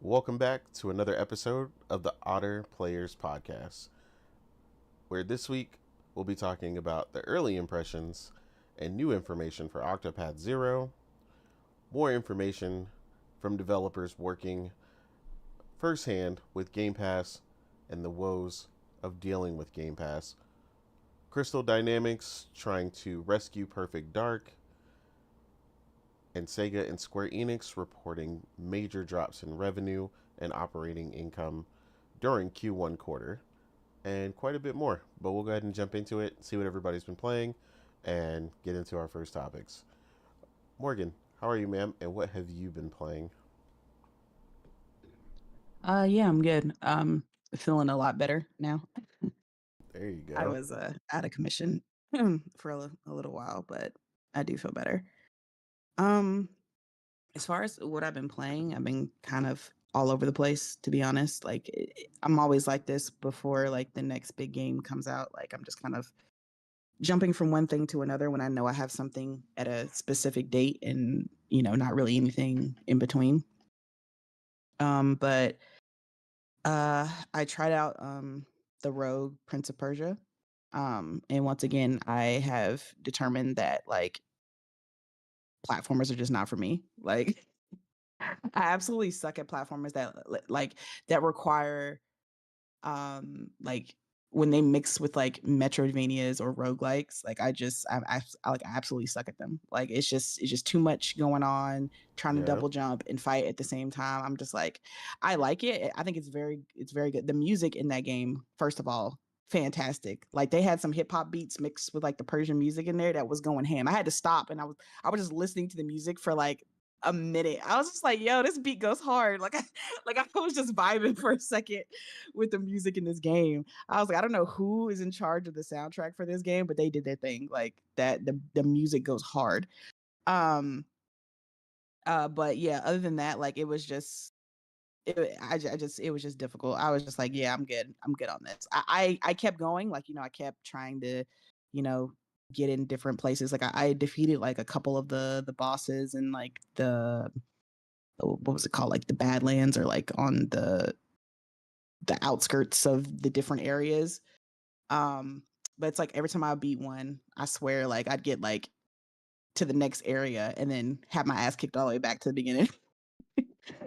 Welcome back to another episode of the Otter Players Podcast, where this week we'll be talking about the early impressions and new information for Octopath Zero, more information from developers working firsthand with Game Pass and the woes of dealing with Game Pass, Crystal Dynamics trying to rescue Perfect Dark, and Sega and Square Enix reporting major drops in revenue and operating income during Q1 quarter, and quite a bit more. But we'll go ahead and jump into it, see what everybody's been playing, and get into our first topics. Morgan, how are you, ma'am, and what have you been playing? Yeah, I'm good. Feeling a lot better now. There you I go. was out of commission for a little while, but I do feel better. Um, as far as what I've been playing, I've been kind of all over the place, to be honest. Like I'm always like this before like the next big game comes out. Like I'm just kind of jumping from one thing to another when I know I have something at a specific date and, not really anything in between. But I tried out the Rogue Prince of Persia. And once again, I have determined that like platformers are just not for me. Like I absolutely suck at platformers that require like when they mix with like Metroidvanias or roguelikes, like I absolutely suck at them. Like it's just too much going on, trying to Yeah. double jump and fight at the same time. I'm just like, I like it. I think it's very good. The music in that game, first of all, fantastic. Like they had some hip hop beats mixed with like the Persian music in there that was going ham. I had to stop and I was just listening to the music for like a minute. I was just like, yo, this beat goes hard. I was just vibing for a second with the music in this game. I was like, I don't know who is in charge of the soundtrack for this game, but they did their thing. Like that, the music goes hard. Um, but yeah, other than that, like it was just, it was just difficult. I was just like, yeah, I'm good. I'm good on this. I kept going. Like, I kept trying to, you know, get in different places. Like I defeated like a couple of the bosses and like what was it called? Like the Badlands or like on the outskirts of the different areas. But it's like every time I beat one, I swear like I'd get like to the next area and then have my ass kicked all the way back to the beginning.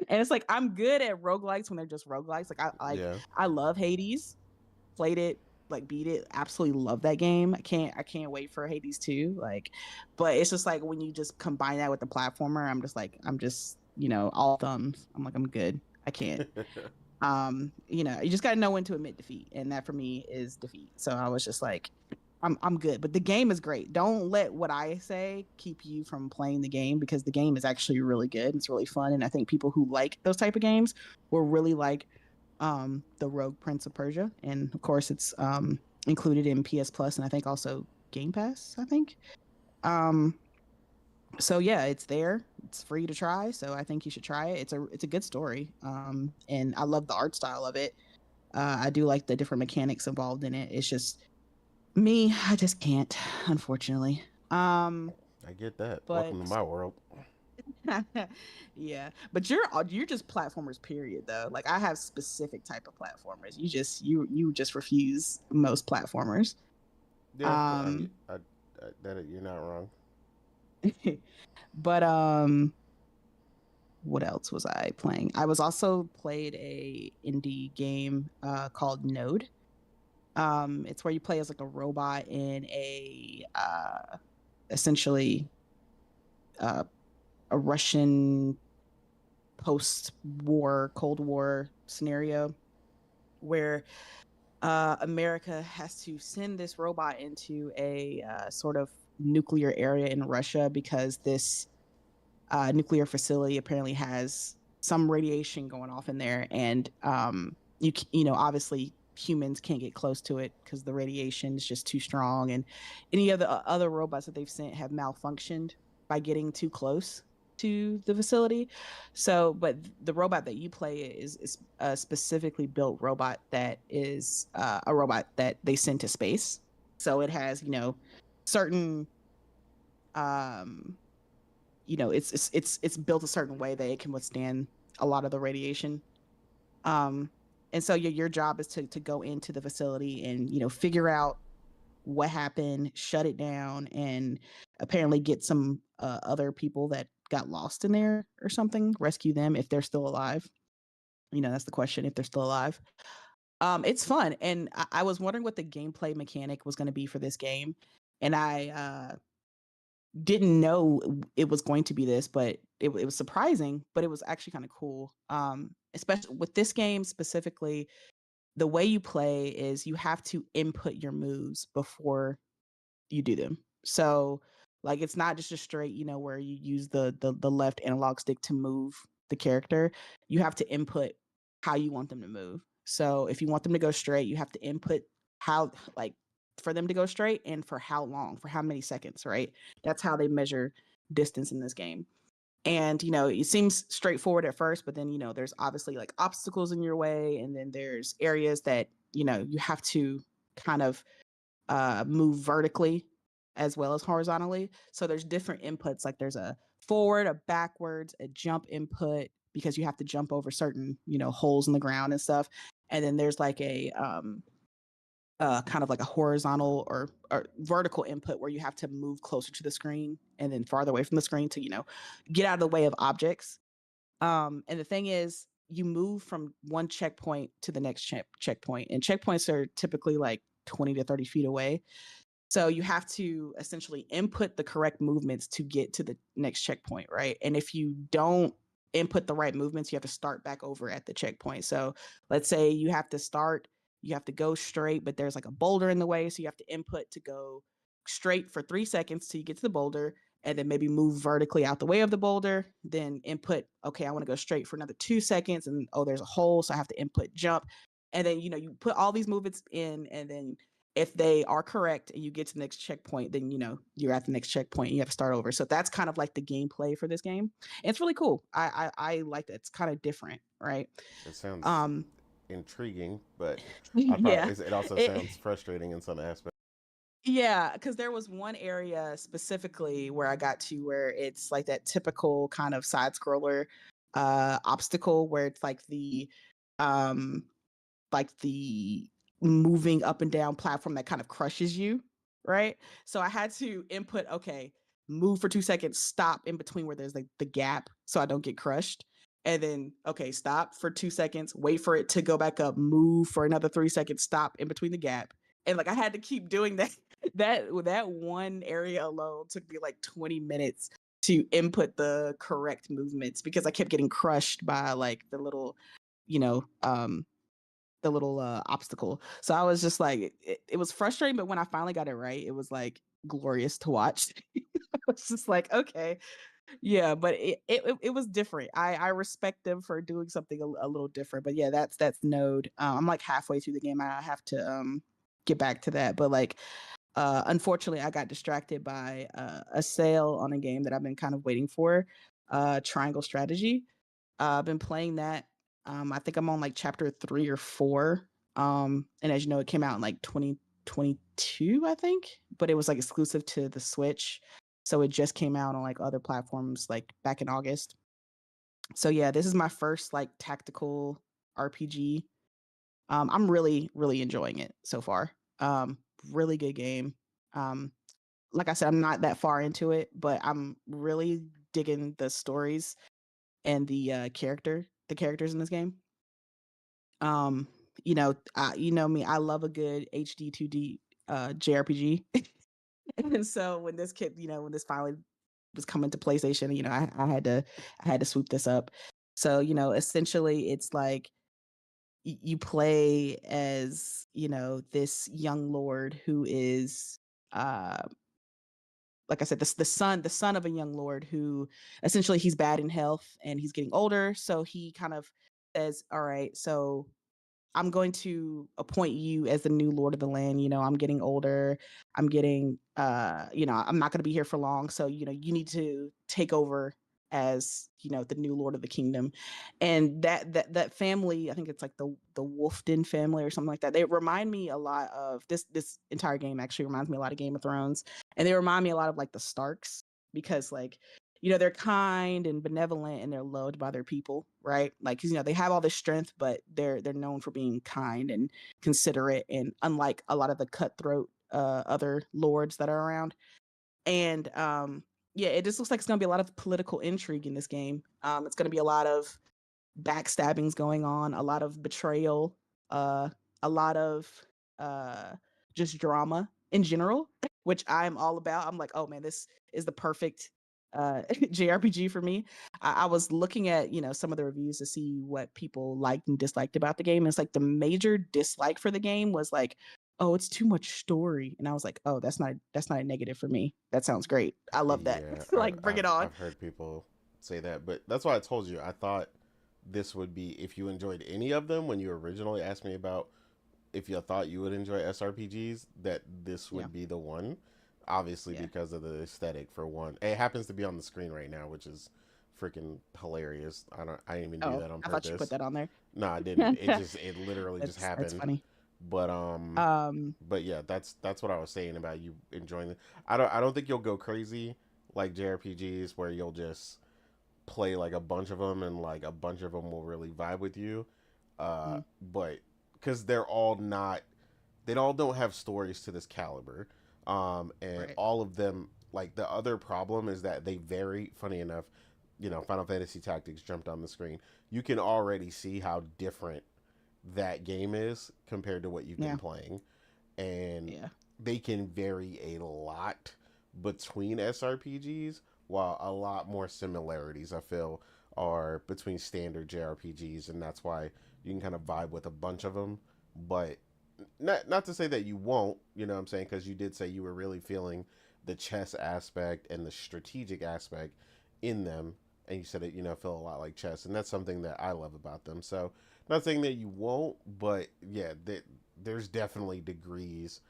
And it's like I'm good at roguelikes when they're just roguelikes. Yeah. I love Hades. Played it, like beat it. Absolutely love that game. I can't wait for Hades 2. Like, but it's just like when you just combine that with the platformer, I'm just all thumbs. I'm like, I'm good. I can't. You just gotta know when to admit defeat, and that for me is defeat. So I was just like, I'm good. But the game is great. Don't let what I say keep you from playing the game because the game is actually really good. It's really fun, and I think people who like those type of games will really like the Rogue Prince of Persia, and of course it's included in PS Plus, and I think also Game Pass. I think. Um, so yeah, it's there. It's free to try, so I think you should try it. It's a good story, and I love the art style of it. I do like the different mechanics involved in it. It's just me, I just can't, unfortunately. Um, I get that. but Welcome to my world. yeah, but you're just platformers, period. Though, like I have specific type of platformers. You just refuse most platformers. Yeah, Um, that you're not wrong. but what else was I playing? I was also played a indie game called Node. It's where you play as like a robot in a essentially uh, a Russian post-war Cold War scenario where America has to send this robot into a sort of nuclear area in Russia because this nuclear facility apparently has some radiation going off in there, and obviously humans can't get close to it because the radiation is just too strong, and any of the other robots that they've sent have malfunctioned by getting too close to the facility. So, but the robot that you play is a specifically built robot that is a robot that they send to space. So it has certain um it's built a certain way that it can withstand a lot of the radiation. Um, and so your job is to go into the facility and, you know, figure out what happened, shut it down, and apparently get some other people that got lost in there or something, rescue them if they're still alive. You know, that's the question, if they're still alive. It's fun, and I was wondering what the gameplay mechanic was going to be for this game, and I didn't know it was going to be this, but it was surprising, but it was actually kind of cool. Especially with this game specifically, the way you play is you have to input your moves before you do them. So like it's not just a straight, you know, where you use the left analog stick to move the character. You have to input how you want them to move. So if you want them to go straight, you have to input how, like, for them to go straight and for how long, for how many seconds, right? That's how they measure distance in this game. And you know, it seems straightforward at first, but then you know, there's obviously like obstacles in your way, and then there's areas that, you know, you have to kind of move vertically as well as horizontally. So there's different inputs, like there's a forward, a backwards, a jump input, because you have to jump over certain, you know, holes in the ground and stuff. And then there's like a kind of like a horizontal or vertical input where you have to move closer to the screen and then farther away from the screen to, you know, get out of the way of objects. And the thing is, you move from one checkpoint to the next checkpoint, and checkpoints are typically like 20 to 30 feet away. So you have to essentially input the correct movements to get to the next checkpoint, right? And if you don't input the right movements, you have to start back over at the checkpoint. So let's say you have to start, you have to go straight, but there's like a boulder in the way. So you have to input to go straight for 3 seconds till you get to the boulder, and then maybe move vertically out the way of the boulder. Then input, okay, I want to go straight for another 2 seconds, and oh, there's a hole, so I have to input jump. And then, you know, you put all these movements in, and then if they are correct and you get to the next checkpoint, then, you know, you're at the next checkpoint and you have to start over. So that's kind of like the gameplay for this game. And it's really cool. I like that. It's kind of different, right? It sounds Um, intriguing, but I yeah. probably it also It, sounds frustrating in some aspects. yeah, because there was one area specifically where I got to where it's like that typical kind of side scroller obstacle where it's um like the moving up and down platform that kind of crushes you, right? So I had to input, okay, move for 2 seconds, stop in between where there's like the gap so I don't get crushed. And then, okay, stop for 2 seconds, wait for it to go back up, move for another 3 seconds, stop in between the gap. And like I had to keep doing that. That one area alone took me like 20 minutes to input the correct movements because I kept getting crushed by like the little, you know, the little obstacle. So I was just like, it was frustrating, but when I finally got it right, it was like glorious to watch. I was just like, okay, yeah, but it was different. I respect them for doing something a little different. But yeah, that's Node. I'm like halfway through the game. I have to get back to that. But like, unfortunately, I got distracted by a sale on a game that I've been kind of waiting for, Triangle Strategy. I've been playing that. I think I'm on like chapter 3 or 4. And as you know, it came out in like 2022, I think, but it was like exclusive to the Switch. So it just came out on like other platforms like back in August. So yeah, this is my first like tactical RPG. I'm really, really enjoying it so far. Really good game. Um, like I said, I'm not that far into it, but I'm really digging the stories and the characters in this game. Um, you know me, I love a good HD 2D JRPG. And so when this kid, you know, when this finally was coming to PlayStation, you know, I had to swoop this up. So, you know, essentially it's like you play as, you know, this young lord who is uh like I said, the son of a young lord who essentially he's bad in health and he's getting older. So he kind of says, all right, so I'm going to appoint you as the new lord of the land. You know, I'm getting older. I'm getting, you know, I'm not going to be here for long. So, you know, you need to take over as, you know, the new lord of the kingdom. And that family, I think it's like the Wolfden family or something like that. They remind me a lot of this entire game actually reminds me a lot of Game of Thrones. And they remind me a lot of like the Starks because like they're kind and benevolent and they're loved by their people, right? Like, 'cause, they have all this strength, but they're known for being kind and considerate, and unlike a lot of the cutthroat other lords that are around. And yeah, it just looks like it's gonna be a lot of political intrigue in this game. It's gonna be a lot of backstabbings going on, a lot of betrayal, a lot of just drama in general, which I'm all about. I'm like, oh man, this is the perfect JRPG for me. I was looking at some of the reviews to see what people liked and disliked about the game. And it's like the major dislike for the game was like, oh, it's too much story. And I was like, oh, that's not a negative for me. That sounds great. I love that. Yeah, Like, bring it on. I've heard people say that, but that's why I told you I thought this would be, if you enjoyed any of them when you originally asked me about if you thought you would enjoy SRPGs, that this would be the one. Obviously, because of the aesthetic for one. It happens to be on the screen right now, which is freaking hilarious. I didn't even do that on purpose. I thought you put that on there. No, I didn't. It literally just happened. That's funny. But yeah, that's what I was saying about you enjoying it. I don't think you'll go crazy like JRPGs where you'll just play like a bunch of them and like a bunch of them will really vibe with you. But because they all don't have stories to this caliber. And all of them, like, the other problem is that they vary. Funny enough, Final Fantasy Tactics jumped on the screen. You can already see how different that game is compared to what you've been playing. And they can vary a lot between SRPGs, while a lot more similarities, I feel, are between standard JRPGs, and that's why you can kind of vibe with a bunch of them. But not to say that you won't, you know what I'm saying, because you did say you were really feeling the chess aspect and the strategic aspect in them, and you said it, feel a lot like chess, and that's something that I love about them. So, not saying that you won't, but yeah, there's definitely degrees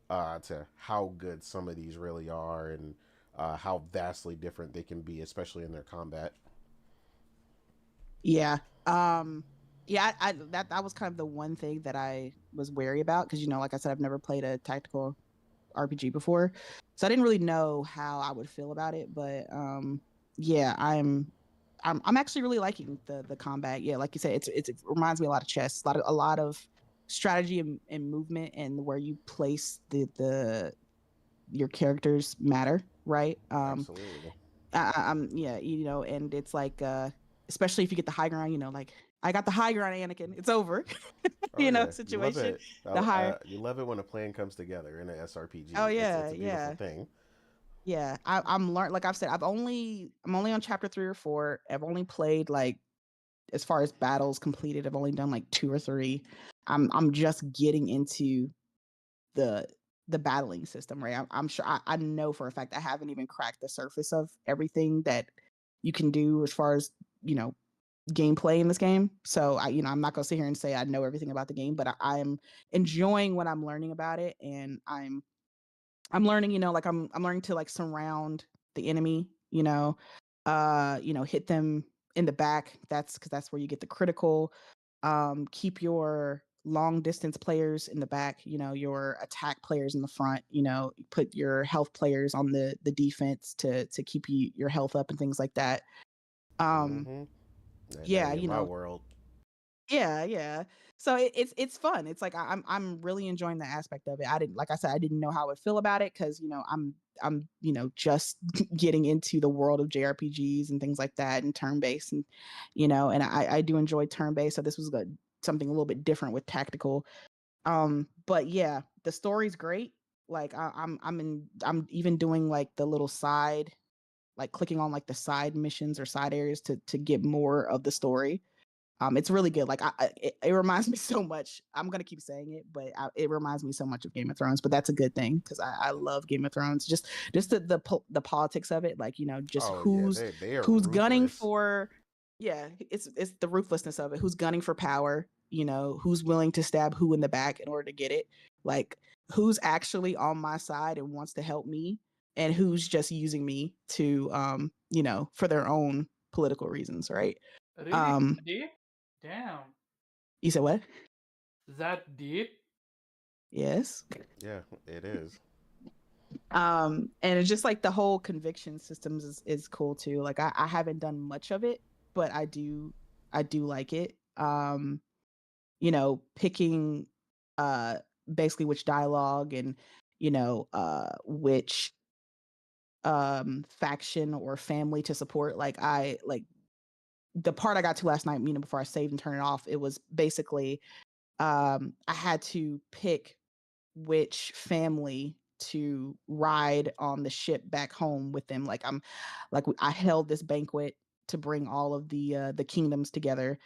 to how good some of these really are, and how vastly different they can be, especially in their combat. Yeah. Yeah, that was kind of the one thing that I was wary about, because like I said, I've never played a tactical RPG before, so I didn't really know how I would feel about it. But yeah, I'm actually really liking the combat. Yeah, like you said, it reminds me a lot of chess, a lot of strategy and movement, and where you place your characters matter, right? Absolutely. And it's like especially if you get the high ground, like I got the high ground, Anakin. It's over. Situation. You love it. You love it when a plan comes together in an SRPG. Oh yeah, it's a beautiful thing. Yeah, I'm learned. Like I've said, I'm only on chapter 3 or 4. I've only played, like, as far as battles completed, I've only done like 2 or 3. I'm just getting into the battling system, right? I'm sure I know for a fact I haven't even cracked the surface of everything that you can do as far as gameplay in this game. So I'm not gonna sit here and say I know everything about the game, but I'm enjoying what I'm learning about it, and I'm learning, like I'm learning to, like, surround the enemy, hit them in the back. That's because that's where you get the critical. Keep your long distance players in the back, your attack players in the front, put your health players on the defense to keep your health up and things like that. Yeah, my world. Yeah. So it's fun. It's like I'm really enjoying the aspect of it. Like I said, I didn't know how I would feel about it, because I'm just getting into the world of JRPGs and things like that, and turn based, and and I do enjoy turn based. So this was something a little bit different with tactical. But yeah, the story's great. Like I'm even doing like the little side, like clicking on like the side missions or side areas to get more of the story. It's really good. Like it reminds me so much. I'm gonna keep saying it, but it reminds me so much of Game of Thrones. But that's a good thing, because I love Game of Thrones. Just the politics of it, like just who's gunning for. Yeah, it's the ruthlessness of it. Who's gunning for power? Who's willing to stab who in the back in order to get it? Like, who's actually on my side and wants to help me, and who's just using me to for their own political reasons, right? Really deep? Damn. You said what? Is that deep? Yes. Yeah, it is. And it's just like the whole conviction systems is cool too. Like I haven't done much of it, but I do like it. You know, picking uh basically which dialogue and which faction or family to support. Like I like the part I got to last night, before I saved and turned it off, it was basically I had to pick which family to ride on the ship back home with them. I held this banquet to bring all of the kingdoms together,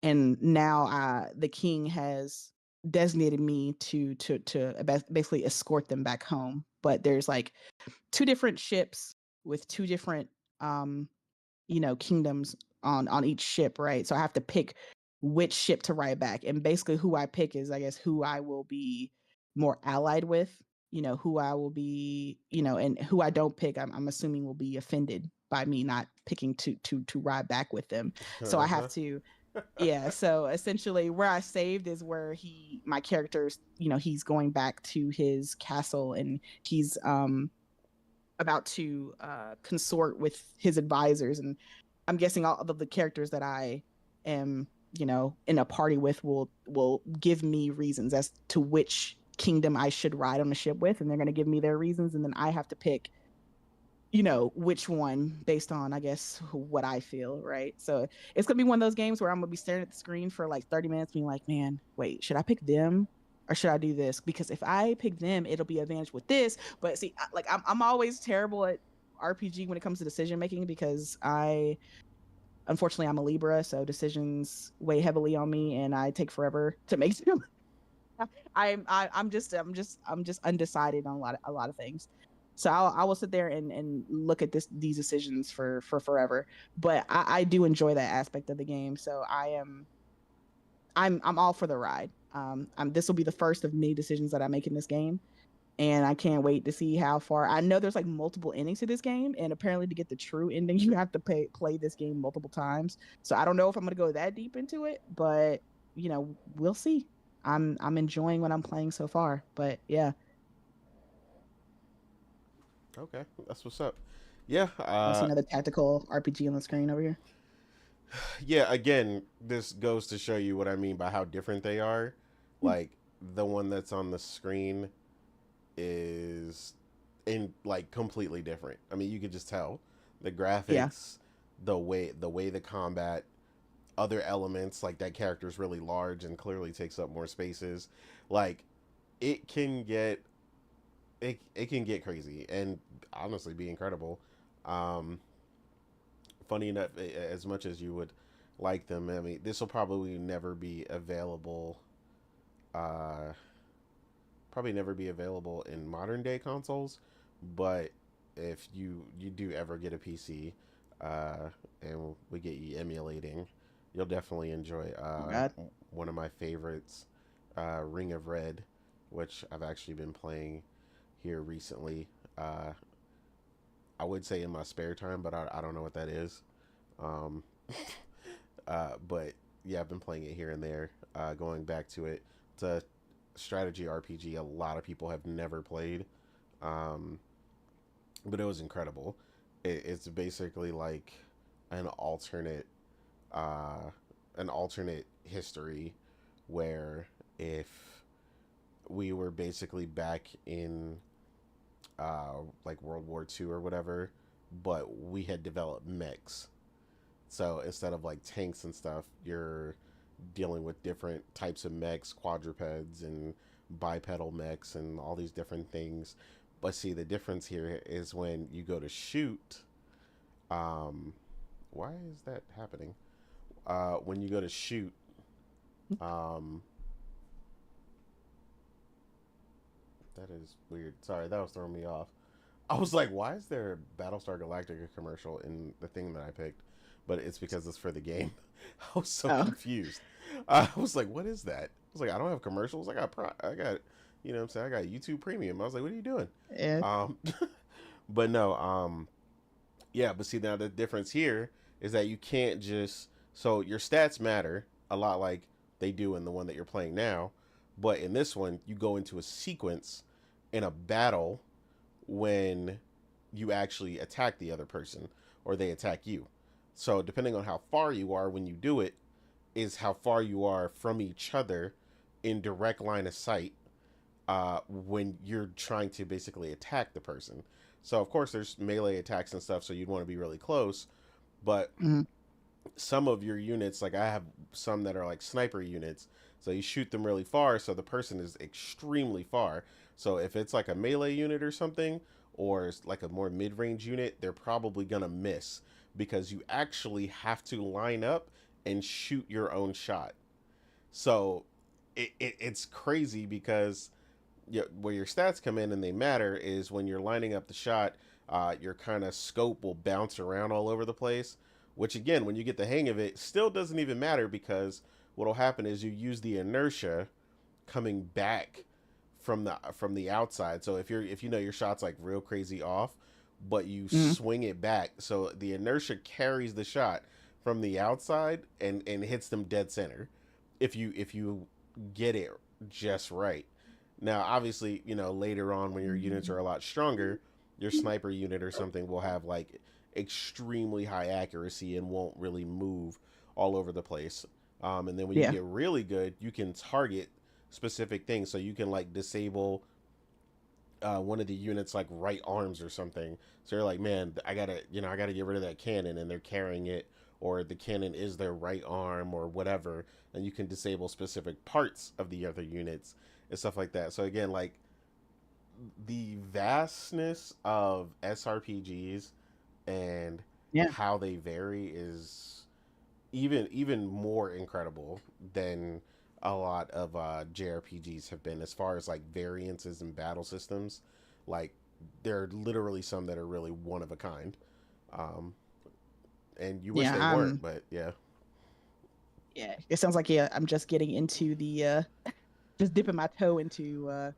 and now the king has designated me to basically escort them back home. But there's like two different ships with two different kingdoms on each ship, right? So I have to pick which ship to ride back, and basically who I pick is, I guess, who I will be more allied with, who I will be, and who I don't pick, I'm assuming will be offended by me not picking to ride back with them. So I have to, yeah. So essentially where I saved is where my character's, he's going back to his castle, and he's about to consort with his advisors. And I'm guessing all of the characters that I am, in a party with will give me reasons as to which kingdom I should ride on the ship with, and they're going to give me their reasons, and then I have to pick, which one based on, I guess, what I feel, right? So it's gonna be one of those games where I'm gonna be staring at the screen for like 30 minutes being like, man, wait, should I pick them or should I do this? Because if I pick them, it'll be advantage with this. But see, like I'm always terrible at RPG when it comes to decision making, because unfortunately I'm a Libra, so decisions weigh heavily on me and I take forever to make them. I'm just undecided on a lot of things. So I will sit there and look at these decisions for forever. But I do enjoy that aspect of the game. So I'm all for the ride. This will be the first of many decisions that I make in this game, and I can't wait to see how far. I know there's like multiple endings to this game, and apparently to get the true ending, you have to play this game multiple times. So I don't know if I'm gonna go that deep into it, but we'll see. I'm enjoying what I'm playing so far, but yeah. Okay, that's what's up. Yeah, I see another tactical RPG on the screen over here. yeah. Again, this goes to show you what I mean by how different they are. Like the one that's on the screen is like completely different. I mean, you could just tell the graphics, Yeah. the way the combat, other elements, like that character is really large and clearly takes up more spaces. Like it can get it can get crazy and honestly be incredible. Um, Funny enough, as much as you would like them, I mean, this will probably never be available. Uh, Probably never be available in modern day consoles, but if you do ever get a PC, and we get you emulating, you'll definitely enjoy God. one of my favorites, Ring of Red, which I've actually been playing here recently. I would say in my spare time, but I don't know what that is. Um, but yeah, I've been playing it here and there, going back to it. It's a strategy RPG a lot of people have never played, um, but it was incredible. It's basically like an alternate, uh, an alternate history where if we were basically back in like World War II or whatever, but we had developed mechs. So instead of like tanks and stuff, you're dealing with different types of mechs, quadrupeds and bipedal mechs and all these different things. But see, the difference here is when you go to shoot. Um, why is that happening? When you go to shoot, um, that is weird. Sorry, that was throwing me off. I was like, why is there a Battlestar Galactica commercial in the thing that I picked? But it's because it's for the game. I was so confused. I was like, what is that? I was like, I don't have commercials. I got, you know what I'm saying? I got YouTube Premium. I was like, what are you doing? Yeah. But no, yeah, but see, now the difference here is that you can't just, so your stats matter a lot like they do in the one that you're playing now. But in this one, you go into a sequence in a battle when you actually attack the other person or they attack you. So depending on how far you are when you do it is how far you are from each other in direct line of sight when you're trying to basically attack the person. So of course there's melee attacks and stuff, so you'd want to be really close, but some of your units, like I have some that are like sniper units, so you shoot them really far, so the person is extremely far. So if it's like a melee unit or something, or it's like a more mid-range unit, they're probably gonna miss because you actually have to line up and shoot your own shot. So it's crazy because where your stats come in and they matter is when you're lining up the shot, your kind of scope will bounce around all over the place, which again, when you get the hang of it, still doesn't even matter because what'll happen is you use the inertia coming back from the outside. So if you know your shot's like real crazy off, but you swing it back, so the inertia carries the shot from the outside and hits them dead center if you get it just right. Now, obviously, later on when your units are a lot stronger, your sniper unit or something will have like extremely high accuracy and won't really move all over the place. And then when you get really good, you can target specific things. So you can like disable one of the units like right arms or something. So you're like, man, I gotta get rid of that cannon, and they're carrying it, or the cannon is their right arm or whatever, and you can disable specific parts of the other units and stuff like that. So again, like the vastness of SRPGs and how they vary is even more incredible than a lot of JRPGs have been as far as like variances and battle systems. Like there are literally some that are really one of a kind, and you wish they weren't, but yeah, it sounds like I'm just getting into the just dipping my toe into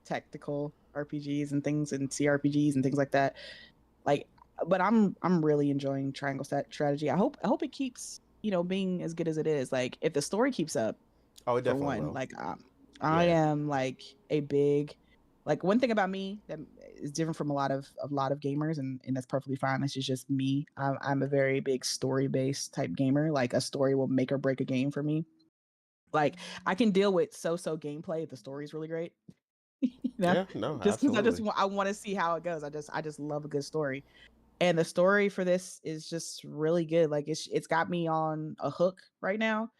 tactical RPGs and things and CRPGs and things like that. Like, but I'm really enjoying Triangle Strategy. I hope it keeps being as good as it is. Like if the story keeps up. Oh, it definitely will. Like I am like a big, like one thing about me that is different from a lot of gamers, and that's perfectly fine. This is just me. I'm a very big story based type gamer. Like a story will make or break a game for me. Like I can deal with so gameplay if the story is really great. Yeah, no, just because absolutely. I want to see how it goes. I just love a good story, and the story for this is just really good. Like it's got me on a hook right now.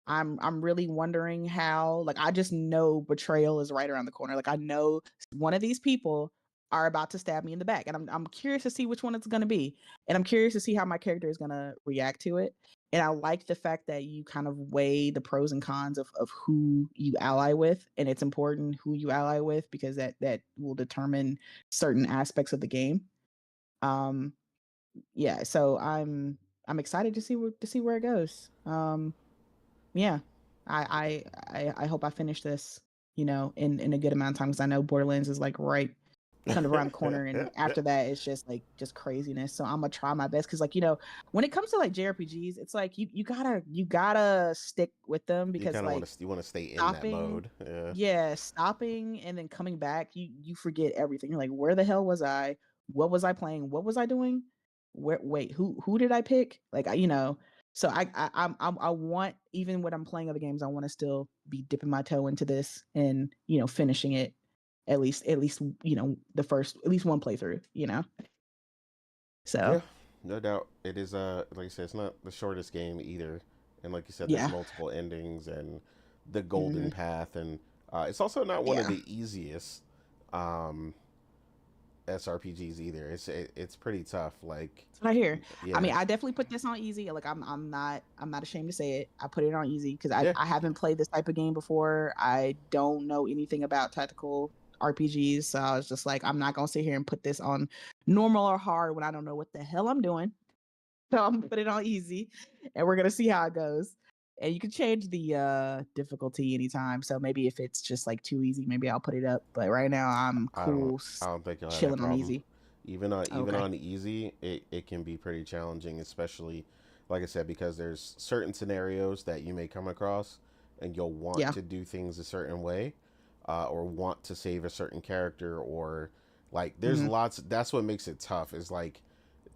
I'm really wondering how, like, I just know betrayal is right around the corner. Like I know one of these people are about to stab me in the back, and I'm curious to see which one it's going to be, and I'm curious to see how my character is going to react to it. And I like the fact that you kind of weigh the pros and cons of who you ally with, and it's important who you ally with because that will determine certain aspects of the game. Yeah, so I'm excited to see where it goes. Yeah, I hope I finish this, in a good amount of time because I know Borderlands is like right kind of around the corner, and after that it's just craziness. So I'm gonna try my best because when it comes to like JRPGs, it's like you gotta stick with them because you like you want to stay in that mode. Yeah, stopping and then coming back, you forget everything. You're like, where the hell was I? What was I playing? What was I doing? Wait, who did I pick? Like so I want, even when I'm playing other games, I want to still be dipping my toe into this and finishing it at least the first, at least one playthrough. So Yeah, no doubt. It is like I said, it's not the shortest game either, and like you said, there's yeah, multiple endings and the golden path, and it's also not one of the easiest SRPGs either. It's pretty tough. Like that's what I hear. yeah, I mean, I definitely put this on easy. Like I'm not ashamed to say it. I put it on easy because I haven't played this type of game before. I don't know anything about tactical RPGs, so I was just like, I'm not gonna sit here and put this on normal or hard when I don't know what the hell I'm doing. So I'm gonna put it on easy, and we're gonna see how it goes. And you can change the difficulty anytime. So maybe if it's just like too easy, maybe I'll put it up. But right now I'm cool, I don't think you'll have that chilling on problem. easy. Even Okay. on easy, it can be pretty challenging, especially like I said, because there's certain scenarios that you may come across, and you'll want Yeah. to do things a certain way, or want to save a certain character, or Like there's lots. That's what makes it tough. Is like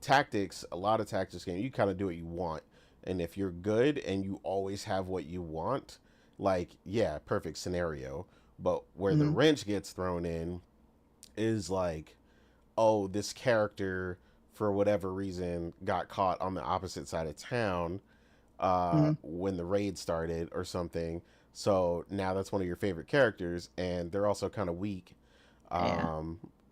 tactics. A lot of tactics games, you kind of do what you want, and if you're good and you always have what you want, like yeah, perfect scenario. But where the Mm-hmm. wrench gets thrown in is like, oh, this character for whatever reason got caught on the opposite side of town Mm-hmm. when the raid started or something. So now that's one of your favorite characters, and they're also kind of weak Yeah.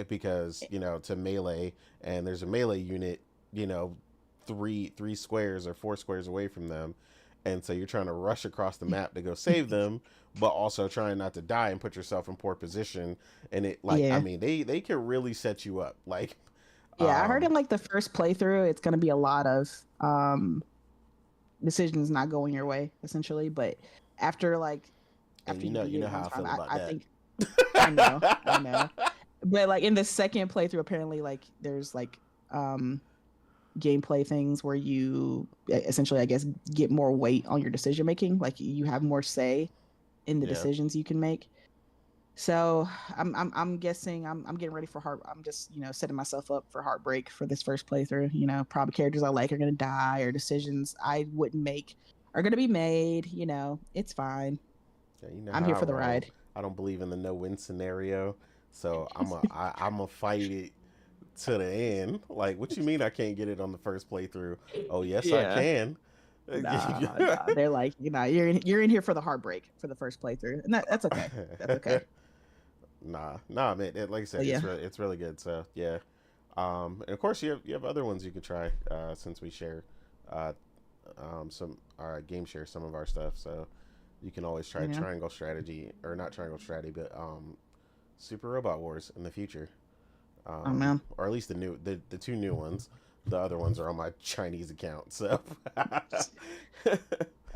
because to melee, and there's a melee unit, you know, three squares or four squares away from them, and so you're trying to rush across the map to go save them, but also trying not to die and put yourself in poor position. And it like I Yeah. mean they can really set you up. Like Yeah. I heard in um like the first playthrough, it's gonna be a lot of decisions not going your way, essentially. But after like and after you you know beat you know it how one I time, feel about I that. think I know, I know. But like in the second playthrough, apparently like there's like gameplay things where you essentially, I guess, get more weight on your decision making. Like you have more say in the Yeah. decisions you can make. So I'm guessing I'm getting ready for heart. I'm just setting myself up for heartbreak for this first playthrough. Probably characters I like are gonna die, or decisions I wouldn't make are gonna be made. It's fine. Yeah, you know I'm how here I for the roll. ride. I don't believe in the no win scenario, so I'm a fight it to the end. Like, what you mean I can't get it on the first playthrough? Oh yes, I Yeah. can. Nah. They're like, you're in here for the heartbreak for the first playthrough, and that's okay. That's okay. Nah, man. Like I So said, yeah. it's really good. So yeah, and of course you have other ones you could try since we share uh, some our game share some of our stuff. So you can always try Yeah. Triangle Strategy, or not Triangle Strategy, but Super Robot Wars in the future, Oh man. or at least the two new ones. The other ones are on my Chinese account. So,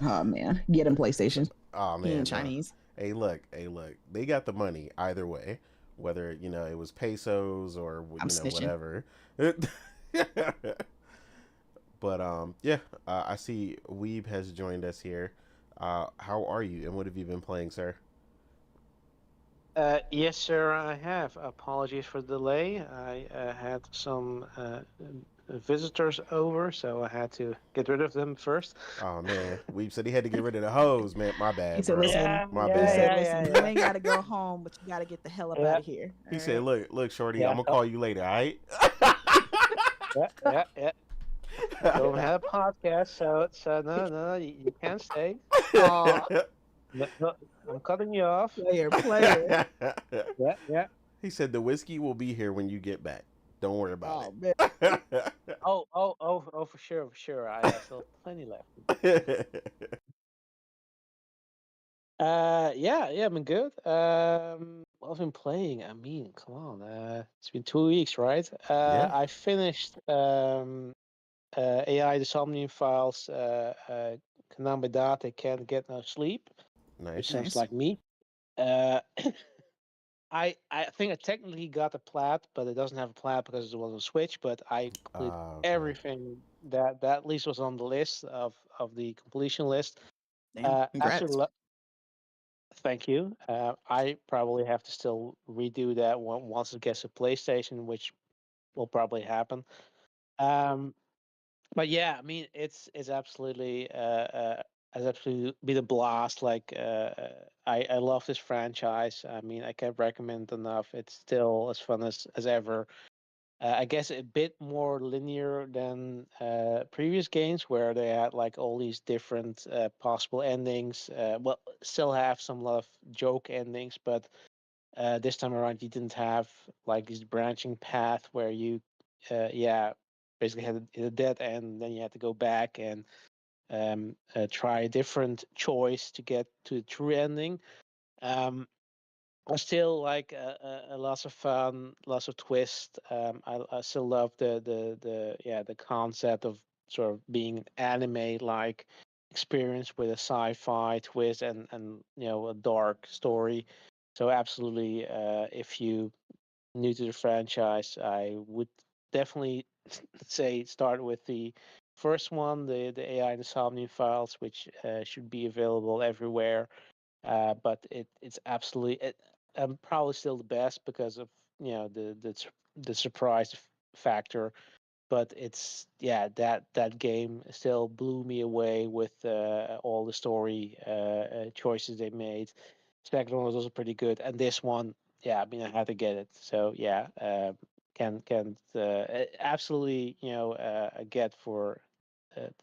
Oh man. Get him PlayStation. oh He ain't man, no. Chinese. Hey, look. They got the money either way, whether it was pesos or I'm snitching. whatever. But yeah. I see Weeb has joined us here. How are you, and what have you been playing, sir? Yes, sir, I have. Apologies for the delay. I had some visitors over, so I had to get rid of them first. Oh man, Weeb said he had to get rid of the hose. Man, my He bad, said, bro. "Listen." Yeah, My He yeah, said, bad. yeah, "Listen. yeah, You yeah. ain't got to go home, but you got to get the hell up Yeah, out of here." All He said, right. look, shorty, I'm yeah, gonna call you later, all right? yeah. Don't have a podcast, so no, you can't stay. Oh, No, no, I'm cutting you off. player. Yeah. He said the whiskey will be here when you get back. Don't worry about Oh man. it. Oh, for sure. I still have plenty left. Yeah, I've been good. What have I been playing? I mean, come on. It's been 2 weeks, right? Yeah, I finished AI the Somnium Files. Kaname Date Can't Get No Sleep, which nice. sounds Nice. like me. Uh, I think I technically got a plat, but it doesn't have a plat because it was on Switch. But I completed Okay. everything that at least was on the list of the completion list. Damn. Absolutely. Congrats. Thank you. I probably have to still redo that once it gets a PlayStation, which will probably happen. Um, but yeah, I mean, it's absolutely has absolutely been a blast. Like, I love this franchise. I mean, I can't recommend it enough. It's still as fun as ever. I guess a bit more linear than previous games where they had like all these different possible endings. Well, still have some lot of joke endings, but this time around you didn't have like this branching path where you, yeah, basically had a dead end, then you had to go back and try a different choice to get to the true ending. Um, I still like a lots of fun, lots of twist. I still love the concept of sort of being an anime like experience with a sci-fi twist and a dark story. So absolutely, if you new to the franchise, I would definitely say start with the first one, the AI Insomnia Files, which should be available everywhere. But it's absolutely probably still the best because of the surprise factor. But it's that game still blew me away with all the story choices they made. Second one was also pretty good, and this one, I mean, I had to get it. So yeah, can absolutely get for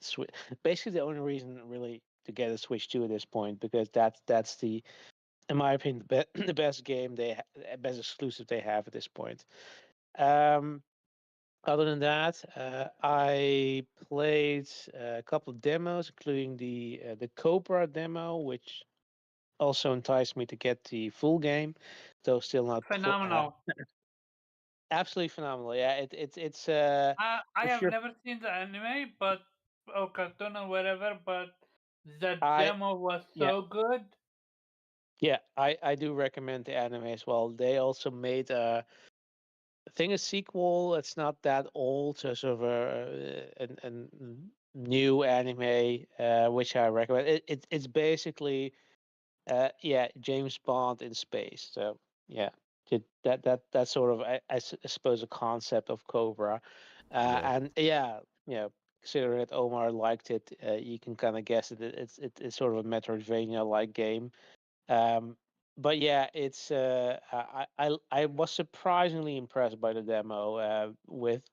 Switch. Basically, the only reason really to get a Switch 2 at this point, because that's the, in my opinion, the best game best exclusive they have at this point. Um, Other than that, I played a couple of demos, including the Cobra demo, which also enticed me to get the full game, though still not Phenomenal. absolutely phenomenal. Yeah, it's I if have you're never seen the anime, but or cartoon or whatever, but the I demo was yeah so good. yeah I do recommend the anime as well. They also made I think a sequel. It's not that old, so sort of a new anime, which I recommend. It's basically James Bond in space. So yeah, that's sort of I suppose a concept of Cobra, Yeah. and considering that Omar liked it, you can kind of guess it. It's sort of a Metroidvania like game. Um, but yeah, it's I was surprisingly impressed by the demo. With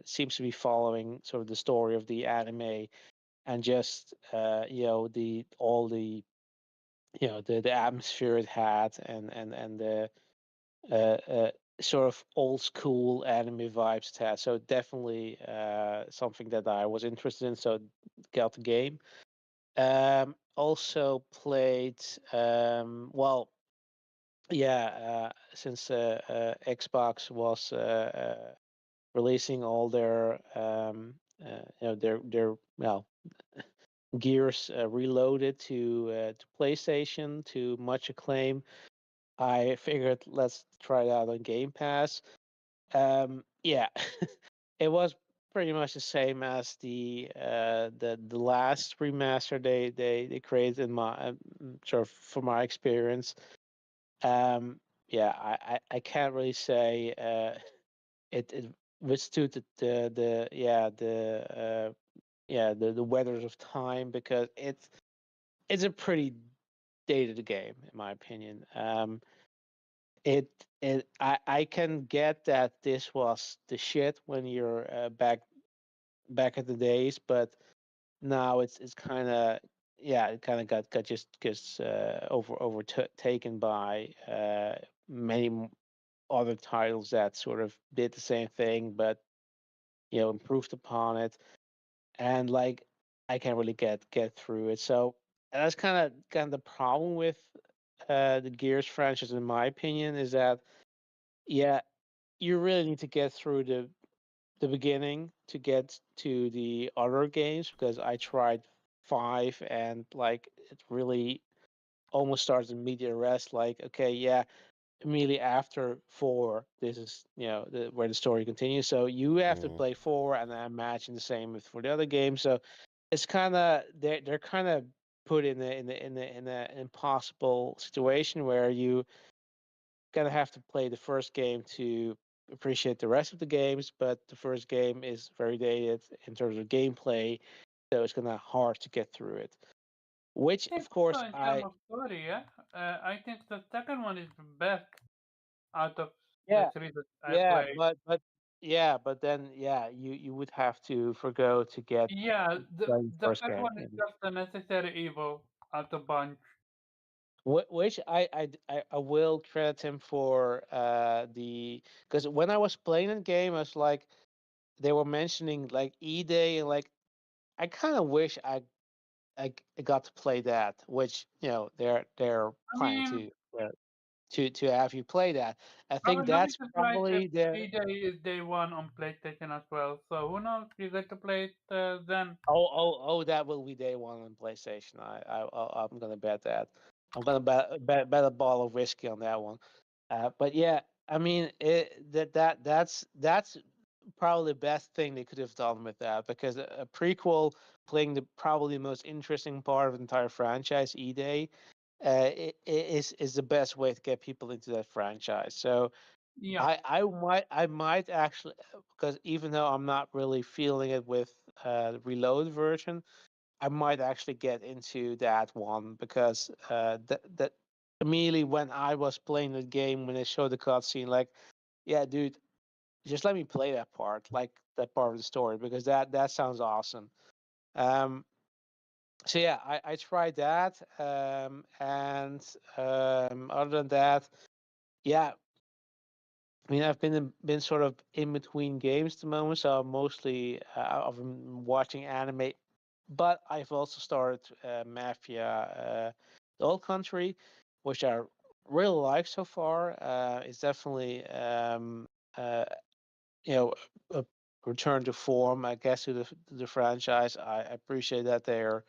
seems to be following sort of the story of the anime, and just the all the the atmosphere it had, and the sort of old school anime vibes it had. So definitely something that I was interested in. So got the game. Also played well, since Xbox was releasing all their their well Gears Reloaded to PlayStation to much acclaim. I figured let's try it out on Game Pass. Yeah, it was pretty much the same as the last remaster they created in my sort of from my experience. I can't really say it withstood the weathers of time, because it's a pretty dated game in my opinion. It I can get that this was the shit when you're back at the days, but now it's kind of it kind of got just gets overtaken by many other titles that sort of did the same thing, but improved upon it, and like I can't really get through it. So that's kind of the problem with the Gears franchise, in my opinion, is that yeah, you really need to get through the beginning to get to the other games, because I tried five, and like it really almost starts in media rest. Like, okay, immediately after four, this is where the story continues. So you have to Mm. play four, and I imagine the same with for the other games. So it's kind of they're kind of put in a impossible situation where you gonna have to play the first game to appreciate the rest of the games, but the first game is very dated in terms of gameplay, so it's gonna hard to get through it. Which, I think of course, so in terms of story, yeah. I think the second one is the best out of the yeah, three that I yeah, played. but then you would have to forgo to get Yeah, play the the first first game. one is just a necessary evil out of bunch. Which I will credit him for the because when I was playing the game, I was like they were mentioning like E-Day, and like I kind of wish I got to play that, which they're I planning mean, to have you play that. I I think would not be that's surprised if probably the E-Day is day one on PlayStation as well. So who knows? You get to play it then. that will be day one on PlayStation. I'm gonna bet that. I'm gonna bet a ball of whiskey on that one. But yeah, I mean that's probably the best thing they could have done with that, because a prequel playing the probably the most interesting part of the entire franchise, E-Day, is the best way to get people into that franchise. So Yeah. I might actually, because even though I'm not really feeling it with the reload version, I might actually get into that one because that immediately when I was playing the game when they showed the cutscene, like, yeah, dude, just let me play that part, like that part of the story, because that sounds awesome. Um, so yeah, I tried that, and other than that, yeah, I mean, I've been sort of in between games at the moment, so I'm mostly I've been watching anime, but I've also started Mafia, the Old Country, which I really like so far. It's definitely uh, you know a return to form, I guess, to the franchise. I appreciate that they're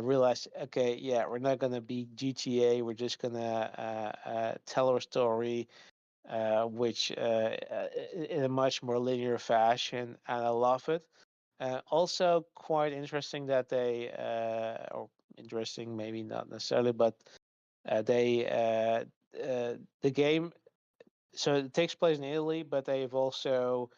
realized, okay, yeah, we're not gonna be GTA. We're just gonna tell our story which in a much more linear fashion, and I love it. Also, quite interesting that they, or interesting, maybe not necessarily, but they the game. So it takes place in Italy, but they've also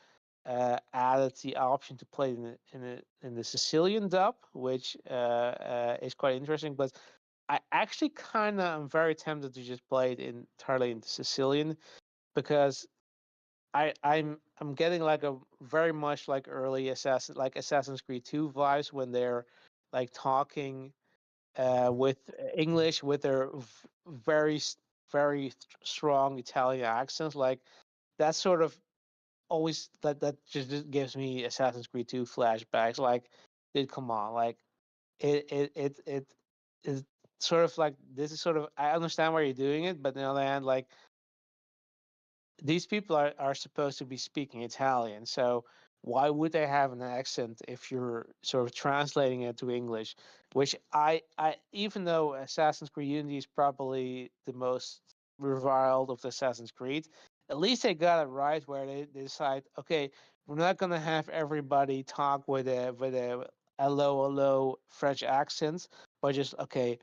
added the option to play in the Sicilian dub, which is quite interesting. But I actually kind of am very tempted to just play it entirely in Sicilian because I'm getting like a very much like early Assassin's Creed 2 vibes when they're like talking with English with their very strong Italian accents. Like that sort of always that just gives me Assassin's Creed 2 flashbacks. Like, dude, come on, like it is sort of like this is sort of I understand why you're doing it, but on the other hand, like these people are supposed to be speaking Italian, so why would they have an accent if you're sort of translating it to English? Which I even though Assassin's Creed Unity is probably the most reviled of the Assassin's Creed, at least they got it right where they decide, okay, we're not gonna have everybody talk with a hello French accent, but just okay,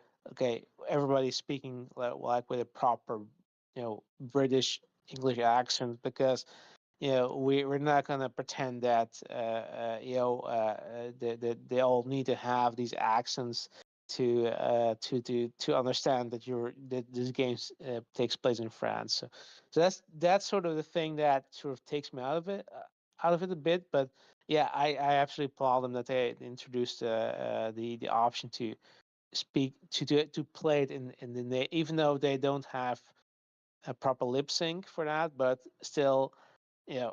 everybody's speaking like with a proper British English accent because we're not gonna pretend that they all need to have these accents to understand that this game takes place in France. So that's sort of the thing that sort of takes me out of it a bit. But yeah, I absolutely applaud them that they introduced the option to speak to play it in even though they don't have a proper lip sync for that, but still, you know,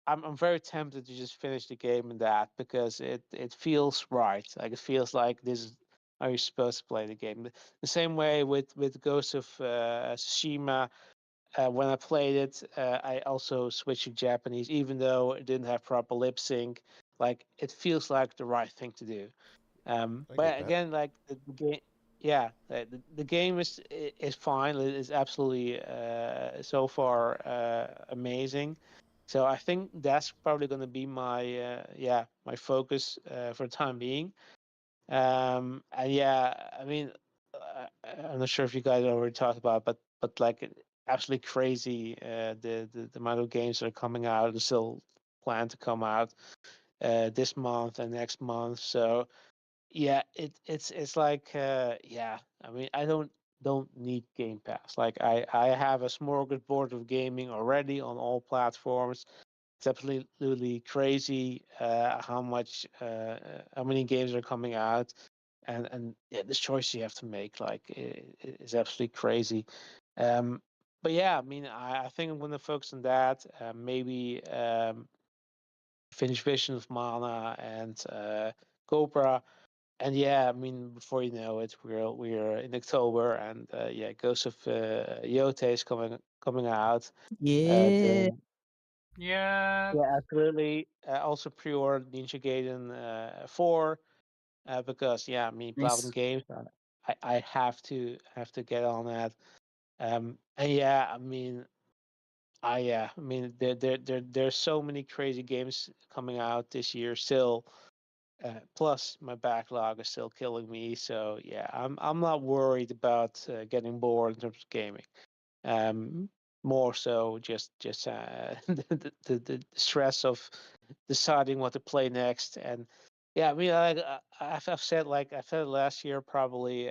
I'm very tempted to just finish the game in that because it feels right. Like it feels like this is how you're supposed to play the game. The same way with Ghost of Tsushima. When I played it, I also switched to Japanese, even though it didn't have proper lip sync. Like it feels like the right thing to do. I get But that. again, like the game, yeah, the game is fine. It is absolutely so far amazing. So I think that's probably going to be my my focus for the time being. And yeah, I mean, I'm not sure if you guys already talked about, but like absolutely crazy the amount of games that are coming out and still plan to come out this month and next month. So yeah, it's like yeah. I mean, I don't need Game Pass. Like I have a smorgasbord of gaming already on all platforms. It's absolutely crazy how many games are coming out, and yeah, this choice you have to make like is absolutely crazy. Um, but yeah, I mean, I think I'm going to focus on that. Maybe finish Vision of Mana and Cobra, and yeah, I mean, before you know it, we're in October, and yeah, Ghost of Yote is coming out. Yeah. Yeah. Yeah, absolutely. Also pre-ordered Ninja Gaiden 4 because yeah, I mean, Platinum Nice. Games. I have to get on that. And yeah, I mean, I mean, there's so many crazy games coming out this year still. Plus, my backlog is still killing me. So yeah, I'm not worried about getting bored in terms of gaming. more so just the stress of deciding what to play next. And yeah, I mean, I've said, like I said last year, probably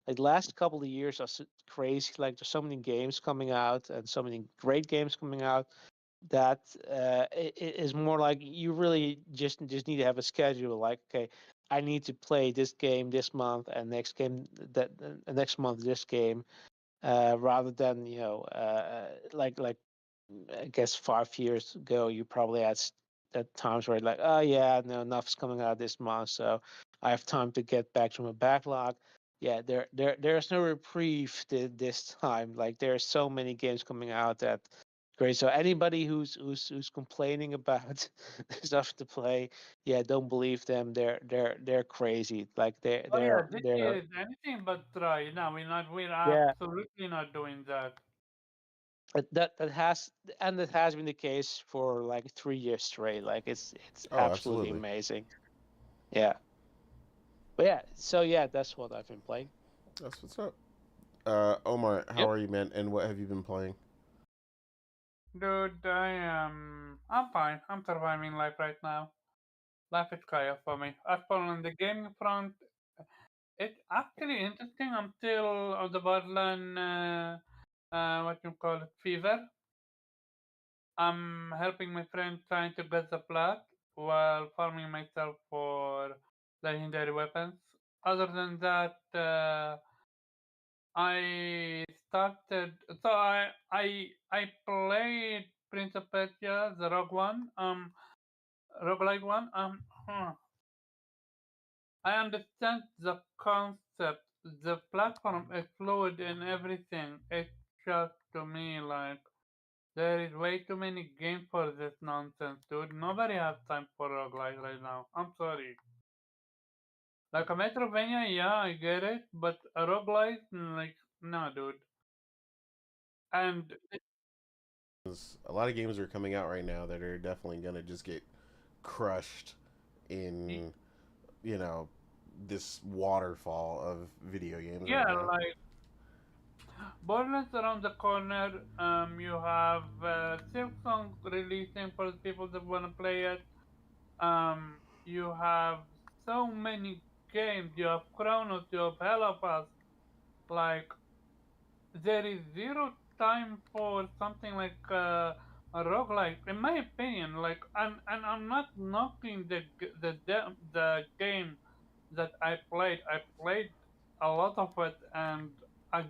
like last couple of years are crazy. Like there's so many games coming out and so many great games coming out that it is more like you really just need to have a schedule. Like, okay, I need to play this game this month and next game that next month this game, rather than like I guess 5 years ago you probably had at times where like, oh yeah, no, enough's coming out this month, so I have time to get back to my backlog. Yeah, there's no reprieve this time. Like there's so many games coming out that great. So anybody who's complaining about stuff to play, yeah, don't believe them. They're crazy. Like Oh yeah, this year they're is anything but dry. No, we're yeah. absolutely not doing that. That has, and it has been the case for like 3 years straight. Like it's Oh, absolutely absolutely. amazing. Yeah, but yeah, so yeah, that's what I've been playing. That's what's up. Omar, how Yep. are you, man? And what have you been playing? Dude, I'm fine. I'm surviving life right now. Life is chaos for me. As for on the gaming front, it's actually interesting. I'm still on the borderline, what you call it, fever. I'm helping my friend trying to get the plot while farming myself for legendary weapons. Other than that, I started. So I played Prince of Persia, the Rogue One, roguelike one. I understand the concept. The platform is fluid and everything. It's just to me like there is way too many games for this nonsense, dude. Nobody has time for roguelike right now. I'm sorry. Like a Metrovania, yeah, I get it, but a roguelike, like, no, dude. And A lot of games are coming out right now that are definitely gonna just get crushed in, you know, this waterfall of video games yeah, right now. like Borderlands around the corner. You have Silksong releasing for the people that want to play it. You have so many games. You have Chronos. You have Hell. Like there is zero time for something like a roguelike, in my opinion. Like, and I'm not knocking the game that I played. I played a lot of it, and I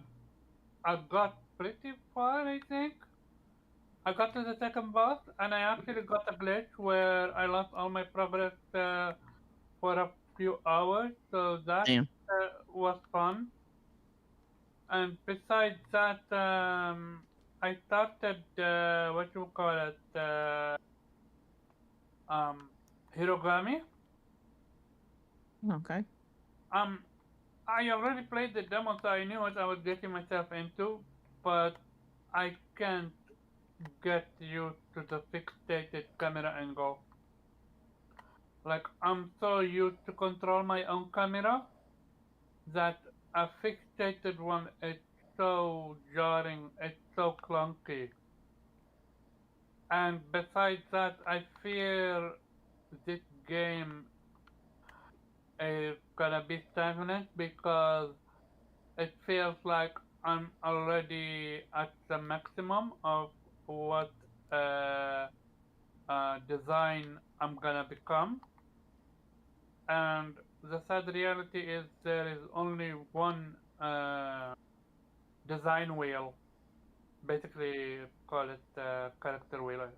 I got pretty far, I think. I got to the second boss, and I actually got a glitch where I lost all my progress for a few hours, so that Damn. was fun. And besides that, I started what you call it, um, Hirogami. Okay. Um, I already played the demo, so I knew what I was getting myself into, but I can't get used to the fixated camera angle. Like I'm so used to control my own camera that a fixated one is so jarring, it's so clunky. And besides that, I fear this game is gonna be stagnant because it feels like I'm already at the maximum of what uh, design I'm gonna become. And the sad reality is there is only one design wheel, basically call it character wheel.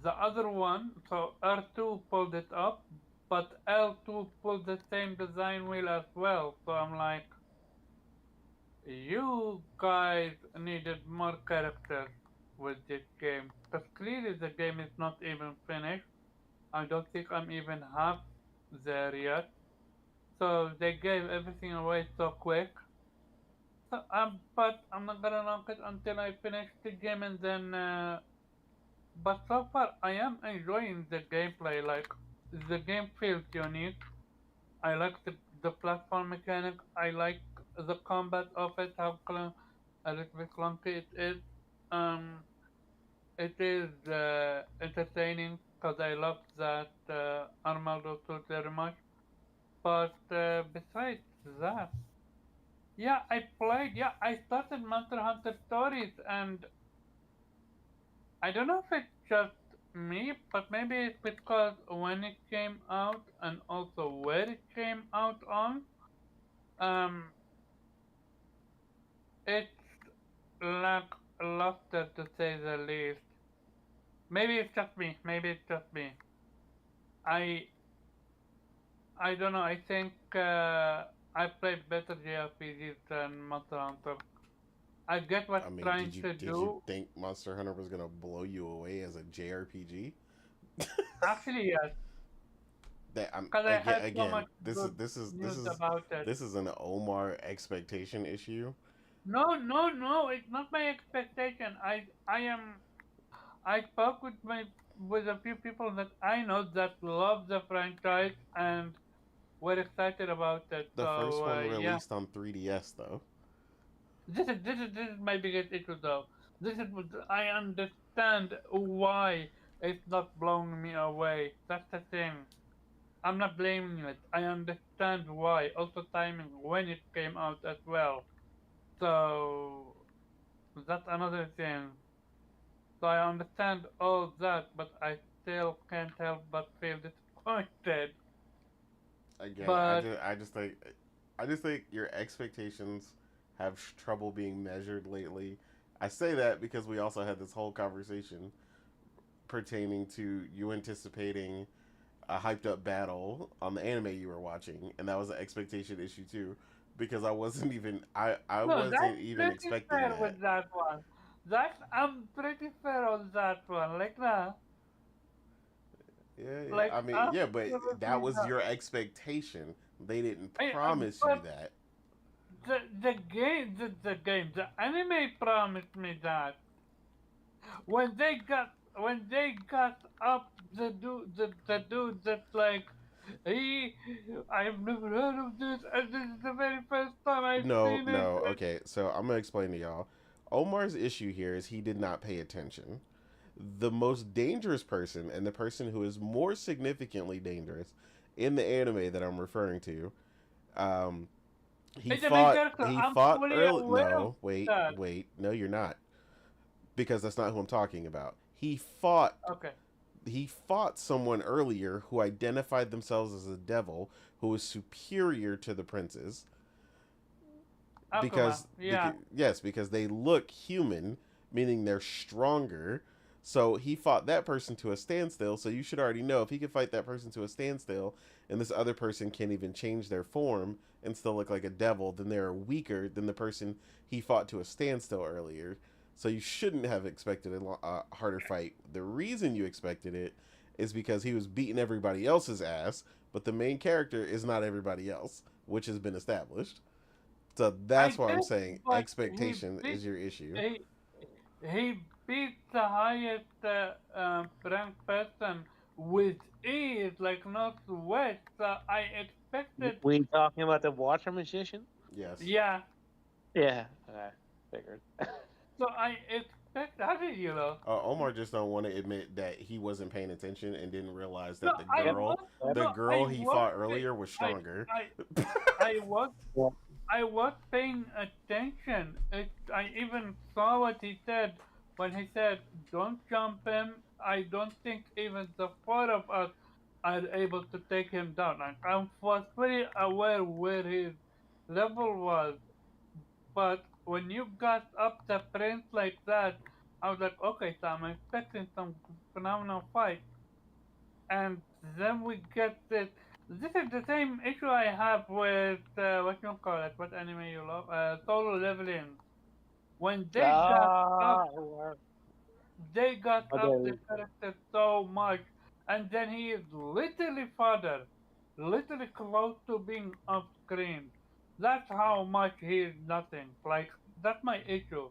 The other one, so R2 pulled it up, but L2 pulled the same design wheel as well. So I'm like, you guys needed more characters with this game. Because clearly the game is not even finished. I don't think I'm even half there yet. So they gave everything away so quick. So, but I'm not gonna knock it until I finish the game and then. But so far, I am enjoying the gameplay. Like the game feels unique. I like the platform mechanic. I like the combat of it. a little bit clunky. Um, it is entertaining because I love that Armaldo suit very much. But besides that, yeah, I played. Yeah, I started Monster Hunter Stories, and I don't know if it's just me, but maybe it's because when it came out and also where it came out on, um, it's lackluster to say the least. Maybe it's just me. Maybe it's just me. I I don't know. I think I play better JRPGs than Monster Hunter. I get what I mean, trying to did you do. think Monster Hunter was gonna blow you away as a JRPG? Actually, yes, That I'm because I had so again. much good news about it. This is an Omar expectation issue. No, no, no. It's not my expectation. I spoke with a few people that I know that love the franchise and were excited about it. The first So one yeah, released on 3DS though. this is my biggest issue though. I understand why it's not blowing me away. That's the thing. I'm not blaming it. I understand why. Also timing when it came out as well. So that's another thing. So I understand all that, but I still can't help but feel disappointed. Again, But I just think your expectations have trouble being measured lately. I say that because we also had this whole conversation pertaining to you anticipating a hyped up battle on the anime you were watching, and that was an expectation issue too, because I no, wasn't that's even pretty expecting fair that. with that one. That I'm pretty fair on that one. Yeah, yeah. Like I mean, yeah, but that absolutely was not. your expectation. They didn't I promise you but that. the anime promised me that when they got up the dude that like he I've never heard of this and this is the very first time I've No, seen it. no. Okay, so I'm gonna explain to y'all. Omar's issue here is he did not pay attention. The most dangerous person, and the person who is more significantly dangerous in the anime that I'm referring to, um, It's the main character. He I'm fought fully early. aware of No, wait, that. wait. No, you're not, because that's not who I'm talking about. Okay. He fought someone earlier who identified themselves as a devil who was superior to the princes Akuma. Yeah. because they look human, meaning they're stronger. So he fought that person to a standstill. So you should already know if he could fight that person to a standstill, and this other person can't even change their form and still look like a devil, then they're weaker than the person he fought to a standstill earlier. So you shouldn't have expected a harder fight. The reason you expected it is because he was beating everybody else's ass, but the main character is not everybody else, which has been established. So I that's why I'm did, saying but expectation is your issue. he he beat the highest ranked person with ease, like not sweat. So I expected. We talking about the water magician? Yes. Yeah. Yeah, I figured. So I expect. How did you know? Omar just don't want to admit that he wasn't paying attention and didn't realize No, that I Yep. was. Yep. the No, I girl he was. fought earlier was I stronger. I I was. Yep. I was paying attention. I even saw what he said when he said, "Don't jump him." I don't think even the four of us are able to take him down. Like, I was pretty aware where his level was, but when you got up the prince like that, I was like, okay, so I'm expecting some phenomenal fight, and then we get this. This is the same issue I have with what you call it, what anime you love, solo leveling. When Ah, well, they got up the okay. character so much, and then he is literally fodder, literally close to being off screen. That's how much he is nothing. Like that's my issue.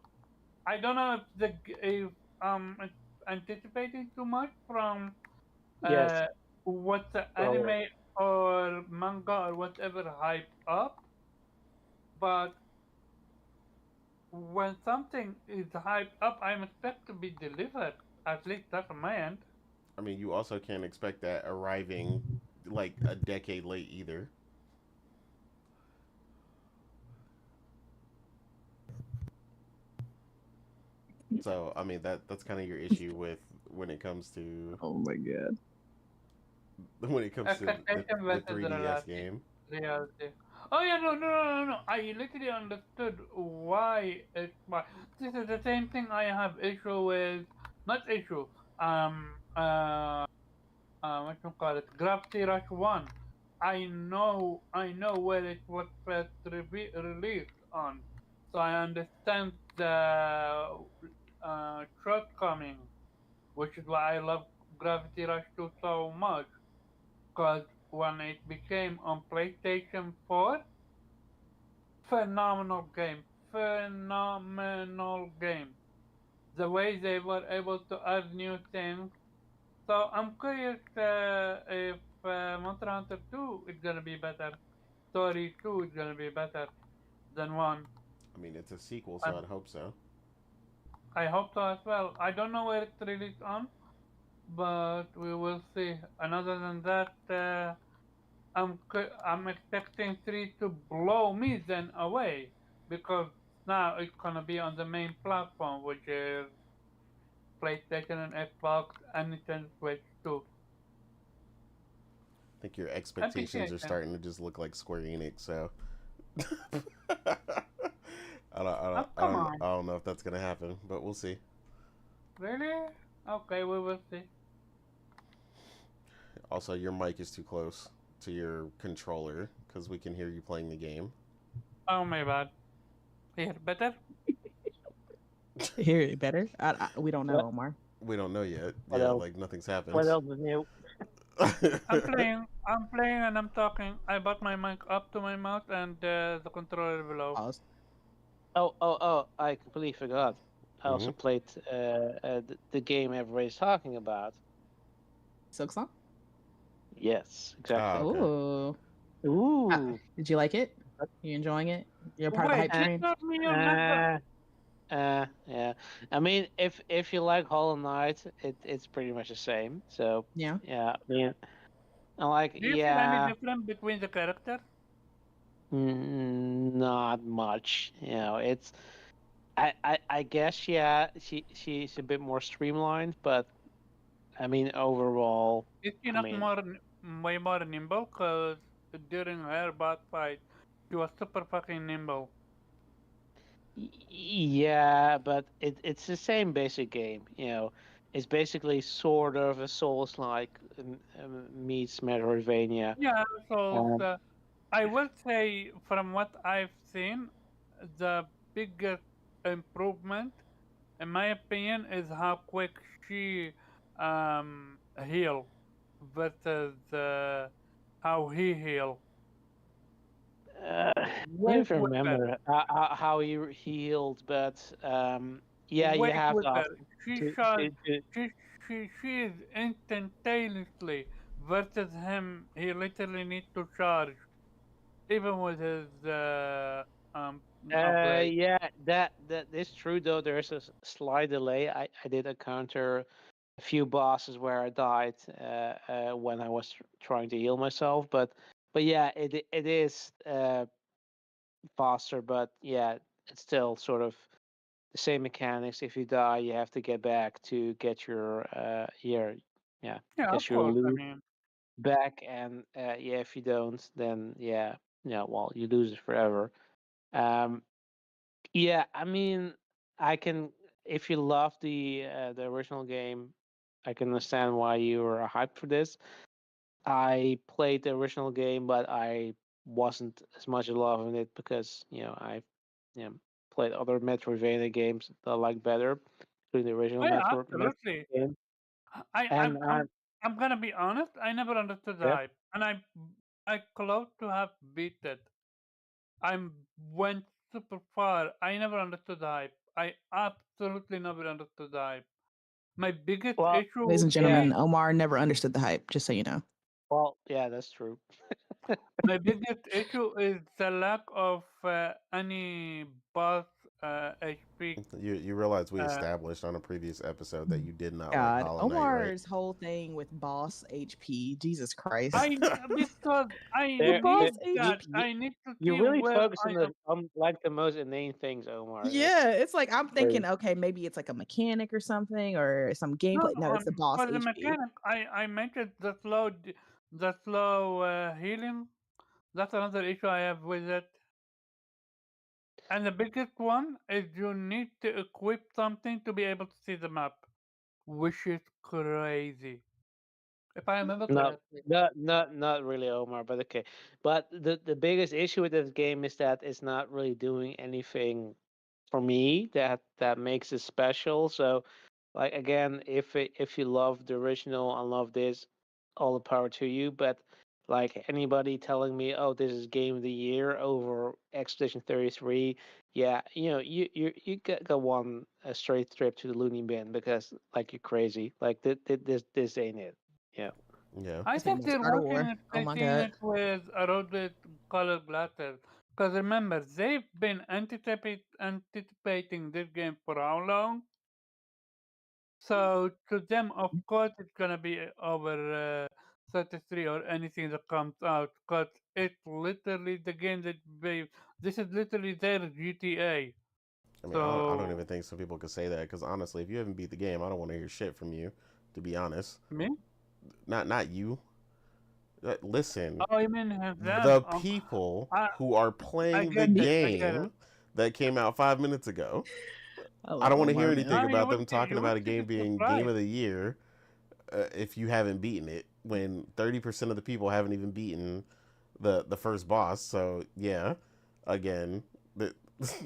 I don't know if it's anticipating too much from Yes. uh, what the So, anime or manga or whatever hype up, but when something is hyped up, I'm expect to be delivered. At least that's on my end. I mean, you also can't expect that arriving like a decade late either. So, I mean, that's kind of your issue with when it comes to Oh my god. when it comes to Expectation the versus 3DS game. reality. Oh yeah, no. I literally understood why it's why. This is the same thing I have issue with. Not issue. What you call it? Gravity Rush One. I know where it was first released on, so I understand the shortcoming, which is why I love Gravity Rush 2 so much. Because when it became on PlayStation 4, phenomenal game, phenomenal game. The way they were able to add new things. So I'm curious if Monster Hunter 2 is gonna be better. Story 2 is gonna be better than 1. I mean, it's a sequel, so And I'd hope so. I hope so as well. I don't know where it's released on, but we will see. And other than that, I'm expecting 3 to blow me then away, because now it's gonna be on the main platform, which is PlayStation and Xbox and Nintendo Switch 2. I think your And PC, expectations I are think. starting to just look like Square Enix, so Oh, come on. I don't know if that's gonna happen, but we'll see. Really? Okay, we will see. Also, your mic is too close to your controller because we can hear you playing the game. Oh my bad. Here, better? Hear it better? We don't know, What? Omar. We don't know yet. What Yeah, else? like nothing's happened. What else is new? I'm playing and I'm talking. I brought my mic up to my mouth and the controller below. Pause. Oh! I completely forgot. I also Mhm. played the game everybody's talking about. Silk Song? Yes, Ah, exactly. okay. Ooh. Ooh. Did you like it? You enjoying it? You're part of the Wait, hype you train? told me you're not Yeah. I mean, if you like Hollow Knight, it's pretty much the same. So Yeah. yeah, I mean, I like Do you feel any yeah, different between the characters? not much. You know, it's I guess yeah, she's a bit more streamlined, but I mean overall, Is she I not mean, way more nimble? Cause during her boss fight, she was super fucking nimble. yeah, but it's the same basic game. You know, it's basically sort of a Souls-like meets Metroidvania. Yeah, so Um, I will say from what I've seen, the biggest improvement, in my opinion, is how quick she heal versus how he heal. I Way don't quicker. remember how he healed, but yeah, you Way have to quicker. ask She to, shot. to, to She is instantaneously versus him. He literally needs to charge even with his blade. yeah, that is true though. There is a slight delay. I did encounter a few bosses where I died when I was trying to heal myself, but yeah, it is faster, but yeah, it's still sort of the same mechanics. If you die, you have to get back to get yeah, Yeah, of get your course. I loot mean, back, and yeah, if you don't, then yeah, well, you lose it forever. Um, yeah, I mean, I can if you love the original game, I can understand why you were hyped for this. I played the original game, but I wasn't as much in love with it because I you know, played other Metroidvania games that I like better, including the original oh yeah, Metroid absolutely. game. I And I'm I'm I'm gonna be honest. I never understood the yeah, hype, and I close to have beat it. I went super far. I never understood the hype. I absolutely never understood the hype. My biggest well, issue Ladies and yeah, gentlemen, Omar never understood the hype, just so you know. yeah, that's true. My biggest issue is the lack of any boss HP. You realize we Uh, established on a previous episode that you did not like God, Hollow Knight, right? Omar's whole thing with boss HP. Jesus Christ. I because I The There, boss need there- that. HP. I need to you see really where focus I on am. like the most inane things, Omar. Yeah, it's like I'm Crazy. thinking, okay, maybe it's like a mechanic or something or some No, gameplay. No, it's the boss for the HP. mechanic, I mentioned the slow healing. That's another issue I have with it. And the biggest one is you need to equip something to be able to see the map, which is crazy. If I remember No, correctly. not really, Omar. But okay. But the biggest issue with this game is that it's not really doing anything for me that makes it special. So, like again, if you love the original and love this, all the power to you. But like anybody telling me, oh, this is game of the year over Expedition 33, yeah, you got one a straight trip to the loony bin because like you're crazy. Like this ain't it. Yeah. Yeah. I This ain't think no they're Start a working War. it, Oh my treating God. it with a roaded colored glasses. Because remember, they've been anticipating this game for how long? So to them, of course, it's gonna be over 33 or anything that comes out. Because it's literally the game that they. This is literally their GTA. I mean, I don't So even think some people could say that because honestly, if you haven't beat the game, I don't want to hear shit from you. To be honest, me? not you. Listen, Oh, you mean them? the people I who are I playing the get it. I get it. game that came out 5 minutes ago. I I love don't want to hear Omar, anything man. No, about them talking you about would a be game being game surprised. of the year if you haven't beaten it. When 30% of the people haven't even beaten the first boss. So yeah, again, the,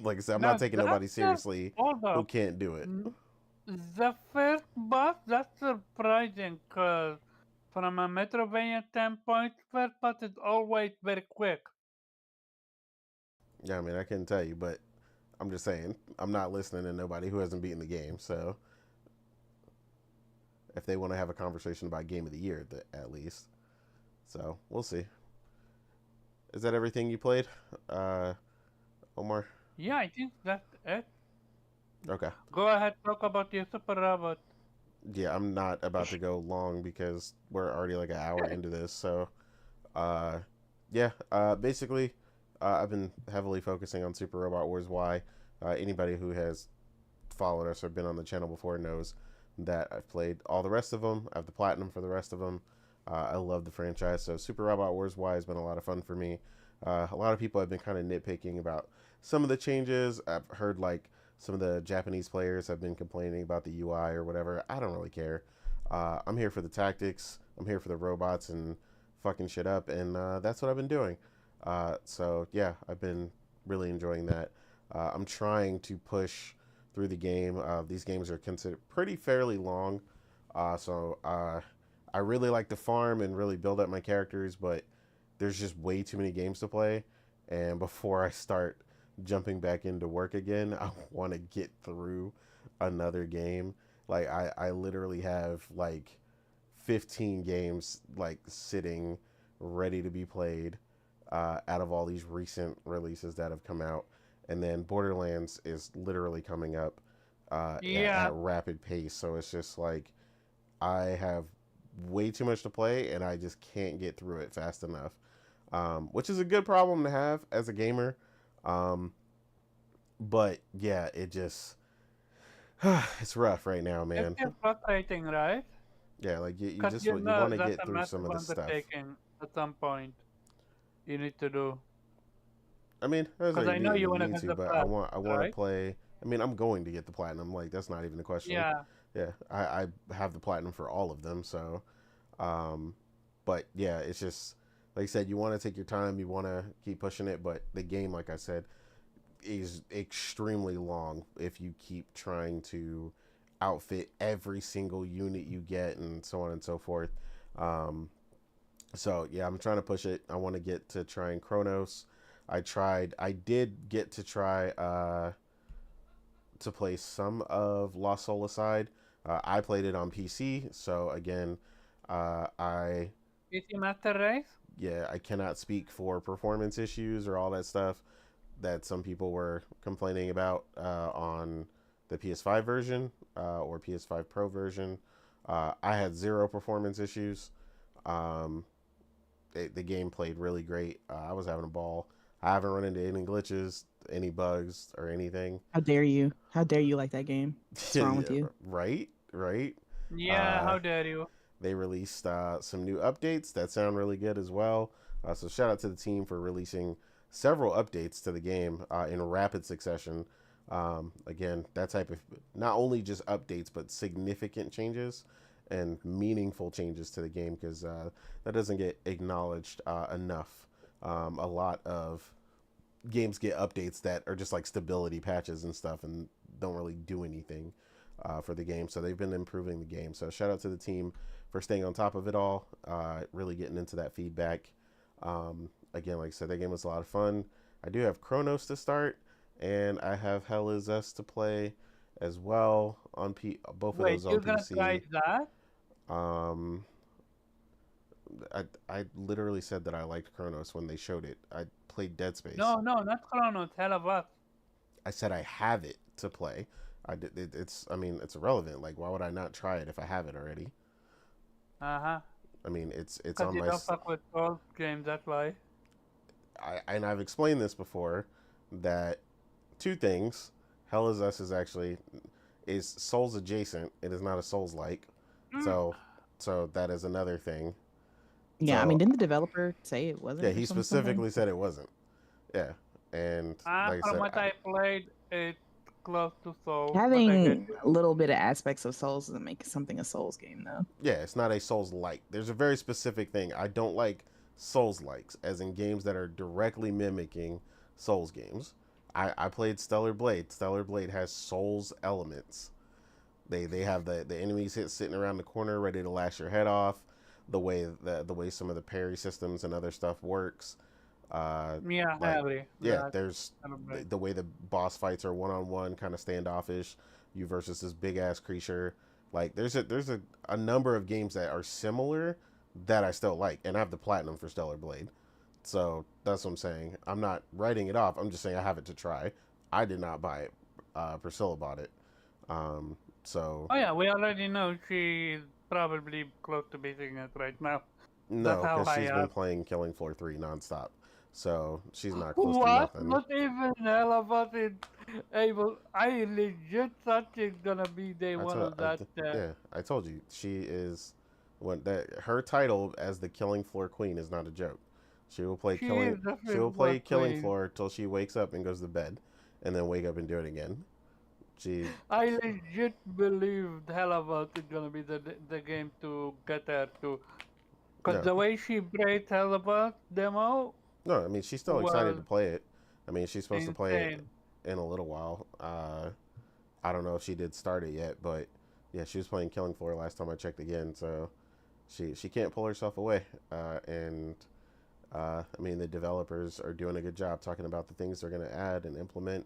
like I said, I'm not Now taking that's nobody seriously hold who up. can't do it. The first boss, that's surprising because from a Metrovania standpoint, first boss is always very quick. Yeah, I mean, I couldn't tell you, but I'm just saying, I'm not listening to nobody who hasn't beaten the game. So if they want to have a conversation about game of the year, at least. So we'll see. Is that everything you played, Omar? Yeah, I think that's it. Okay. Go ahead, talk about your super robot. Yeah, I'm not about to go long because we're already like an hour into this. So, uh, yeah, basically, I've been heavily focusing on Super Robot Wars Y. Anybody who has followed us or been on the channel before knows that I've played all the rest of them. I have the platinum for the rest of them. I love the franchise, so Super Robot Wars Y has been a lot of fun for me. A lot of people have been kind of nitpicking about some of the changes. I've heard like some of the Japanese players have been complaining about the UI or whatever. I don't really care. I'm here for the tactics. I'm here for the robots and fucking shit up, and that's what I've been doing. So yeah, I've been really enjoying that. I'm trying to push through the game. These games are considered pretty fairly long, so I really like to farm and really build up my characters, but there's just way too many games to play. And before I start jumping back into work again, I want to get through another game. Like I literally have like 15 games like sitting ready to be played out of all these recent releases that have come out. And then Borderlands is literally coming up Yeah, at rapid pace. So it's just like I have way too much to play and I just can't get through it fast enough, which is a good problem to have as a gamer. But yeah, it just it's rough right now, it's man. just frustrating, right? Yeah, like you Because just you you know want to that's get a through some massive of this stuff. undertaking at some point. You need to do. I mean, that's Because like I know you want to need get to, the but plat, I want to right? play. I mean, I'm going to get the platinum. Like that's not even a question. Yeah. Yeah, I have the platinum for all of them. So, um, but yeah, it's just like I said, you want to take your time. You want to keep pushing it, but the game, like I said, is extremely long if you keep trying to outfit every single unit you get and so on and so forth. Um, so yeah, I'm trying to push it. I want to get to trying Chronos. I did get to try to play some of Lost Soul Aside. I played it on PC, so again, I PC Master Race? yeah, I cannot speak for performance issues or all that stuff. that some people were complaining about on the PS5 version or PS5 Pro version. I had zero performance issues. Um, the game played really great. I was having a ball. I haven't run into any glitches, any bugs, or anything. How dare you? How dare you like that game? What's wrong with you? Right. Yeah, how dare you? They released some new updates that sound really good as well. So shout out to the team for releasing several updates to the game in rapid succession. Again, that type of not only just updates, but significant changes and meaningful changes to the game, because that doesn't get acknowledged enough. A lot of games get updates that are just like stability patches and stuff and don't really do anything for the game. So they've been improving the game. So shout out to the team for staying on top of it all, really getting into that feedback. Again, like I said, that game was a lot of fun. I do have Chronos to start, and I have Hell Is Us to play as well on both of those on you're gonna PC. try that? I literally said that I liked Chronos when they showed it. I played Dead Space. No, not Chronos. Hell of Us. I said I have it to play. It's irrelevant. Like, why would I not try it if I have it already? Uh-huh. I mean, it's Because on you my. don't fuck with Souls games, that's why. And I've explained this before, that two things. Hell Is Us is Souls adjacent. It is not a Souls like. So that is another thing. Yeah, So, I mean, didn't the developer say it wasn't? Yeah, or he something? specifically said it wasn't. Yeah, and like I From said, what I played, it's close to Souls. but I get Having you. a little bit of aspects of Souls doesn't make something a Souls game, though. yeah, it's not a Souls like. There's a very specific thing. I don't like Souls likes, as in games that are directly mimicking Souls games. I played Stellar Blade. Stellar Blade has Souls elements. They have the enemies sitting around the corner ready to lash your head off. The way some of the parry systems and other stuff works. Yeah, I like, agree. Yeah, there's Celebrate. the way the boss fights are one-on-one, kind of standoffish. You versus this big ass creature. Like there's a number of games that are similar that I still like, and I have the platinum for Stellar Blade. So that's what I'm saying. I'm not writing it off. I'm just saying I have it to try. I did not buy it. Priscilla bought it. So Oh yeah, we already know she's probably close to beating it right now. no, That's how because high she's been up. playing Killing Floor 3 nonstop. So she's not close to What? nothing. Not even Hell of Us is able. I legit thought she's gonna be day one of that. Yeah, I told you she is. Her title as the Killing Floor Queen is not a joke. She will play She Killing. is the She will play Floor Killing Queen. Floor till she wakes up and goes to bed, and then wake up and do it again. She. I legit believed Hell of Us is gonna be the game to get her to. Cause No. the way she played Hell of Us demo. No, I mean she's still excited to was play it. I mean she's supposed to play it insane. in a little while. I don't know if she did start it yet, but yeah, she was playing Killing Floor last time I checked again. So she can't pull herself away. I mean the developers are doing a good job talking about the things they're going to add and implement.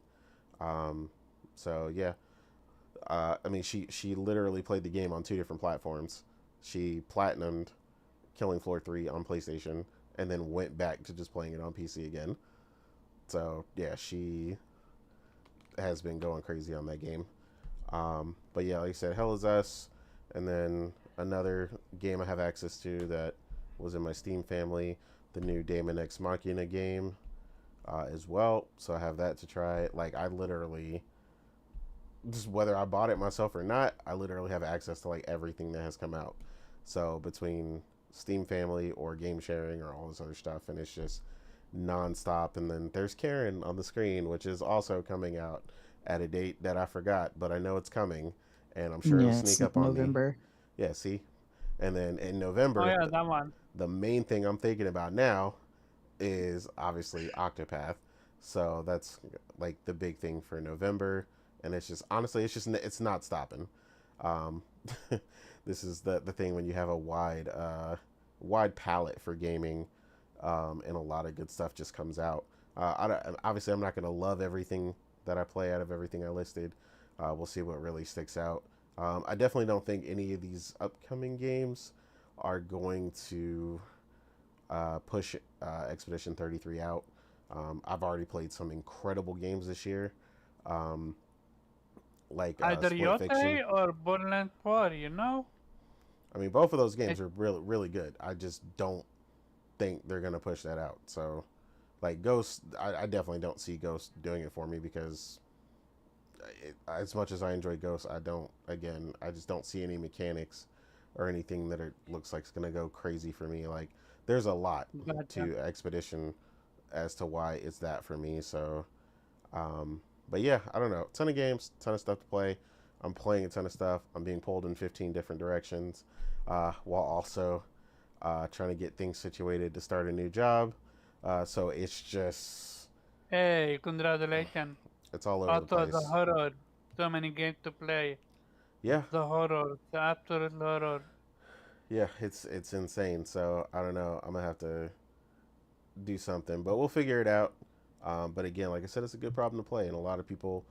So yeah, I mean she literally played the game on 2 different platforms. She platinumed Killing Floor 3 on PlayStation, and then went back to just playing it on PC again. So yeah, she has been going crazy on that game. But yeah, like I said, Hell Is Us, and then another game I have access to that was in my Steam family, the new Daemon X Machina game as well. So I have that to try. Like I literally, just whether I bought it myself or not, I literally have access to like everything that has come out. So between Steam family or game sharing or all this other stuff, and it's just nonstop. And then there's Karen on the screen, which is also coming out at a date that I forgot, but I know it's coming, and I'm sure it'll sneak up on November. me. Yeah, see? And then in November, Oh yeah, that one. the main thing I'm thinking about now is obviously Octopath. So that's like the big thing for November, and it's just honestly, it's not stopping. This is the thing when you have a wide palette for gaming, and a lot of good stuff just comes out. Obviously, I'm not going to love everything that I play out of everything I listed. We'll see what really sticks out. I definitely don't think any of these upcoming games are going to push Expedition 33 out. I've already played some incredible games this year, um, like Either Split Fiction. Yote or Borderlands 4, you know? I mean, both of those It, games are really, really good. I just don't think they're gonna push that out. So, like Ghost, I definitely don't see Ghost doing it for me because as much as I enjoy Ghost, I don't. Again, I just don't see any mechanics or anything that it looks like it's gonna go crazy for me. Like, there's a lot gotcha. to Expedition as to why it's that for me. So, but yeah, I don't know. Ton of games, ton of stuff to play. I'm playing a ton of stuff. I'm being pulled in 15 different directions, while also trying to get things situated to start a new job. So it's just Hey, congratulations. it's all over the Also, the place. horror. So many games to play. Yeah, The horror. The absolute horror. yeah, it's insane. So I don't know. I'm gonna have to do something, but we'll figure it out. But again, like I said, it's a good problem to play, and a lot of people,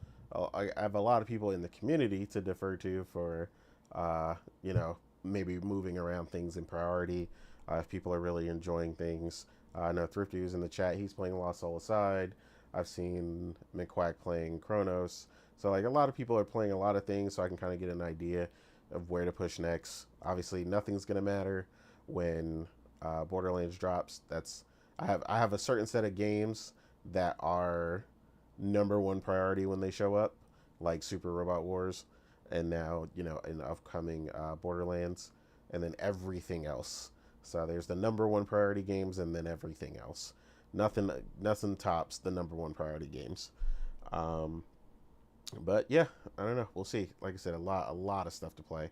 I have a lot of people in the community to defer to for, uh, you know, maybe moving around things in priority. If people are really enjoying things, I know Thrifty was in the chat. He's playing Lost Soul Aside. I've seen McQuack playing Chronos. So like a lot of people are playing a lot of things, so I can kind of get an idea of where to push next. Obviously, nothing's gonna matter when Borderlands drops. I have a certain set of games that are number one priority when they show up, like Super Robot Wars, and now in upcoming Borderlands, and then everything else. So there's the number one priority games, and then everything else. Nothing tops the number one priority games. Um, but yeah, I don't know. We'll see. Like I said, a lot of stuff to play.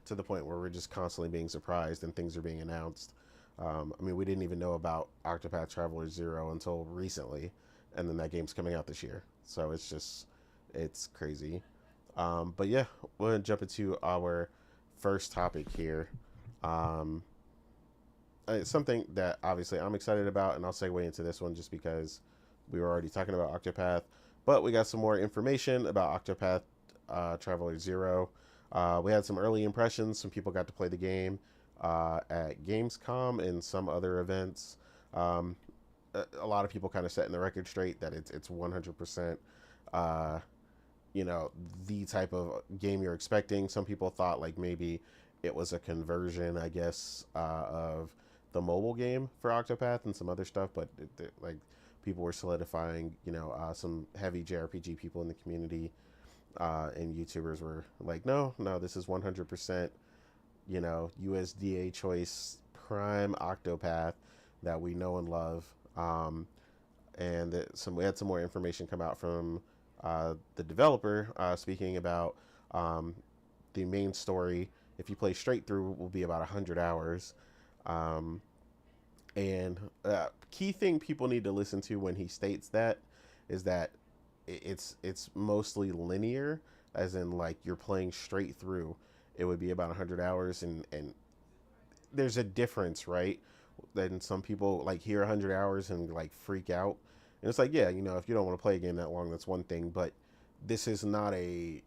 To the point where we're just constantly being surprised and things are being announced. I mean, we didn't even know about Octopath Traveler Zero until recently, and then that game's coming out this year. So it's crazy. But yeah, we're gonna jump into our first topic here. Um, it's something that obviously I'm excited about, and I'll segue into this one just because we were already talking about Octopath, but we got some more information about Octopath Traveler Zero. We had some early impressions. Some people got to play the game at Gamescom and some other events. Um, a lot of people kind of setting the record straight that it's 100%, uh, the type of game you're expecting. Some people thought like maybe it was a conversion, I guess, of the mobile game for Octopath and some other stuff, but like people were solidifying, some heavy JRPG people in the community and YouTubers were like, no, this is 100%, USDA choice prime Octopath that we know and love. And we had some more information come out from the developer speaking about the main story. If you play straight through, will be about 100 hours. And key thing people need to listen to when he states that is that it's mostly linear, as in like you're playing straight through. It would be about 100 hours, and there's a difference, right? Then some people like hear 100 hours and like freak out, and it's like, yeah, if you don't want to play a game that long, that's one thing, but this is not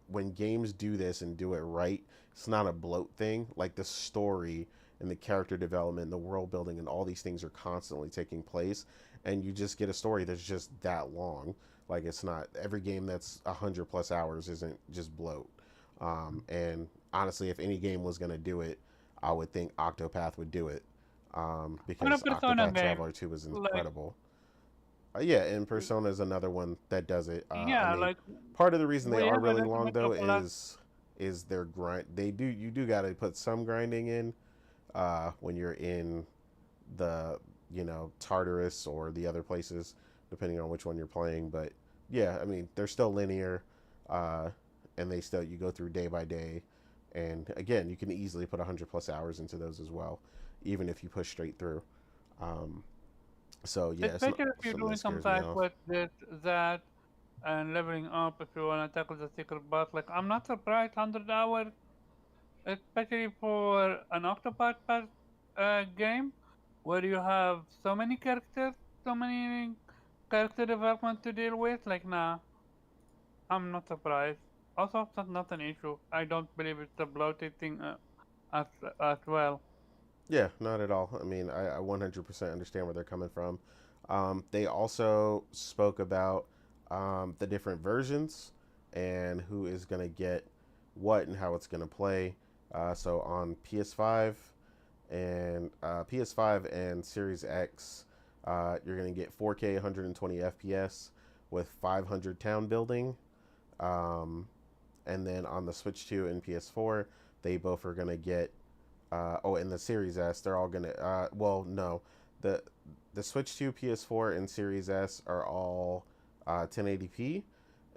when games do this and do it right, it's not a bloat thing. Like the story and the character development, and the world building, and all these things are constantly taking place, and you just get a story that's just that long. Like it's not every game that's 100+ hours isn't just bloat. And honestly, if any game was gonna do it, I would think Octopath would do it. On a Because Persona Octopath game, Traveler 2 was like, incredible. Yeah, and Persona is another one that does it. I yeah, mean, like, part of the reason they we are have a really little long bit though of luck. is their grind. You do got to put some grinding in when you're in the Tartarus or the other places, depending on which one you're playing. But yeah, I mean they're still linear, uh, and you go through day by day, and again you can easily put 100+ hours into those as well, even if you push straight through. Um, so yeah, it's not Especially if you're something that doing some scares me side off. quest, this, that, and leveling up if you want to tackle the secret boss. Like, I'm not surprised 100 hours, especially for an Octopath game where you have so many characters, so many character development to deal with. Like, nah, I'm not surprised. Also, that's not an issue. I don't believe it's a bloated thing as as well. Yeah, not at all. I mean, I 100% understand where they're coming from. They also spoke about the different versions and who is going to get what and how it's going to play. So on PS5 and Series X, you're going to get 4K 120 FPS with 500 town building. And then on the Switch 2 and PS4, they both are going to get and the Series S, they're all going to no. The Switch 2, PS4 and Series S are all 1080p,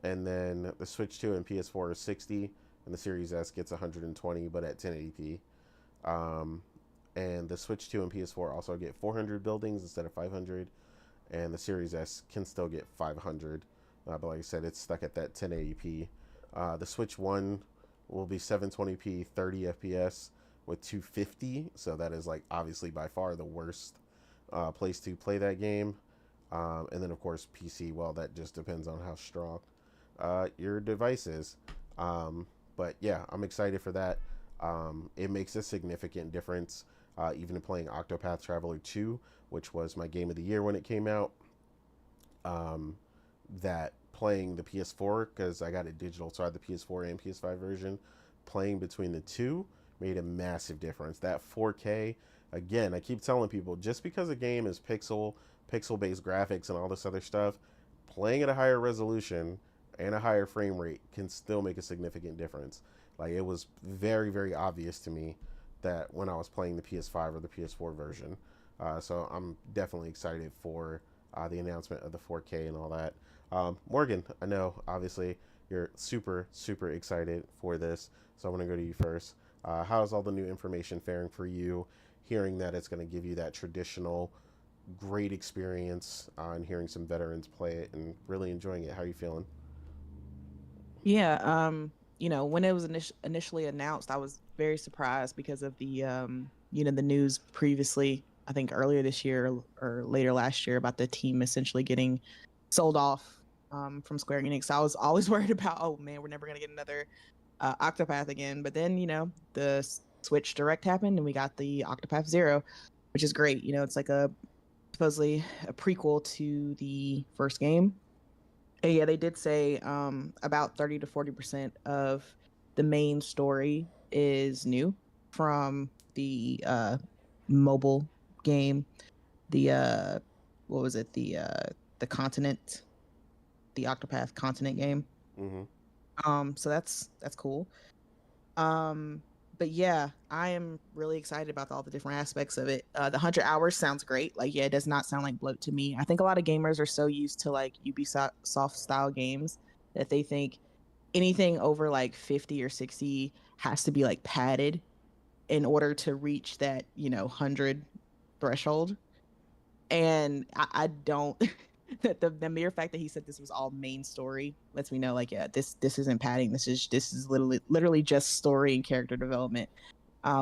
and then the Switch 2 and PS4 are 60, and the Series S gets 120 but at 1080p. And the Switch 2 and PS4 also get 400 buildings instead of 500, and the Series S can still get 500. But like I said, it's stuck at that 1080p. The Switch 1 will be 720p, 30 FPS with 250, so that is like obviously by far the worst place to play that game. And then of course PC, well, that just depends on how strong your device is. But yeah, I'm excited for that. It makes a significant difference, even in playing Octopath Traveler 2, which was my game of the year when it came out. That playing the PS4, because I got it digital, so I had the PS4 and PS5 version, playing between the two made a massive difference. That 4K, again, I keep telling people, just because a game is pixel-based graphics and all this other stuff, playing at a higher resolution and a higher frame rate can still make a significant difference. Like, it was very, very obvious to me that when I was playing the PS5 or the PS4 version. So I'm definitely excited for the announcement of the 4K and all that. Morgan, I know obviously you're super, super excited for this, so I'm going to go to you first. How's all the new information faring for you, hearing that it's going to give you that traditional great experience, and hearing some veterans play it and really enjoying it? How are you feeling? Yeah, when it was initially announced, I was very surprised because of the the news previously, I think earlier this year or later last year, about the team essentially getting sold off from Square Enix. So I was always worried about, oh man, we're never gonna get another Octopath again. But then the Switch Direct happened and we got the Octopath Zero, which is great. It's like supposedly a prequel to the first game. And yeah, they did say about 30 to 40% of the main story is new from the mobile game. The what was it? The continent, the Octopath continent game. Mm-hmm. So that's cool. But yeah, I am really excited about all the different aspects of it. The 100 hours sounds great. Like, yeah, it does not sound like bloat to me. I think a lot of gamers are so used to like Ubisoft style games that they think anything over like 50 or 60 has to be like padded in order to reach that 100 threshold. And I don't. The mere fact that he said this was all main story lets me know, like, yeah, this isn't padding. This is literally just story and character development,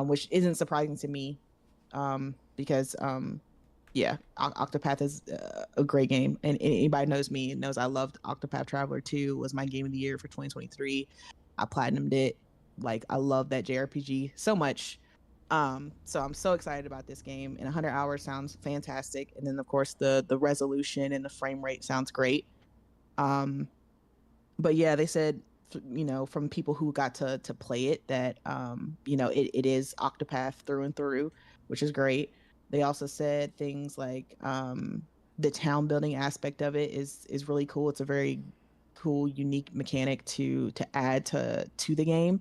which isn't surprising to me, because yeah, Octopath is a great game, and anybody knows me knows I loved Octopath Traveler 2. Was my game of the year for 2023. I platinumed it. Like, I love that JRPG so much. So I'm so excited about this game, and 100 hours sounds fantastic. And then of course the resolution and the frame rate sounds great. But yeah, they said, from people who got to play it, that it is Octopath through and through, which is great. They also said things like the town building aspect of it is really cool. It's a very cool, unique mechanic to add to the game.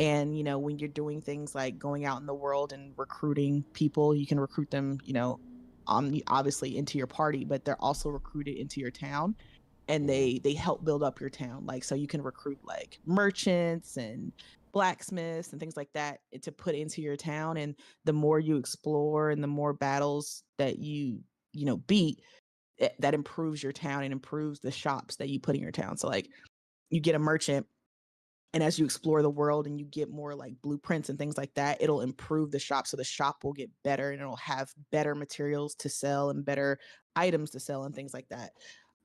And when you're doing things like going out in the world and recruiting people, you can recruit them obviously into your party, but they're also recruited into your town, and they help build up your town. Like, so you can recruit like merchants and blacksmiths and things like that to put into your town. And the more you explore and the more battles that you beat, that improves your town and improves the shops that you put in your town. So like, you get a merchant, and as you explore the world and you get more like blueprints and things like that, it'll improve the shop. So the shop will get better, and it'll have better materials to sell and better items to sell and things like that.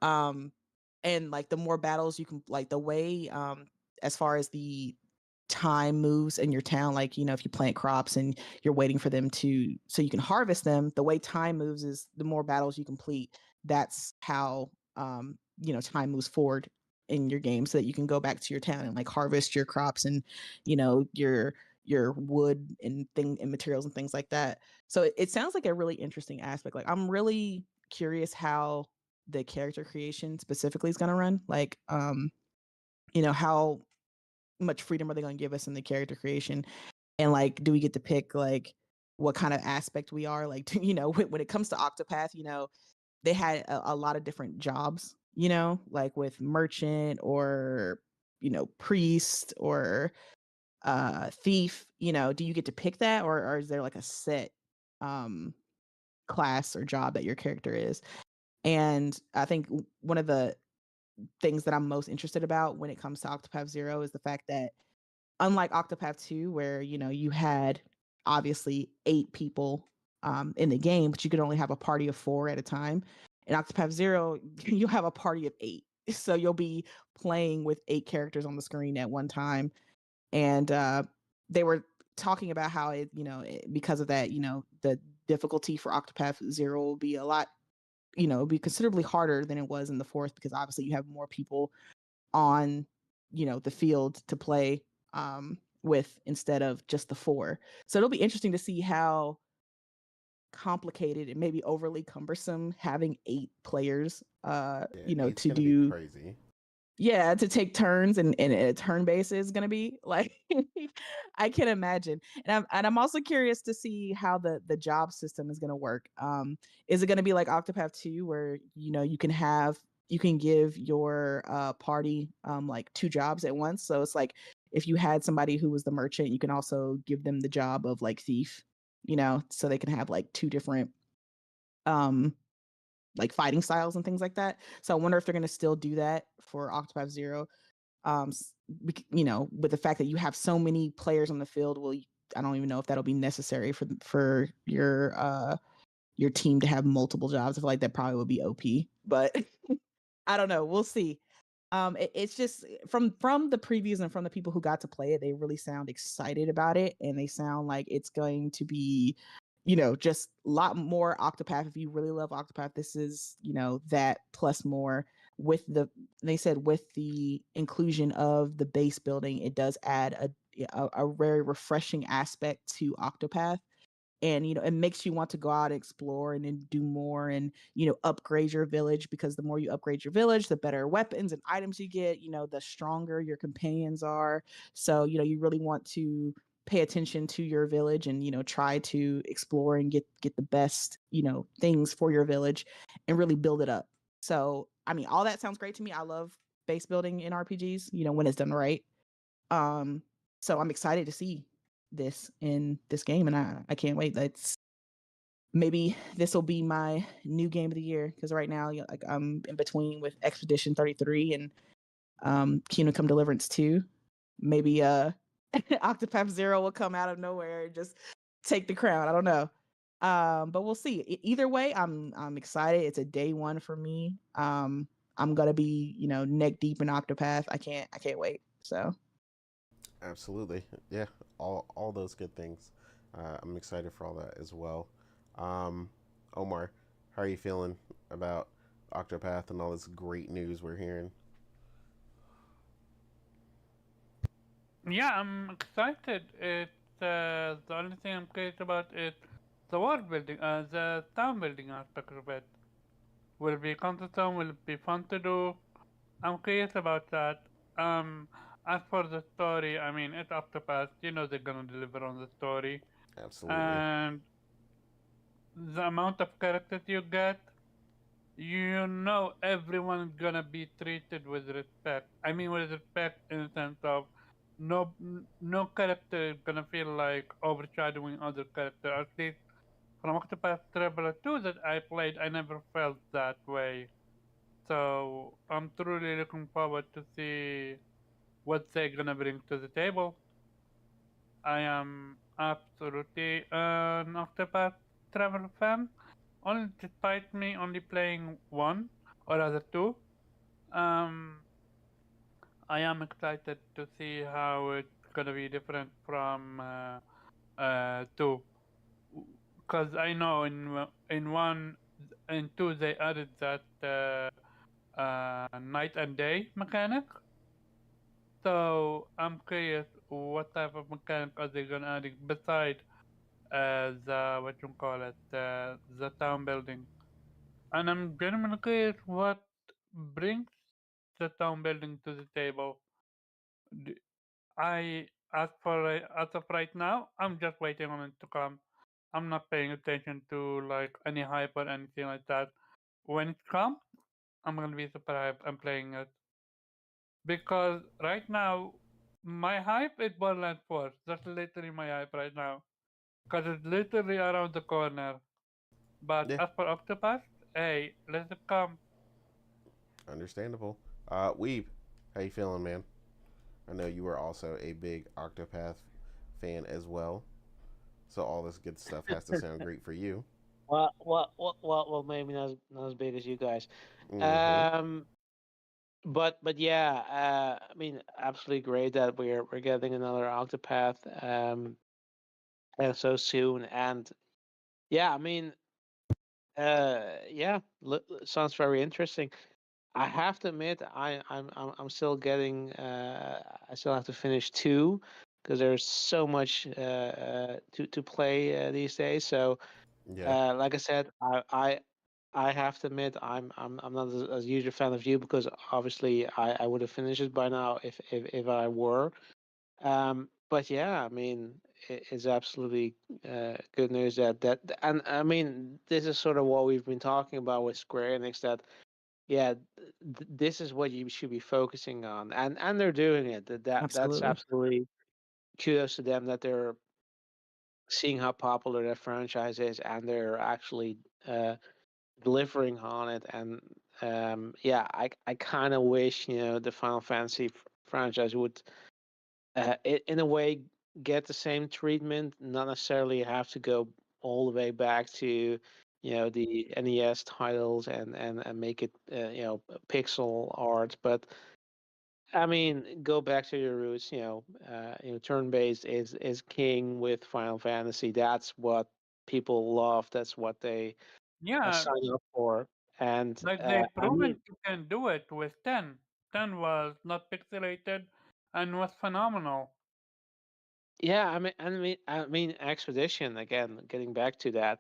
And like, the more battles you can, like, the way, as far as the time moves in your town, like, if you plant crops and you're waiting for them so you can harvest them, the way time moves is the more battles you complete, that's how time moves forward in your game, so that you can go back to your town and like harvest your crops and your wood and materials and things like that. So it sounds like a really interesting aspect. Like I'm really curious how the character creation specifically is going to run. Like how much freedom are they going to give us in the character creation, and like do we get to pick like what kind of aspect we are, like when it comes to Octopath, they had a lot of different jobs, like with merchant or priest or thief. Do you get to pick that, or is there like a set um class or job that your character is? And I think one of the things that I'm most interested about when it comes to Octopath Zero is the fact that, unlike Octopath 2, where you had obviously 8 people in the game, but you could only have a party of 4 at a time. In Octopath Zero, you have a party of 8, so you'll be playing with 8 characters on the screen at one time. And they were talking about how because of that, the difficulty for Octopath Zero will be a lot, be considerably harder than it was in the fourth, because obviously you have more people on the field to play with, instead of just the 4. So it'll be interesting to see how complicated and maybe overly cumbersome having 8 players Eight's to gonna be do crazy. to take turns and a turn base is going to be like I can imagine. And I'm also curious to see how the job system is going to work. Is it going to be like Octopath 2, where you can give your party like 2 jobs at once? So it's like, if you had somebody who was the merchant, you can also give them the job of like thief, so they can have like 2 different like fighting styles and things like that. So I wonder if they're going to still do that for Octopath Zero. With the fact that you have so many players on the field, I don't even know if that'll be necessary for your team to have multiple jobs. I feel like that probably would be OP, but I don't know. We'll see. It's just from the previews and from the people who got to play it, they really sound excited about it, and they sound like it's going to be just a lot more Octopath. If you really love Octopath, this is that plus more. They said with the inclusion of the base building, it does add a very refreshing aspect to Octopath. And it makes you want to go out and explore and then do more, and upgrade your village, because the more you upgrade your village, the better weapons and items you get, the stronger your companions are. So you really want to pay attention to your village and try to explore and get the best things for your village and really build it up. So I mean, all that sounds great to me. I love base building in RPGs, when it's done right. So I'm excited to see this in this game, and I can't wait. Maybe this will be my new game of the year, because right now like I'm in between with Expedition 33 and Kingdom Come Deliverance 2. Maybe Octopath Zero will come out of nowhere and just take the crown. I don't know. But we'll see. Either way, I'm excited. It's a day one for me. I'm gonna be neck deep in Octopath. I can't wait. So Absolutely, yeah. All those good things. I'm excited for all that as well. Omar, how are you feeling about Octopath and all this great news we're hearing? Yeah, I'm excited. The only thing I'm curious about is the world building, the town building aspect of it. Will it be consistent? Will it be fun to do? I'm curious about that. Um, as for the story, I mean, it's Octopath. They're gonna deliver on the story, Absolutely. and the amount of characters you get, everyone's gonna be treated with respect. I mean, with respect in the sense of no character is gonna feel like overshadowing other character. At least from Octopath Traveler 2 that I played, I never felt that way. So I'm truly looking forward to see what they're gonna bring to the table. I am absolutely an Octopath Traveler fan. Only despite me only playing one or rather two. Um, I am excited to see how it's gonna be different from two, because I know in one in 2 they added that night and day mechanic. So I'm curious what type of mechanic are they gonna add beside the what you call it the town building. And I'm genuinely curious what brings the town building to the table. D- I as of right now, I'm just waiting on it to come. I'm not paying attention to like any hype or anything like that. When it comes, I'm gonna be super hyped and playing it because right now my hype is Borderlands 4. That's literally my hype right now because it's literally around the corner. But Yeah, as for Octopath, hey, let it come. understandable. Weeb, how you feeling, man? I know you were also a big Octopath fan as well, so all this good stuff has to sound great for you. Well, maybe not as big as you guys. Mm-hmm. Um, but yeah, I mean, absolutely great that we're getting another Octopath so soon, and yeah, I mean, yeah, sounds very interesting. I have to admit, I'm still getting. I still have to finish two because there's so much to play these days. So, Yeah. like I said, I have to admit I'm not as huge a fan of you because obviously I would have finished it by now if I were. But yeah, I mean, it's absolutely good news that and I mean this is sort of what we've been talking about with Square Enix that yeah, this is what you should be focusing on, and they're doing it. That's Absolutely. absolutely kudos to them that they're seeing how popular that franchise is, and they're actually delivering on it. And yeah, I kind of wish the Final Fantasy franchise would, in a way, get the same treatment, not necessarily have to go all the way back to the NES titles and make it pixel art, but I mean go back to your roots. Turn based is king with Final Fantasy. That's what people love. That's what they Yeah, sign up for. And like they I mean, proven you can do it with 10. 10 was not pixelated and was phenomenal. yeah, I mean, Expedition again. Getting back to that,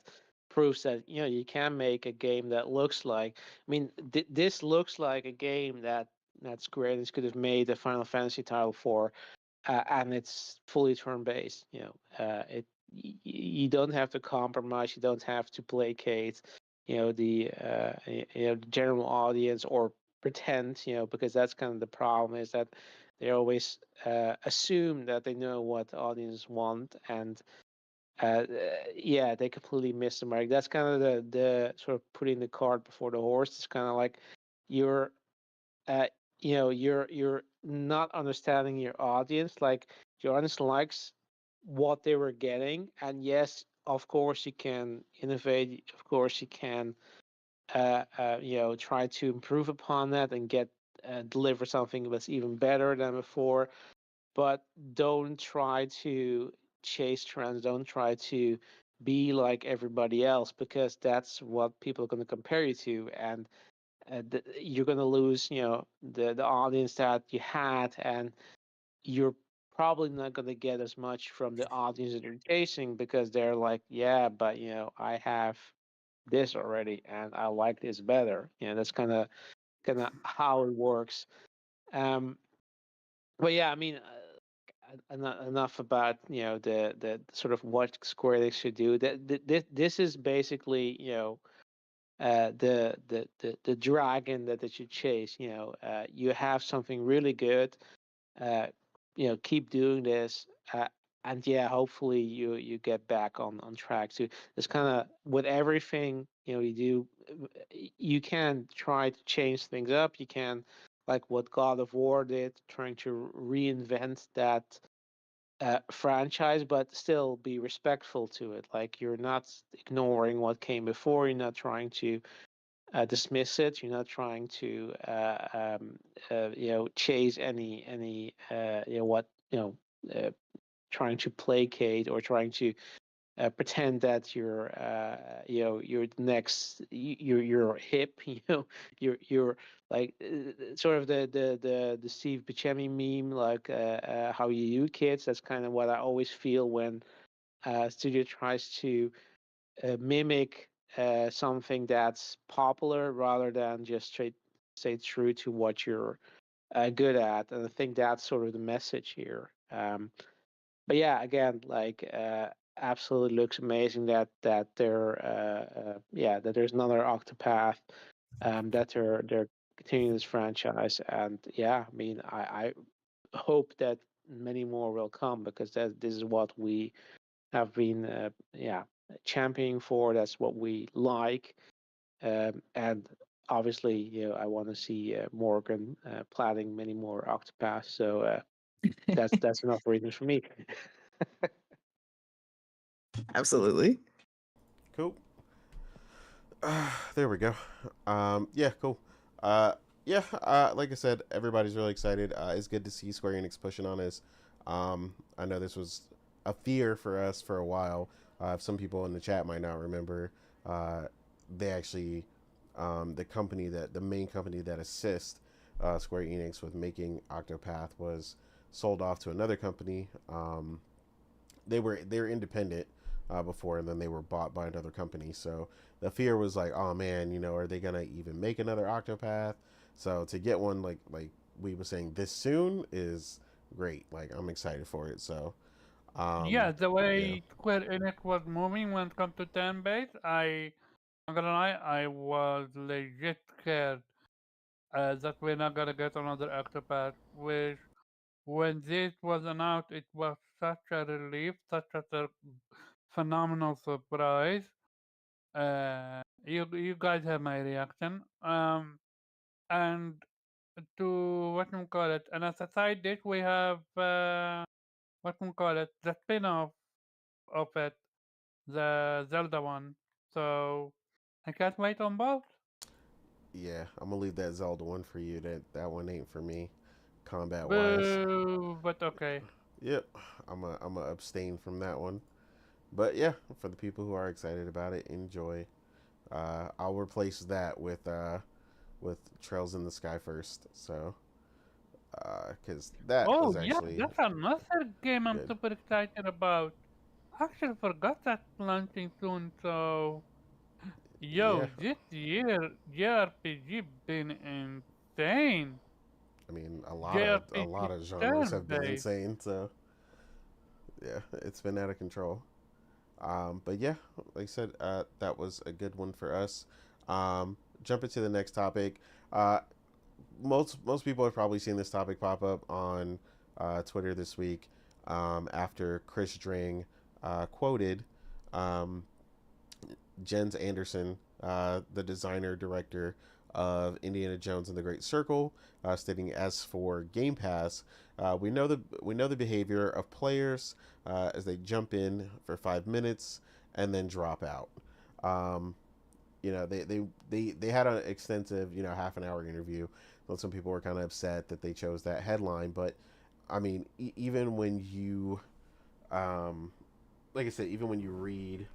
proves that you can make a game that looks like. I mean, this looks like a game that Square Enix could have made a Final Fantasy title for, and it's fully turn-based. You don't have to compromise. You don't have to placate, the general audience or pretend, because that's kind of the problem is that they always assume that they know what the audience want, and uh, yeah, they completely miss the mark. That's kind of the sort of putting the cart before the horse. It's kind of like you're uh, you're not understanding your audience. Like your audience likes what they were getting, and yes, of course you can innovate. Of course you can, try to improve upon that and get deliver something that's even better than before. But don't try to chase trends. Don't try to be like everybody else because that's what people are going to compare you to, and you're going to lose the audience that you had, and you're probably not going to get as much from the audience that you're chasing because they're like, yeah, but I have this already and I like this better. That's kind of how it works. um but yeah, I mean, enough about the sort of what Square Enix should do. This is basically the dragon that they should chase. You have something really good. Uh, keep doing this, and yeah, hopefully you get back on track too. It's kind of with everything you do. You can try to change things up. You can, like what God of War did, trying to reinvent that franchise, but still be respectful to it. Like you're not ignoring what came before. You're not trying to dismiss it. You're not trying to chase any what trying to placate or trying to pretend that you're the next, you're hip, you're like sort of the Steve Buscemi meme, like how you kids. That's kind of what I always feel when studio tries to mimic something that's popular rather than just stay true to what you're good at. And I think that's sort of the message here. But yeah, again, like absolutely looks amazing that that there's another Octopath, that they're continuing this franchise, and yeah, I mean, I hope that many more will come, because this is what we have been championing for. That's what we like, and obviously, I want to see Morgan planning many more Octopaths. So that's enough reasons for me. Absolutely. Cool. There we go. Yeah, cool. Like I said, everybody's really excited. It's good to see Square Enix pushing on us. I know this was a fear for us for a while. Some people in the chat might not remember. They actually, the main company that assists Square Enix with making Octopath was sold off to another company. They were independent before, and then they were bought by another company. So the fear was like, oh man, are they gonna even make another Octopath? So to get one like we were saying this soon is great. Like, I'm excited for it. So Yeah, the way yeah. Square Enix was moving when it comes to turn based, I'm gonna lie, I was legit scared that we're not gonna get another Octopath. Which, when this was announced, it was such a relief, such a phenomenal surprise. You guys have my reaction. And to what we call it, and as a side dish, we have what we call it, the spin-off of it, the Zelda one. So I can't wait on both. Yeah, I'm gonna leave that Zelda one for you. That one ain't for me, combat wise. Boo, but okay. Yep, I'm a abstain from that one. But yeah, for the people who are excited about it, enjoy. I'll replace that with Trails in the Sky first. So because that Oh was yeah, actually that's another game I'm good. super excited about. Actually forgot that's launching soon, so Yeah, yo, this year JRPG been insane. I mean a lot JRPG of genres turn have been based. insane. So yeah, it's been out of control. But yeah, like I said, that was a good one for us. Jump into the next topic. Uh, most people have probably seen this topic pop up on Twitter this week, after Chris Dring quoted um, Jens Anderson, the designer director of Indiana Jones and the Great Circle, stating, "As for Game Pass, we know the behavior of players as they jump in for 5 minutes and then drop out." Um, they had an extensive, half an hour interview. So some people were kind of upset that they chose that headline, but I mean, even when you, like I said, even when you read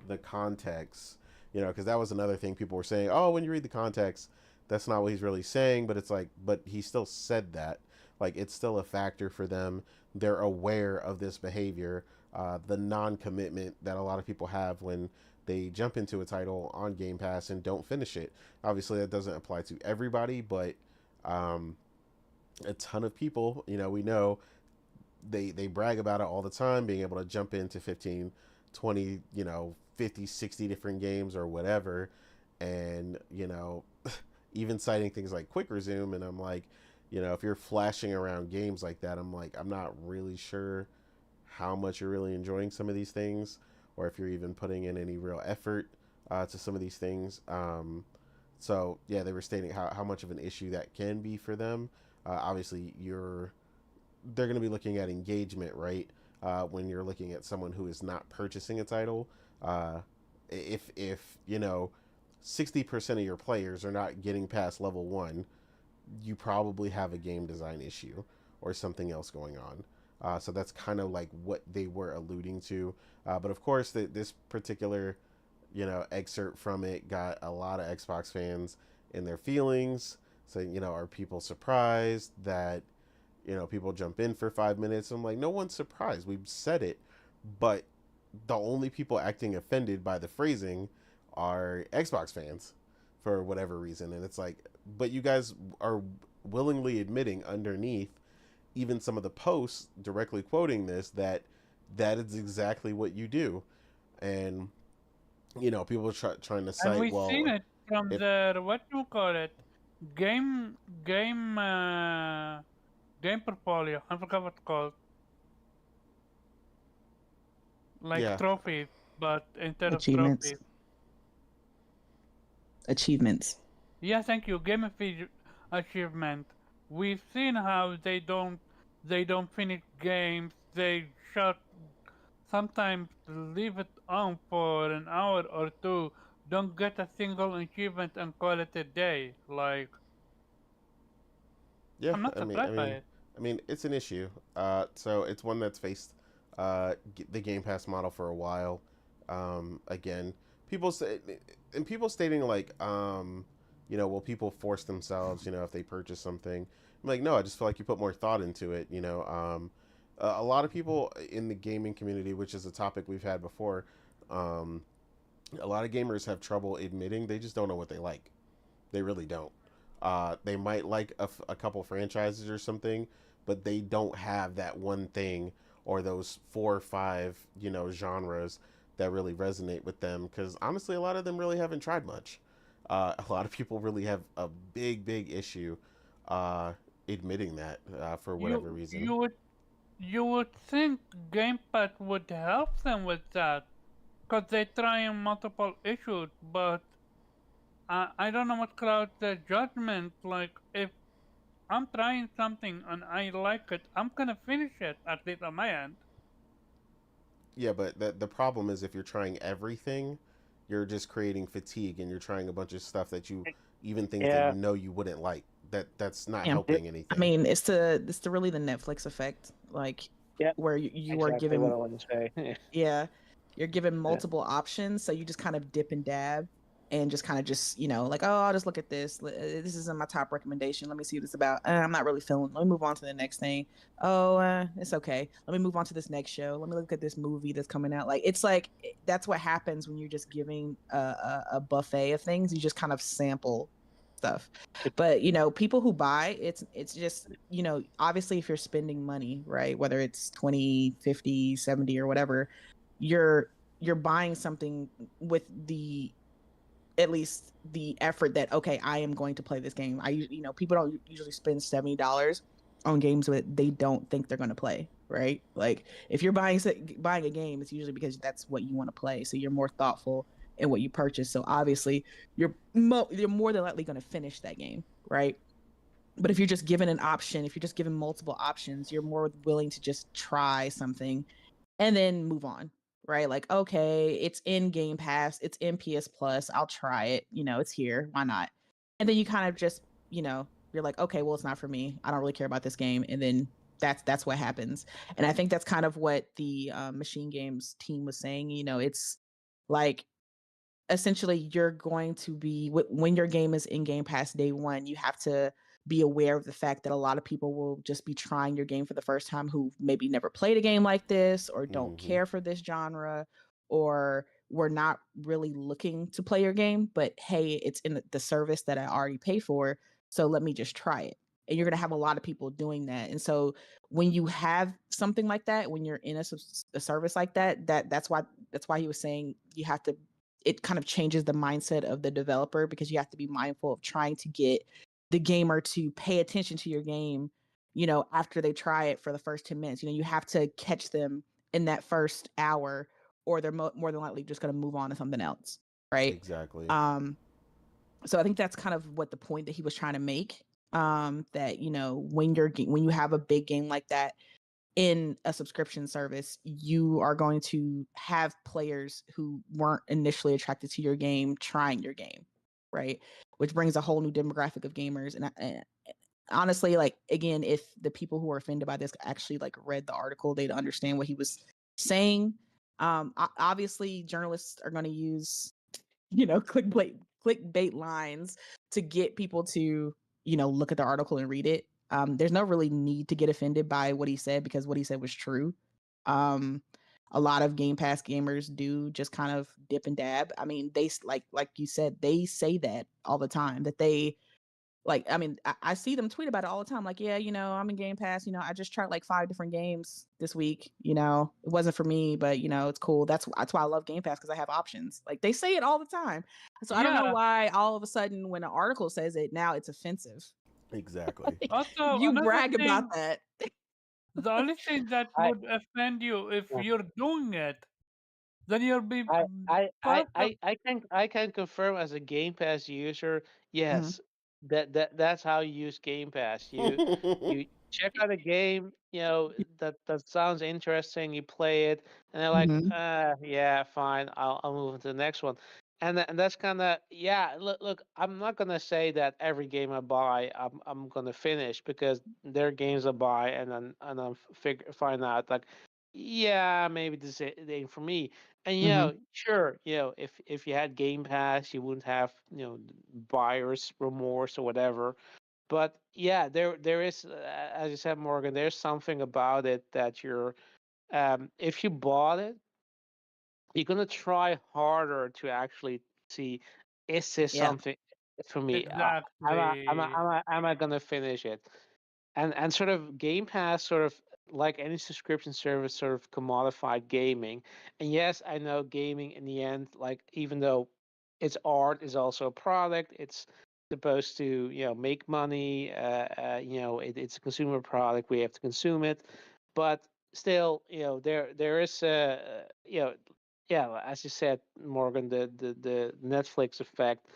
the context, because that was another thing people were saying. Oh, when you read the context, that's not what he's really saying. But it's like, but he still said that. Like, it's still a factor for them. They're aware of this behavior, the non-commitment that a lot of people have when they jump into a title on Game Pass and don't finish it. Obviously, that doesn't apply to everybody, but um, a ton of people, we know they brag about it all the time, being able to jump into 15, 20, 50, 60 different games or whatever, and even citing things like quick resume. And I'm like, if you're flashing around games like that, I'm like, I'm not really sure how much you're really enjoying some of these things, or if you're even putting in any real effort to some of these things. So yeah, they were stating how much of an issue that can be for them. Obviously, they're going to be looking at engagement, right? When you're looking at someone who is not purchasing a title, if 60% of your players are not getting past level 1, you probably have a game design issue or something else going on. So that's kind of like what they were alluding to. But of course, this particular excerpt from it got a lot of Xbox fans in their feelings, saying, are people surprised that people jump in for 5 minutes? I'm like, no one's surprised. We've said it, but the only people acting offended by the phrasing are Xbox fans for whatever reason. And it's like, but you guys are willingly admitting underneath even some of the posts directly quoting this that is exactly what you do. And people trying to And cite, we've seen it from if the what you call it, game game portfolio. I forgot what it's called. Like yeah, trophies, but instead of Achievements. trophies. Achievements. Yeah, thank you. Game achievement. We've seen how they don't finish games. They sometimes leave it on for an hour or two. Don't get a single achievement and call it a day. Like, yeah. I'm not surprised by it. I mean, it's an issue. So it's one that's faced the Game Pass model for a while. Again, people say, and people stating like, will people force themselves, if they purchase something? I'm like, no, I just feel like you put more thought into it. A lot of people in the gaming community, which is a topic we've had before, a lot of gamers have trouble admitting they just don't know what they like. They really don't. They might like a couple franchises or something, but they don't have that one thing or those 4 or 5, genres that really resonate with them. Because honestly, a lot of them really haven't tried much. A lot of people really have a big issue admitting that for whatever reason. You would think Gamepad would help them with that, cause they try multiple issues, but I don't know what clouds their judgment. Like, if I'm trying something and I like it, I'm gonna finish it, at least on my end. Yeah, but the problem is if you're trying everything, you're just creating fatigue, and you're trying a bunch of stuff that you even things that you wouldn't like. That's not helping anything. I mean, it's really the Netflix effect, like where you exactly are given what I want to say. Yeah, you're given multiple options, so you just kind of dip and dab, and just kind of like, oh, I'll just look at this. This isn't my top recommendation. Let me see what it's about. I'm not really feeling. Let me move on to the next thing. Oh, it's okay. Let me move on to this next show. Let me look at this movie that's coming out. Like, it's like that's what happens when you're just giving a buffet of things. You just kind of sample stuff. But people who buy, it's just, obviously if you're spending money, right, whether it's 20, 50, 70 or whatever, you're buying something with at least the effort that, okay, I am going to play this game. People don't usually spend $70 on games that they don't think they're going to play, right? Like, if you're buying a game, it's usually because that's what you want to play, so you're more thoughtful in what you purchase. So obviously you're more than likely going to finish that game, right? But if you're just given an option, if you're just given multiple options, you're more willing to just try something and then move on, right? Like, okay, it's in Game Pass, it's in PS Plus, I'll try it, it's here, why not? And then you kind of just, you're like, okay, well, it's not for me, I don't really care about this game. And then that's what happens. And I think that's kind of what the Machine Games team was saying. It's like, essentially you're going to be, when your game is in Game Pass day one, you have to be aware of the fact that a lot of people will just be trying your game for the first time who maybe never played a game like this, or don't care for this genre, or were not really looking to play your game, but hey, it's in the service that I already pay for, so let me just try it. And you're going to have a lot of people doing that. And so when you have something like that, when you're in a service like that's why he was saying you have to, it kind of changes the mindset of the developer, because you have to be mindful of trying to get the gamer to pay attention to your game, after they try it for the first 10 minutes. You have to catch them in that first hour, or they're more than likely just going to move on to something else, right? Exactly. So I think that's kind of what the point that he was trying to make, that when you have a big game like that in a subscription service, you are going to have players who weren't initially attracted to your game trying your game, right? Which brings a whole new demographic of gamers. And honestly, like, again, if the people who are offended by this actually like read the article, they'd understand what he was saying. Obviously, journalists are going to use, clickbait lines to get people to, look at the article and read it. There's no really need to get offended by what he said, because what he said was true. A lot of Game Pass gamers do just kind of dip and dab. I mean, they like you said, they say that all the time, that they I see them tweet about it all the time. Like, yeah, I'm in Game Pass. I just tried like 5 different games this week. It wasn't for me, but it's cool. That's why I love Game Pass, because I have options. Like, they say it all the time. So I don't know Yeah. why all of a sudden when an article says it, now it's offensive. Exactly. Also, You another brag thing, about that. the only thing that I would offend you if yeah. you're doing it, then you'll be perfect. I can confirm as a Game Pass user, Mhm. yes, that's how you use Game Pass. You check out a game, that sounds interesting, you play it, and they're like, Mhm. yeah, fine, I'll move on to the next one. And that's kind of, yeah. Look, I'm not gonna say that every game I buy I'm gonna finish, because there are games I buy and I'm find out like, yeah, maybe this ain't for me. And Mhm. sure, if you had Game Pass, you wouldn't have buyer's remorse or whatever. But yeah, there is, as you said, Morgan, there's something about it that if you bought it, you're gonna try harder to actually see, is this Yeah. something for me? Exactly. Am I gonna finish it? And sort of Game Pass, sort of like any subscription service, sort of commodified gaming. And yes, I know gaming in the end, like, even though it's art, is also a product. It's supposed to make money. It's a consumer product. We have to consume it, but still, there is yeah, as you said, Morgan, the Netflix effect.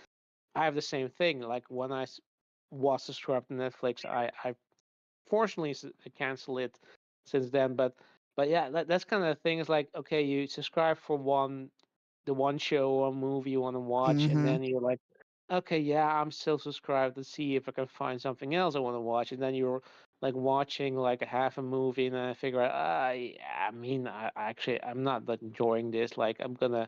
I have the same thing. Like, when was subscribed to Netflix, I fortunately cancel it since then. But yeah, that's kind of the thing. Is like, okay, you subscribe for the one show or movie you want to watch, and Mhm. then you're like, okay, yeah, I'm still subscribed to see if I can find something else I want to watch, and then you're like watching like a half a movie, and then I figure out, yeah, I mean, I'm not like enjoying this. Like, I'm gonna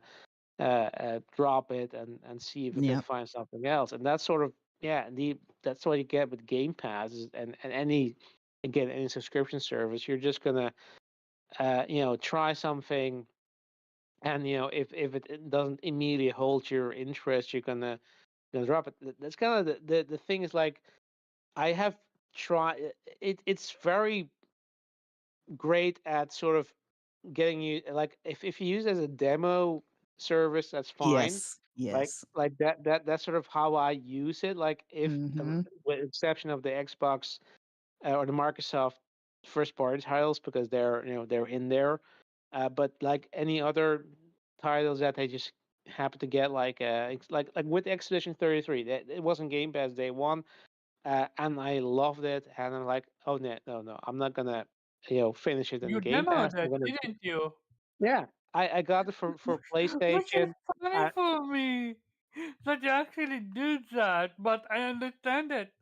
drop it and see if I can Yep. find something else. And that's sort of, yeah, that's what you get with Game Pass, and any subscription service. You're just gonna try something, and if it doesn't immediately hold your interest, you're gonna drop it. That's kind of the thing. Is like, I have tried it's very great at sort of getting you, like, if you use it as a demo service, that's fine. Yes. Like Yes. that's sort of how I use it. Like, if Mhm. with exception of the Xbox or the Microsoft first party titles, because they're in there. But like any other titles that they just happen to get, like like with Expedition 33, that it wasn't Game Pass day one, and I loved it, and I'm like, oh, no, I'm not gonna finish it in the You Game Pass. demoed I'm it, gonna, didn't you? yeah, I got it for Which is PlayStation. funny for me that you actually do that, but I understand it.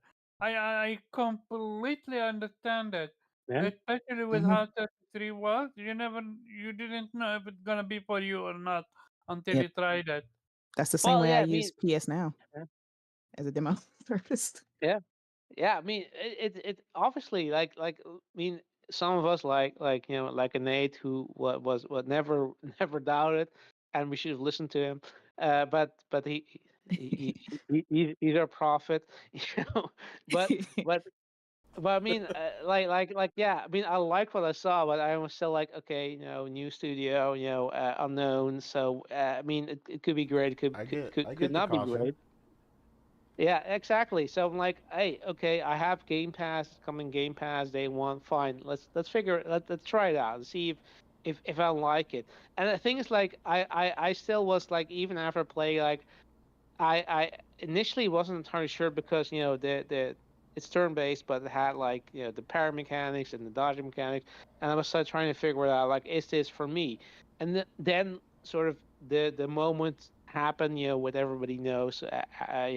I completely understand it. Yeah. Especially with Mhm. how 33 was. You didn't know if it's gonna be for you or not until Yep. you tried it. That's the same Well, way I yeah, I use mean, PS Now yeah, as a demo service. yeah. Yeah, I mean, it obviously, I mean, some of us, like like a Nate, who what never never doubted, and we should have listened to him. But he's our prophet, you know. But but but I mean, yeah, I mean, I like what I saw, but I was still like, okay, new studio, unknown. So I mean, it could be great, it I could get could I could get the not be caution. great. Yeah, exactly. So I'm like, hey, okay, I have Game Pass, it's coming Game Pass day one. Fine, let's try it out and see if I like it. And the thing is, like, I still was like, even after play, like, I initially wasn't entirely sure, because the it's turn based, but it had, like, the power mechanics and the dodging mechanics, and I was still trying to figure it out, like, is this for me? And then sort of the moment happen, what everybody knows. I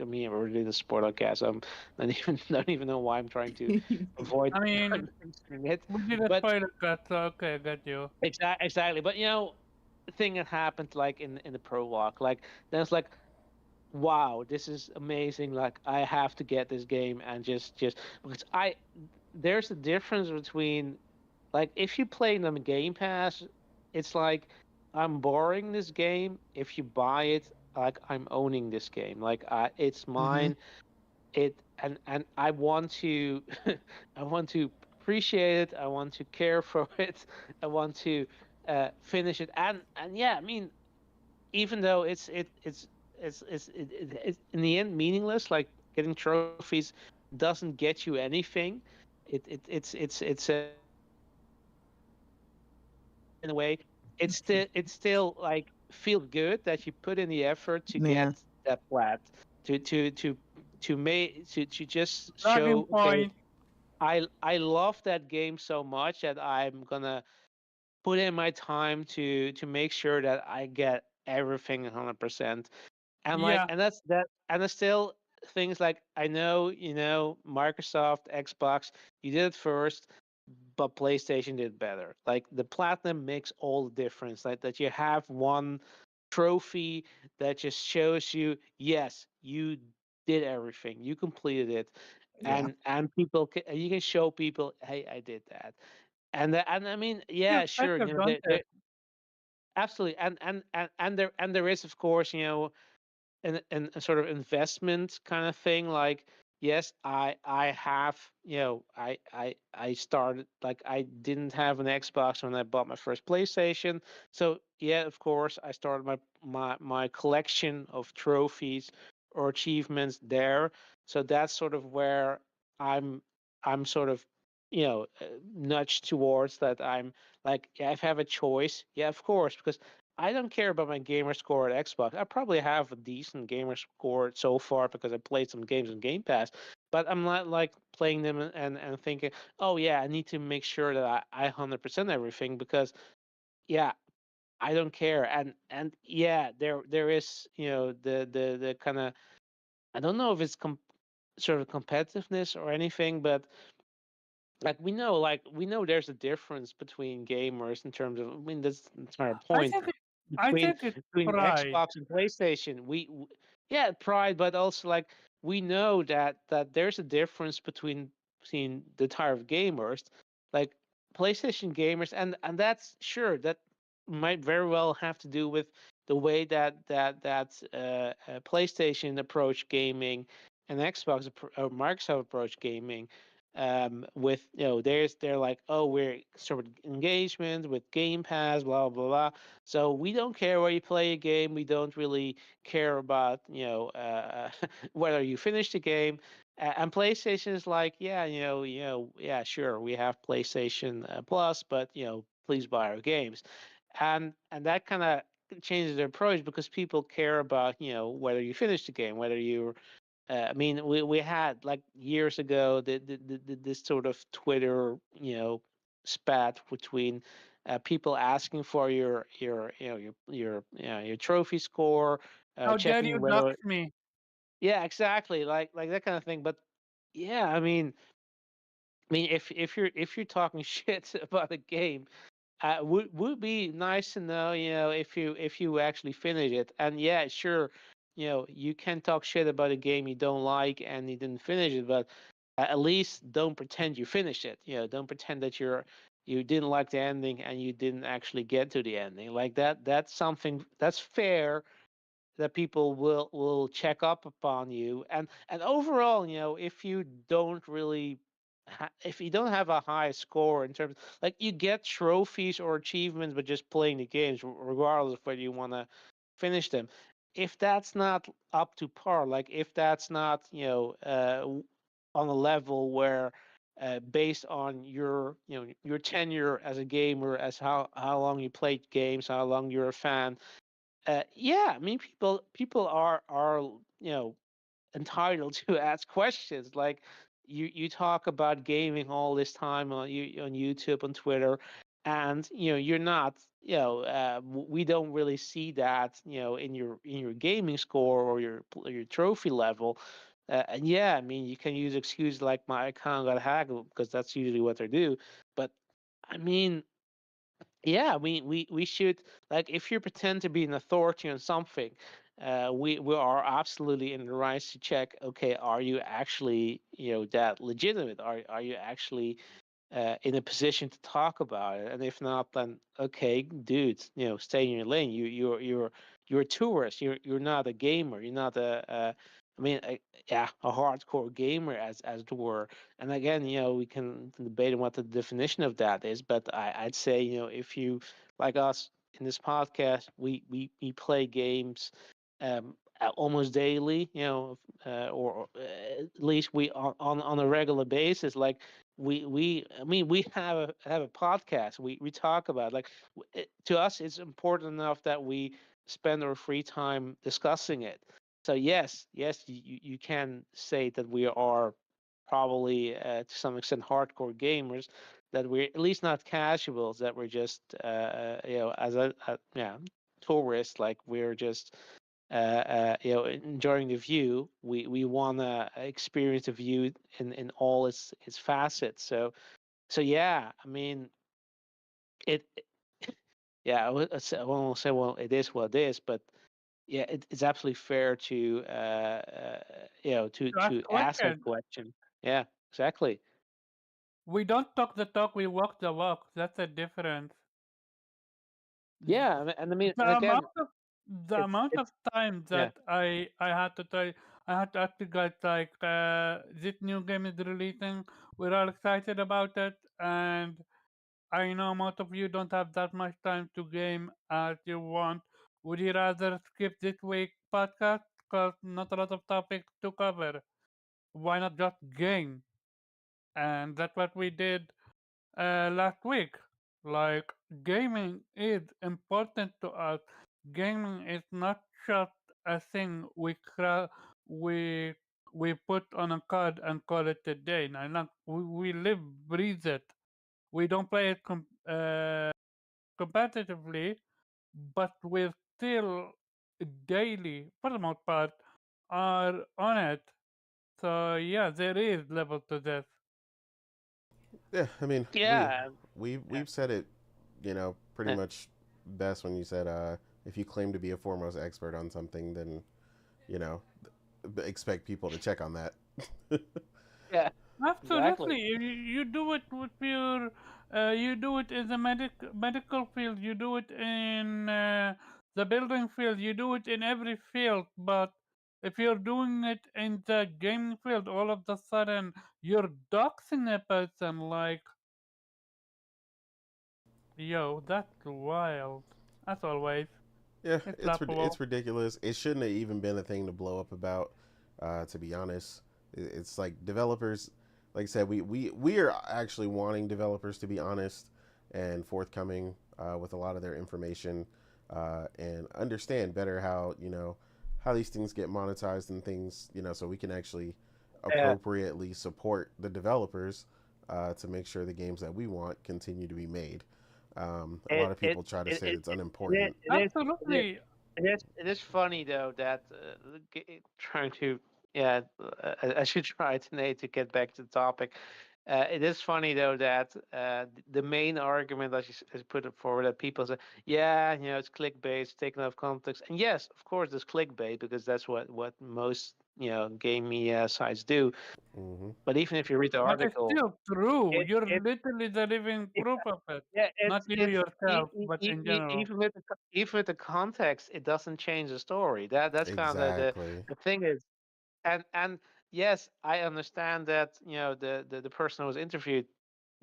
mean, we're doing a sport podcast. I don't even don't even know why I'm trying to avoid I mean, mentioning it. we did a But spoiler cut, so okay, I got you. exactly. But the thing that happened like in the prologue, like then it's like, wow, this is amazing. Like I have to get this game and just because there's a difference between like if you play them Game Pass, it's like I'm borrowing this game. If you buy it, like I'm owning this game. Like it's Hmm. mine. And I want to I want to appreciate it. I want to care for it. I want to finish it. And yeah, I mean, even though it's in the end meaningless, like getting trophies doesn't get you anything. In a way, it's still like feel good that you put in the effort to Yeah. get that plat to just Bragging show, okay, point. I love that game so much that I'm gonna put in my time to make sure that I get everything 100%. And like, Yeah, and that's that, and there's still things like, I know, Microsoft, Xbox, you did it first, but PlayStation did better. Like the platinum makes all the difference. Like that you have one trophy that just shows you, yes, you did everything, you completed it, Yeah. and you can show people, hey, I did that. And I mean, yeah, yeah, sure, better content. absolutely, and there is, of course, an a sort of investment kind of thing. Like, yes, I have, I started, like, I didn't have an Xbox when I bought my first PlayStation. So yeah, of course, I started my collection of trophies or achievements there. So that's sort of where i'm I'm sort of, nudged towards that. I'm like, yeah, if I have a choice, yeah, of course, because I don't care about my gamer score at Xbox. I probably have a decent gamer score so far because I played some games on Game Pass, but I'm not like playing them and thinking, oh yeah, I need to make sure that I 100% everything, because yeah, I don't care. And yeah, there is, the kind of, I don't know if it's sort of competitiveness or anything, but like we know there's a difference between gamers in terms of, I mean, that's my I point, think I between think it's pride. Xbox and PlayStation. Yeah, pride, but also like we know that there's a difference between the type of gamers, like PlayStation gamers, and that's sure that might very well have to do with the way that PlayStation approach gaming and Xbox or Microsoft approach gaming. With, they're like, oh, we're sort of engagement with Game Pass, blah blah blah, so we don't care where you play a game. We don't really care about, whether you finish the game. And PlayStation is like, yeah, yeah, sure, we have PlayStation Plus, but please buy our games. And that kind of changes their approach, because people care about, whether you finish the game, whether you I mean, we had like years ago this sort of Twitter, spat between people asking for your trophy score, How dare you checking whether, dox me? yeah, exactly, like that kind of thing. But yeah, I mean, if you're talking shit about a game, would be nice to know, if you actually finish it. And yeah, sure, you can talk shit about a game you don't like and you didn't finish it, but at least don't pretend you finished it. Don't pretend that you didn't like the ending and you didn't actually get to the ending. Like that. That's something that's fair, that people will check up upon you. And overall, if you don't really if you don't have a high score in terms, like, you get trophies or achievements but just playing the games, regardless of whether you want to finish them, if that's not up to par, like if that's not, on a level where, based on your tenure as a gamer, as how long you played games, how long you're a fan, yeah, I mean, people are, entitled to ask questions. Like, you talk about gaming all this time on YouTube, on Twitter, and you're not, we don't really see that, in your gaming score or your trophy level. And yeah, I mean, you can use excuses like my account got hacked because that's usually what they do. But I mean, yeah, we should, like, if you pretend to be an authority on something, we are absolutely in the right to check. Okay, are you actually that legitimate? Are you actually in a position to talk about it? And if not, then okay, dude, stay in your lane. You're a tourist. You're not a gamer. You're not I mean, a hardcore gamer, as it were. And again, we can debate on what the definition of that is, but I'd say, if you, like us in this podcast, we play games almost daily, or at least we on a regular basis. Like I mean, we have a podcast. We talk about, like, to us, it's important enough that we spend our free time discussing it. So yes, you can say that we are probably to some extent hardcore gamers, that we're at least not casuals, that we're just as yeah, tourists, like we're just enjoying the view. We want to experience the view in all its facets. So yeah, I mean, it yeah, I won't say, well, it is what it is, but yeah, it's absolutely fair to To ask ask that questions. question. Yeah, exactly. We don't talk the talk, we walk the walk. That's a difference. Yeah, and I mean, The and again, amount of the it's amount of it's time yeah. that I had to tell I had to ask you guys, like, this new game is releasing. We're all excited about it, and I know most of you don't have that much time to game as you want. Would you rather skip this week's podcast because not a lot of topics to cover? Why not just game? And that's what we did last week. Like, gaming is important to us. Gaming is not just a thing we we put on a card and call it a day. No, not, we live, breathe it. We don't play it competitively, but we're still daily, for the most part, are on it. So yeah, there is level to this. Yeah, I mean, Yeah, yeah, we've said it, pretty yeah. much best when you said, if you claim to be a foremost expert on something, then you know expect people to check on that. Yeah, exactly. Absolutely, you do it with your, you do it in the medical field, you do it in the building field, you do it in every field. But if you're doing it in the gaming field, all of a sudden you're doxing a person. Like, yo, that's wild. As always, Yeah, it's it's laughable. ridiculous. It shouldn't have even been a thing to blow up about. To be honest, it's like developers. Like I said, we are actually wanting developers to be honest and forthcoming with a lot of their information and understand better how how these things get monetized and things so we can actually Yeah, appropriately support the developers to make sure the games that we want continue to be made. A lot it of it people try to it say it it's it, it, unimportant. it is it is Absolutely. it is funny though that trying to, yeah, I should try tonight to get back to the topic. It is funny though that the main argument that is put forward, that people say, yeah, it's clickbait, it's taken out of context, and yes, of course, there's clickbait because that's what most game media sites do. Hmm. But even if you read the But it's article, still true. it You're it literally the living proof of it. yeah, Not you it's yourself, but in general. even with the context, it doesn't change the story. That's kind of Exactly. the thing is, and yes, I understand that the person who was interviewed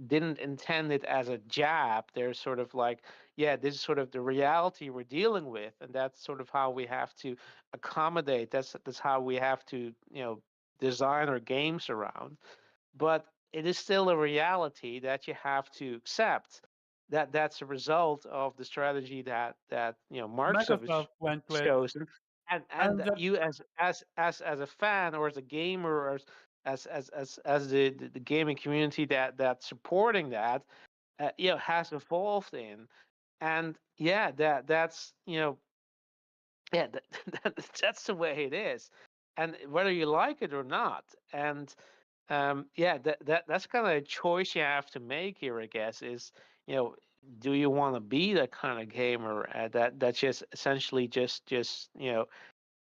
didn't intend it as a jab. They're sort of like, yeah, this is sort of the reality we're dealing with, and that's sort of how we have to accommodate. That's how we have to design our games around. But it is still a reality that you have to accept, that that's a result of the strategy that Microsoft has Microsoft went with. chosen, and And that you as a fan, or as a gamer, or as the gaming community that's supporting that, has evolved in. And yeah, that's yeah, that's the way it is, and whether you like it or not. And yeah, that's kind of a choice you have to make here, I guess. Is you know, do you want to be that kind of gamer that's just essentially just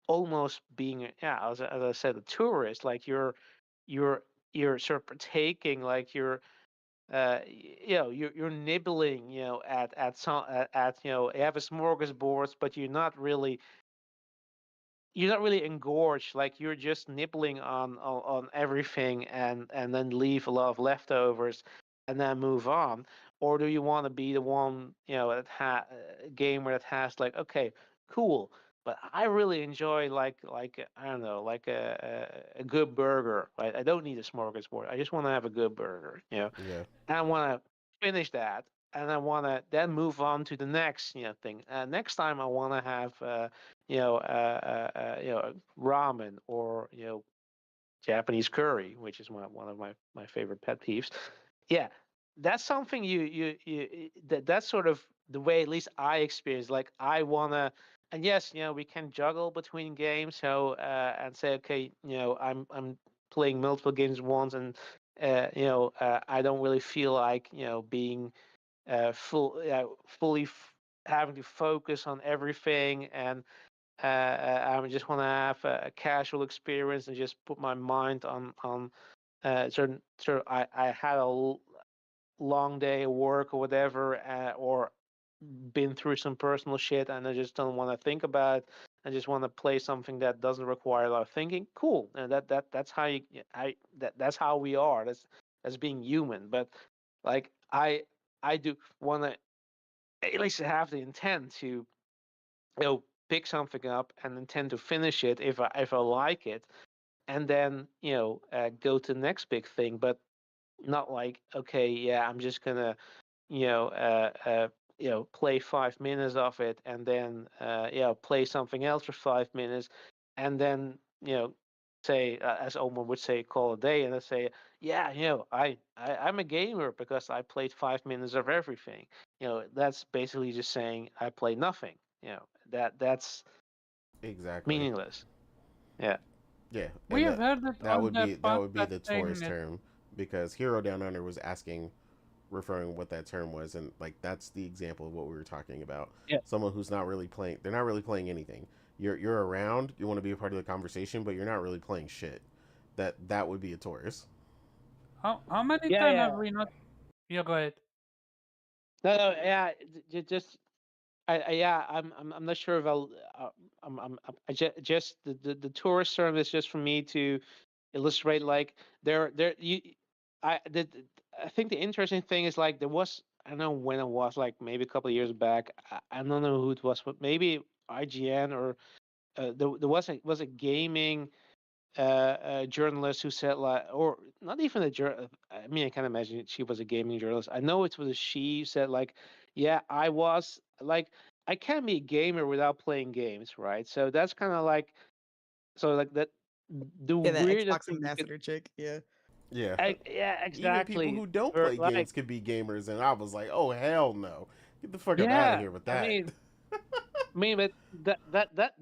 almost being, yeah, as I said, a tourist, like you're you're sort of partaking, like you're nibbling, at some you have a smorgasbord, but you're not really engorged, like you're just nibbling on everything, and then leave a lot of leftovers and then move on. Or do you want to be the one, gamer that has, like, okay, cool, but I really enjoy, like I don't know, like a good burger, right? I don't need a smorgasbord, I just want to have a good burger, Yeah. and I want to finish that, and I want to then move on to the next, thing. Next time I want to have, ramen, or Japanese curry, which is one of my favorite pet peeves. Yeah, that's something that's sort of the way, at least I experience. Like, I wanna, and yes, we can juggle between games. So and say, okay, I'm playing multiple games at once, and I don't really feel like being fully having to focus on everything, and I just want to have a casual experience and just put my mind on I had a long day of work or whatever, or been through some personal shit, and I just don't want to think about it. I just want to play something that doesn't require a lot of thinking. Cool, and that's how that's how we are. That's being human. But like, I do want to at least have the intent to pick something up and intend to finish it if I like it, and then go to the next big thing. But not like, okay, yeah, I'm just gonna play 5 minutes of it, and then play something else for 5 minutes, and then say, as Omar would say, call a day, and I say, yeah, I'm a gamer because I played 5 minutes of everything. That's basically just saying I play nothing. That's Exactly. meaningless. Yeah. Yeah, We and have heard it that on would the be podcast the saying tourist it. term, because Hero Down Under was asking, referring what that term was, and like that's the example of what we were talking about. Yeah. Someone who's not really playing, they're not really playing anything. You're around, you want to be a part of the conversation, but you're not really playing shit. That would be a tourist. How many Yeah, times yeah. have we not? Yeah, go ahead. No, yeah. Just yeah, I'm not sure if just the tourist term is just for me to illustrate, like, there you I the, I think the interesting thing is, like, there was, I don't know when it was, like maybe a couple of years back. I don't know who it was, but maybe IGN, or there was a gaming journalist who said, like, or not even a journalist. I mean, I can't imagine she was a gaming journalist. I know it was a she, said, like, yeah, I was like, I can't be a gamer without playing games, right? So that's kind of like, so like that, the Yeah, that weirdest Xbox thing you could, ambassador chick. Yeah. Yeah. yeah, Even people exactly. who don't Or play like, games could be gamers, and I was like, oh hell no, get the fuck up out of yeah, here with I that. mean, but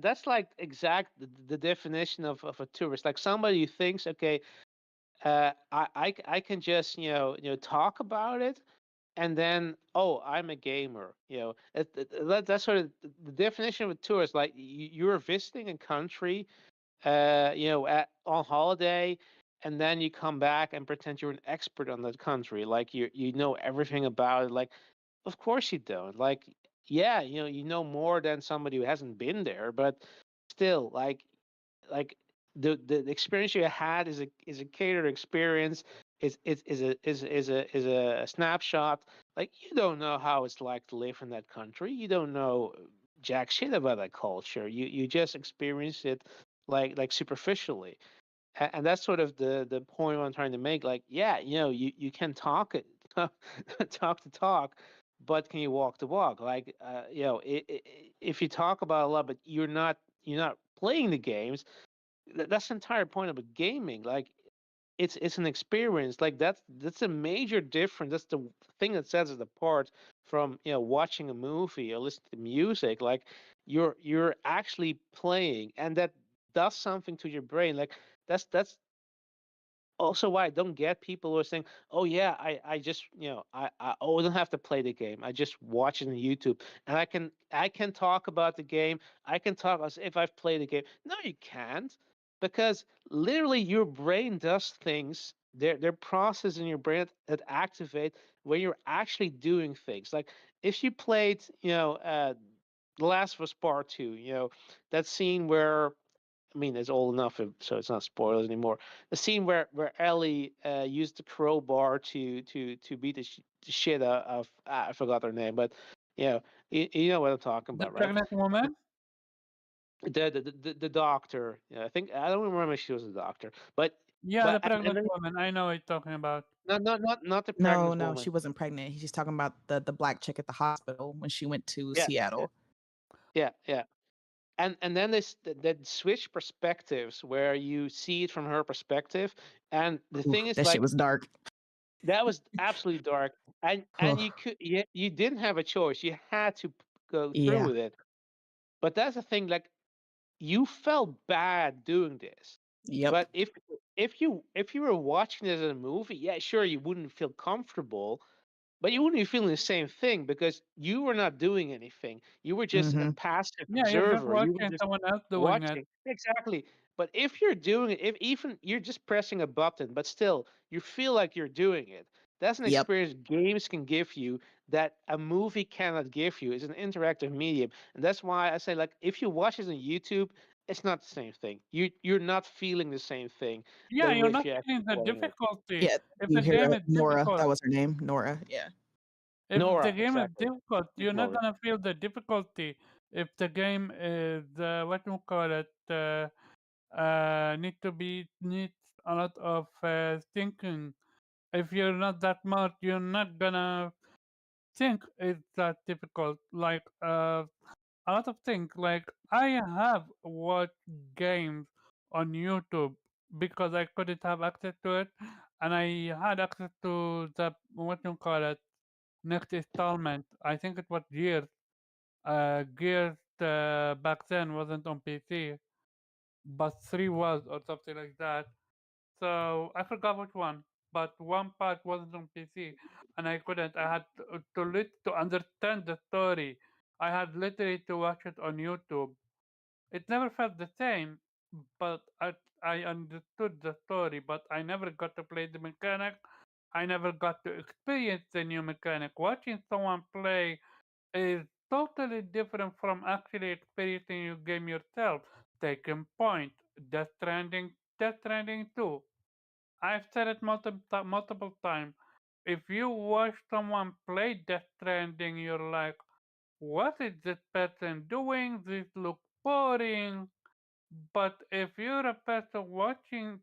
that's like exact the definition of a tourist, like somebody who thinks, okay, I can just talk about it, and then, oh, I'm a gamer. That's sort of the definition of a tourist. Like, you're visiting a country, on holiday, and then you come back and pretend you're an expert on that country, like you know everything about it. Like, of course you don't. Like, yeah, you know more than somebody who hasn't been there, but still, like the experience you had is a catered experience. Is a snapshot. Like, you don't know how it's like to live in that country. You don't know jack shit about that culture. You just experience it, like superficially. And that's sort of the point I'm trying to make. Like, yeah, you can talk it, talk the talk, but can you walk the walk? Like, if you talk about a lot, but you're not playing the games, that's the entire point of gaming. Like, it's an experience. Like that's a major difference. That's the thing that sets it apart from watching a movie or listening to music. Like you're actually playing, and that does something to your brain. Like that's also why I don't get people who are saying, "Oh yeah, I just I don't have to play the game. I just watch it on YouTube, and I can talk about the game. I can talk as if I've played the game." No, you can't, because literally your brain does things. There processes in your brain that activate when you're actually doing things. Like if you played, The Last of Us Part Two, that scene where I mean, it's old enough, so it's not spoilers anymore. The scene where Ellie used the crowbar to beat the shit out of I forgot her name, but you know what I'm talking The about, right? pregnant woman? The doctor. Yeah, I don't remember if she was a doctor, but Yeah, but the and pregnant then woman. I know what you're talking about. not the No, pregnant no, woman. she wasn't pregnant. She's talking about the black chick at the hospital when she went to Yeah, yeah, Seattle. yeah. And then that switch perspectives where you see it from her perspective, and the Ooh, thing is that shit like was dark. that was absolutely dark, and Ugh. you didn't have a choice. You had to go through Yeah. with it. But that's the thing. Like you felt bad doing this. Yep. But if you were watching this as a movie, yeah, sure, you wouldn't feel comfortable, but you wouldn't be feeling the same thing because you were not doing anything. You were just a Mm-hmm. passive Yeah, you're just observer. You were watching just someone else doing it. watching. Exactly. But if you're doing it, if even you're just pressing a button, but still you feel like you're doing it, that's an Yep. experience games can give you that a movie cannot give you. It's an interactive medium. And that's why I say, like, if you watch this on YouTube, it's not the same thing. You're not feeling the same thing Yeah, than you're if not you're feeling actually the playing it. difficulty. Yeah. If You the hear game is Nora? difficult, That was her name, Nora. Yeah. if the Nora, game is exactly. difficult, you're not Nora. gonna feel the difficulty. If the game is what you call it, needs a lot of thinking. If you're not that smart, you're not gonna think it's that difficult. Like a lot of things. Like I have watched games on YouTube because I couldn't have access to it, and I had access to the what you call it next installment. I think it was Gears. Gears back then wasn't on PC, but 3 was or something like that. So I forgot which one, but one part wasn't on PC, and I couldn't. I had to understand the story. I had literally to watch it on YouTube. It never felt the same, but I understood the story, but I never got to play the mechanic. I never got to experience the new mechanic. Watching someone play is totally different from actually experiencing your game yourself. Taking point, Death Stranding 2. I've said it multiple times. If you watch someone play Death Stranding, you're like, what is this person doing? This looks boring. But if you're a person watching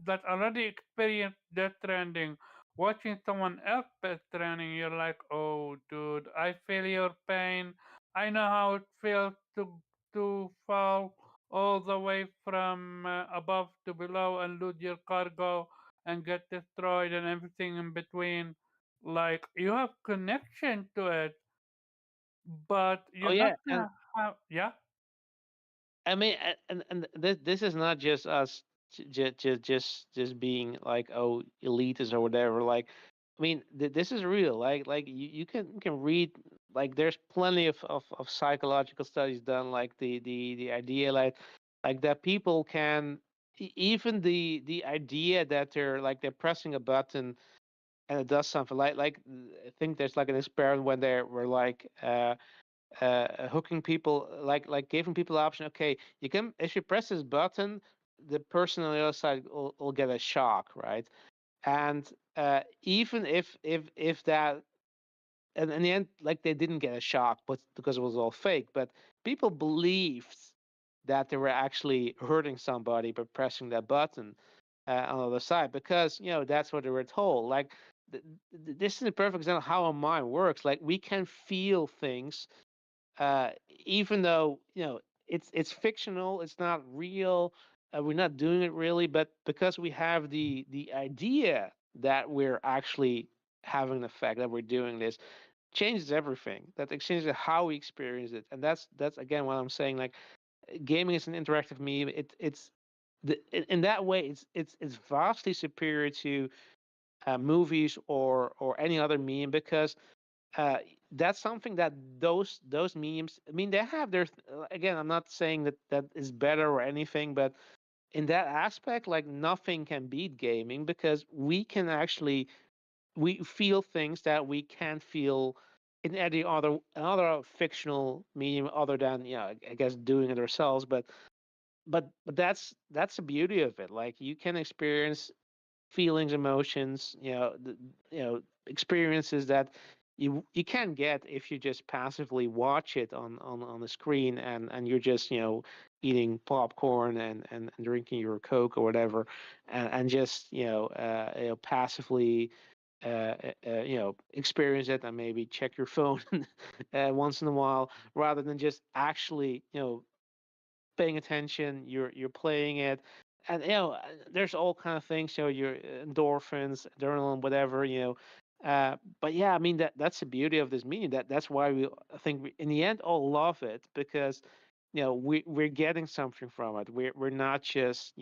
that already experienced Death Stranding, watching someone else Death Stranding, you're like, oh, dude, I feel your pain. I know how it feels to fall all the way from above to below and lose your cargo and get destroyed and everything in between. Like you have connection to it, but Oh you're not yeah, and gonna have yeah. I mean, and this is not just us just being like, oh, elitist or whatever. Like, I mean, this is real. Like you can read, like there's plenty of psychological studies done, like the idea like that people can even the idea that they're pressing a button and it does something like I think there's like an experiment when they were like hooking people, like giving people the option. Okay, you can, if you press this button, the person on the other side will get a shock, right? And even if that, and in the end, like they didn't get a shock, but because it was all fake, but people believed that they were actually hurting somebody by pressing that button on the other side, because that's what they were told. Like this is a perfect example of how our mind works. Like we can feel things even though it's fictional, it's not real. we're not doing it really, but because we have the idea that we're actually having an effect, that we're doing this, changes everything. That changes how we experience it, and that's again what I'm saying. Like gaming is an interactive medium. It's in that way, it's vastly superior to movies or any other medium because uh, that's something that those mediums. I mean, they have their. Again, I'm not saying that that is better or anything, but in that aspect, like nothing can beat gaming because we can actually we feel things that we can't feel in any other fictional medium other than I guess doing it ourselves. But that's the beauty of it. Like you can experience feelings, emotions, experiences that you can get if you just passively watch it on the screen and you're just eating popcorn and drinking your Coke or whatever, and just passively experience it and maybe check your phone once in a while rather than just actually paying attention, you're playing it, and there's all kind of things, your endorphins, adrenaline, whatever, but yeah, I mean that's the beauty of this medium. That's why I think we, in the end, all love it because we're getting something from it. We're not just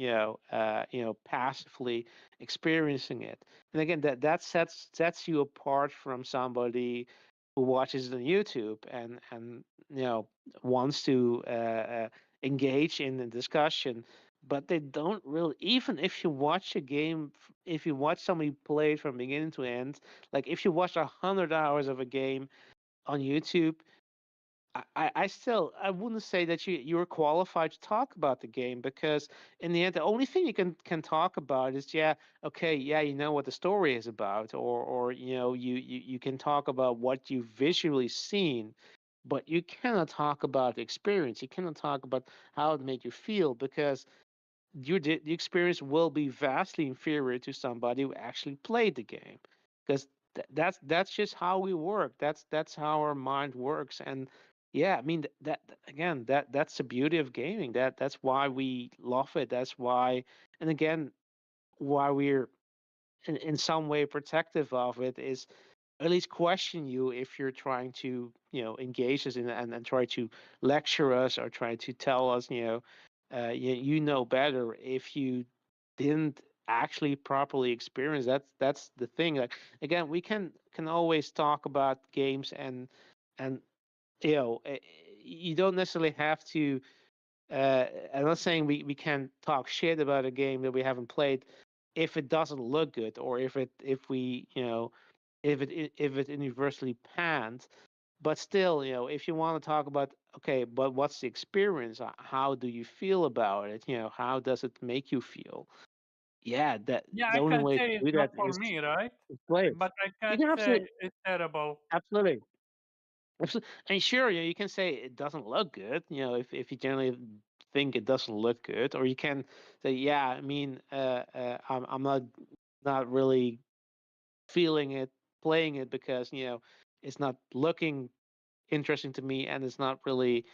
passively experiencing it. And again, that sets you apart from somebody who watches it on YouTube and wants to engage in the discussion, but they don't really. Even if you watch a game, if you watch somebody play it from beginning to end, like if you watch 100 hours of a game on YouTube, I still I wouldn't say that you're qualified to talk about the game because in the end the only thing you can talk about is okay, you know what the story is about, or you can talk about what you've visually seen, but you cannot talk about the experience. You cannot talk about how it made you feel because the experience will be vastly inferior to somebody who actually played the game because that's just how we work. That's how our mind works. And yeah, I mean again, that's the beauty of gaming. That's why we love it. That's why, and again, why we're in some way protective of it is at least question you if you're trying to engage us in and try to lecture us or try to tell us you know better if you didn't actually properly experience. That's the thing. Like again, we can always talk about games and you don't necessarily have to I'm not saying we can talk shit about a game that we haven't played if it doesn't look good or if we if it universally panned. But still, if you want to talk about okay, but what's the experience? How do you feel about it? How does it make you feel? Yeah, that Yeah, the I only can way to say it's do not that for is me, right? to play it. But I You can't can say absolutely, it's terrible. absolutely, absolutely, and sure, you can say it doesn't look good. If you generally think it doesn't look good, or you can say, yeah, I mean, I'm not really feeling it, playing it because it's not looking interesting to me and it's not really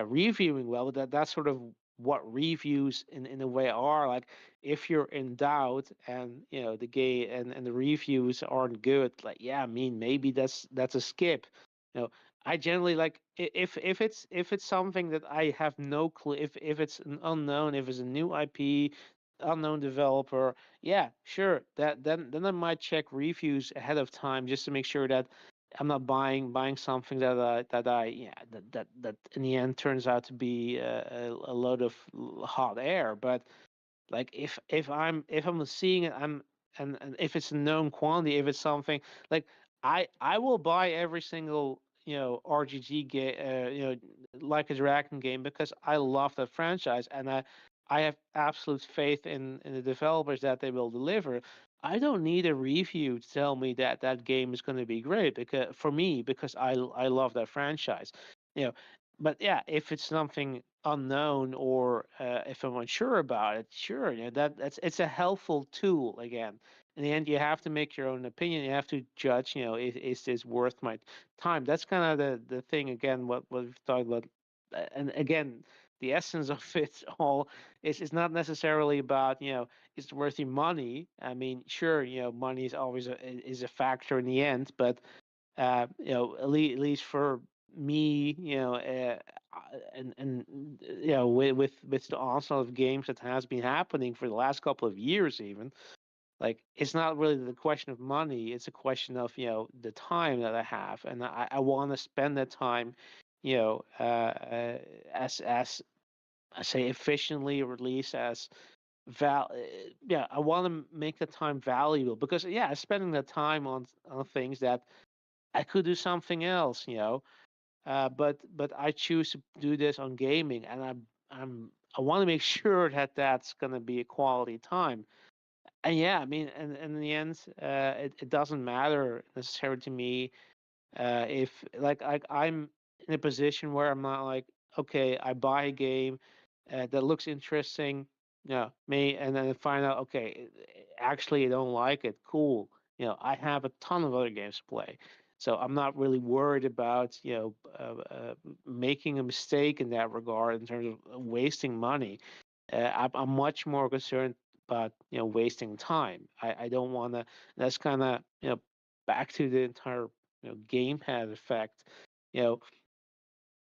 reviewing well. That's sort of what reviews in a way are like. If you're in doubt and the gay and the reviews aren't good, like yeah, I mean maybe that's a skip. you know I generally like if it's something that I have no clue, if it's an unknown, if it's a new IP, unknown developer, yeah, sure, then I might check reviews ahead of time just to make sure that I'm not buying something that I that in the end turns out to be a load of hot air. But like if I'm seeing it, and if it's a known quantity, if it's something like I will buy every single RGG game, like a Dragon game because I love that franchise and I have absolute faith in the developers that they will deliver. I don't need a review to tell me that that game is going to be great because for me because I love that franchise, you know. But yeah, if it's something unknown or if I'm unsure about it, sure, that's it's a helpful tool. Again, in the end, you have to make your own opinion. You have to judge. Is this worth my time? That's kind of the thing. Again, what we've talked about, and again, the essence of it all is it's not necessarily about it's worth your money. I mean, sure, money is always is a factor in the end, but at least for me, and with the onslaught of games that has been happening for the last couple of years, even like it's not really the question of money; it's a question of the time that I have, and I want to spend that time, as I say efficiently, or at least as yeah, I want to make the time valuable because spending the time on things that I could do something else, but I choose to do this on gaming, and I want to make sure that that's going to be a quality time. And yeah, I mean, and in the end, it doesn't matter necessarily to me if I'm in a position where I'm not like, okay, I buy a game that looks interesting, and then find out, okay, actually I don't like it. Cool, I have a ton of other games to play, so I'm not really worried about making a mistake in that regard in terms of wasting money. I'm much more concerned about wasting time. I don't want to. That's kind of back to the entire gamepad effect. You know,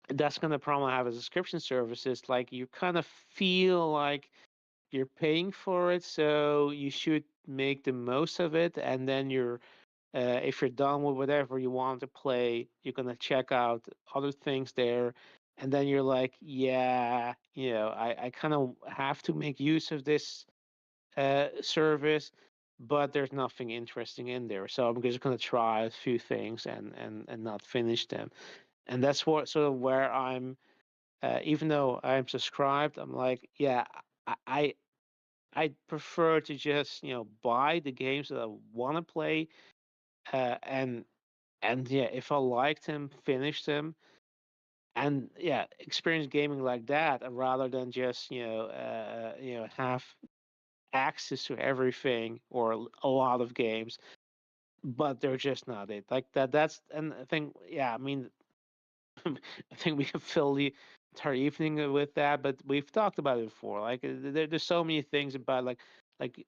that's going to probably have a subscription services. Like you kind of feel like you're paying for it, so you should make the most of it. And then if you're done with whatever you want to play, you're gonna check out other things there. And then you're like, yeah, I kind of have to make use of this service, but there's nothing interesting in there. So I'm just gonna try a few things and not finish them. And that's what sort of where I'm. Even though I'm subscribed, I'm like, yeah, I I I prefer to just buy the games that I want to play, and yeah, if I liked them, finish them, and yeah, experience gaming like that, rather than just have access to everything or a lot of games, but they're just not it. Like that. That's and I think yeah, I mean I think we can fill the entire evening with that, but we've talked about it before. Like there's so many things about like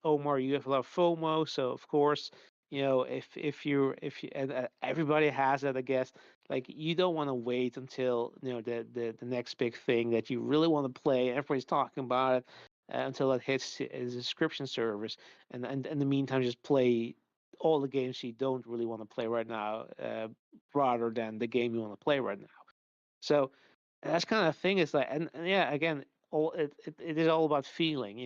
Omar, you have a lot of FOMO, so of course, if you and everybody has that, I guess. Like you don't want to wait until the next big thing that you really want to play. Everybody's talking about it until it hits a subscription service, and in the meantime, just play all the games you don't really want to play right now, rather than the game you want to play right now. So that's kind of thing is like, and yeah, again, it is all about feeling.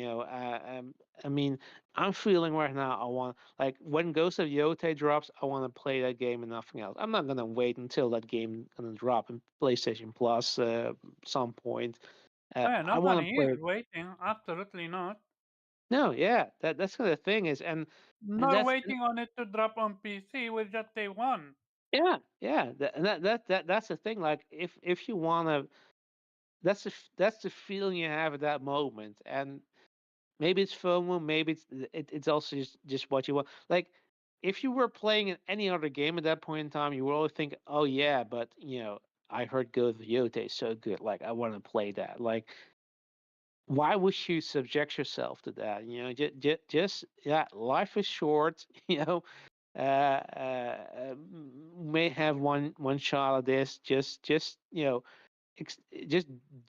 I mean, I'm feeling right now. I want like when Ghost of Yotei drops, I want to play that game and nothing else. I'm not gonna wait until that game gonna drop in PlayStation Plus some point. Oh, yeah, I want to nobody play is it. waiting. Absolutely not. No, yeah, that's kind of thing is, and Nor that's waiting on it to drop on PC with just day one. yeah, and that's the thing. Like if you wanna, that's the feeling you have at that moment, and maybe it's FOMO, maybe it's also just what you want. Like if you were playing any other game at that point in time, you would always think, oh yeah, but I heard Go the Yote is so good, like I want to play that. Like why would you subject yourself to that? Just yeah, life is short. May have one shot at this. Just just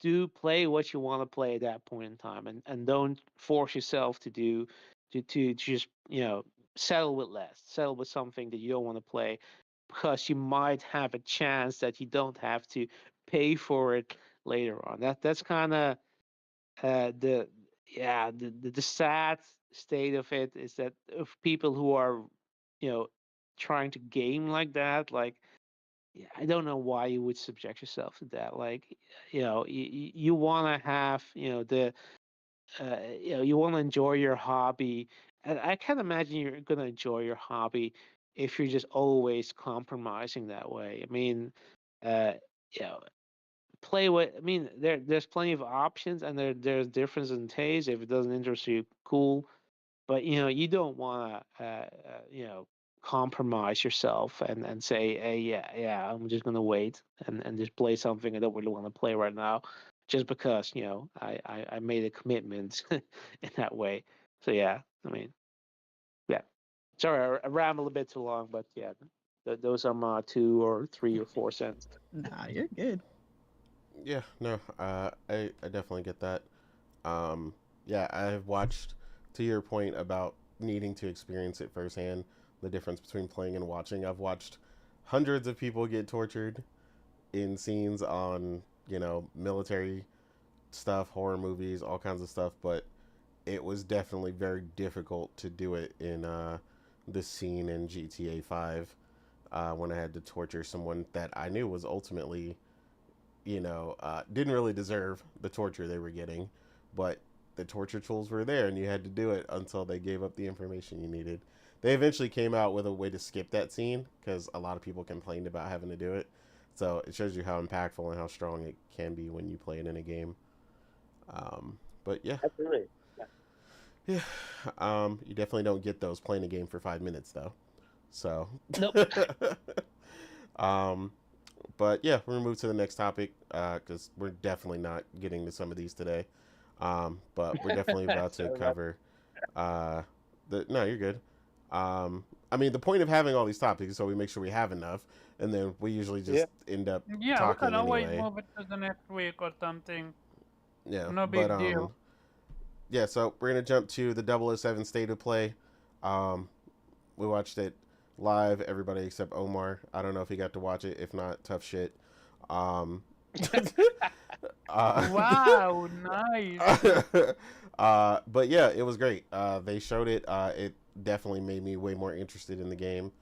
do play what you want to play at that point in time, and don't force yourself to do to just settle with less, settle with something that you don't want to play, because you might have a chance that you don't have to pay for it later on. That's kind of the yeah the sad state of it is that of people who are you know trying to game like that, like yeah, I don't know why you would subject yourself to that. Like, you want to have, you want to enjoy your hobby, and I can't imagine you're gonna enjoy your hobby if you're just always compromising that way. I mean, uh, you know, play what I mean. There's plenty of options, and there's difference in taste. If it doesn't interest you, cool. But you don't want to compromise yourself and say, hey, yeah, I'm just gonna wait and just play something I don't really want to play right now. just because I made a commitment in that way. So yeah, I mean, yeah. Sorry, I rambled a bit too long, but yeah, those are my 2 or 3 or 4 cents. Nah, you're good. Yeah, no, I definitely get that. Yeah, I've watched, to your point about needing to experience it firsthand, the difference between playing and watching. I've watched hundreds of people get tortured in scenes on, military stuff, horror movies, all kinds of stuff, but it was definitely very difficult to do it in this scene in GTA 5 when I had to torture someone that I knew was ultimately, didn't really deserve the torture they were getting, but the torture tools were there and you had to do it until they gave up the information you needed. They eventually came out with a way to skip that scene because a lot of people complained about having to do it. So it shows you how impactful and how strong it can be when you play it in a game. But yeah, Absolutely. yeah. You definitely don't get those playing a game for 5 minutes though. So. Nope. But yeah, we're gonna move to the next topic because we're definitely not getting to some of these today. But we're definitely about to cover. No, you're good. I mean, the point of having all these topics is so we make sure we have enough, and then we usually just end up Yeah, we talking can always anyway. move it to the next week or something. Yeah, No big but deal. yeah. So we're gonna jump to the 007 State of Play. We watched it live, everybody except Omar. I don't know if he got to watch it. If not, tough shit. Wow, nice. But yeah, it was great. They showed it. It definitely made me way more interested in the game.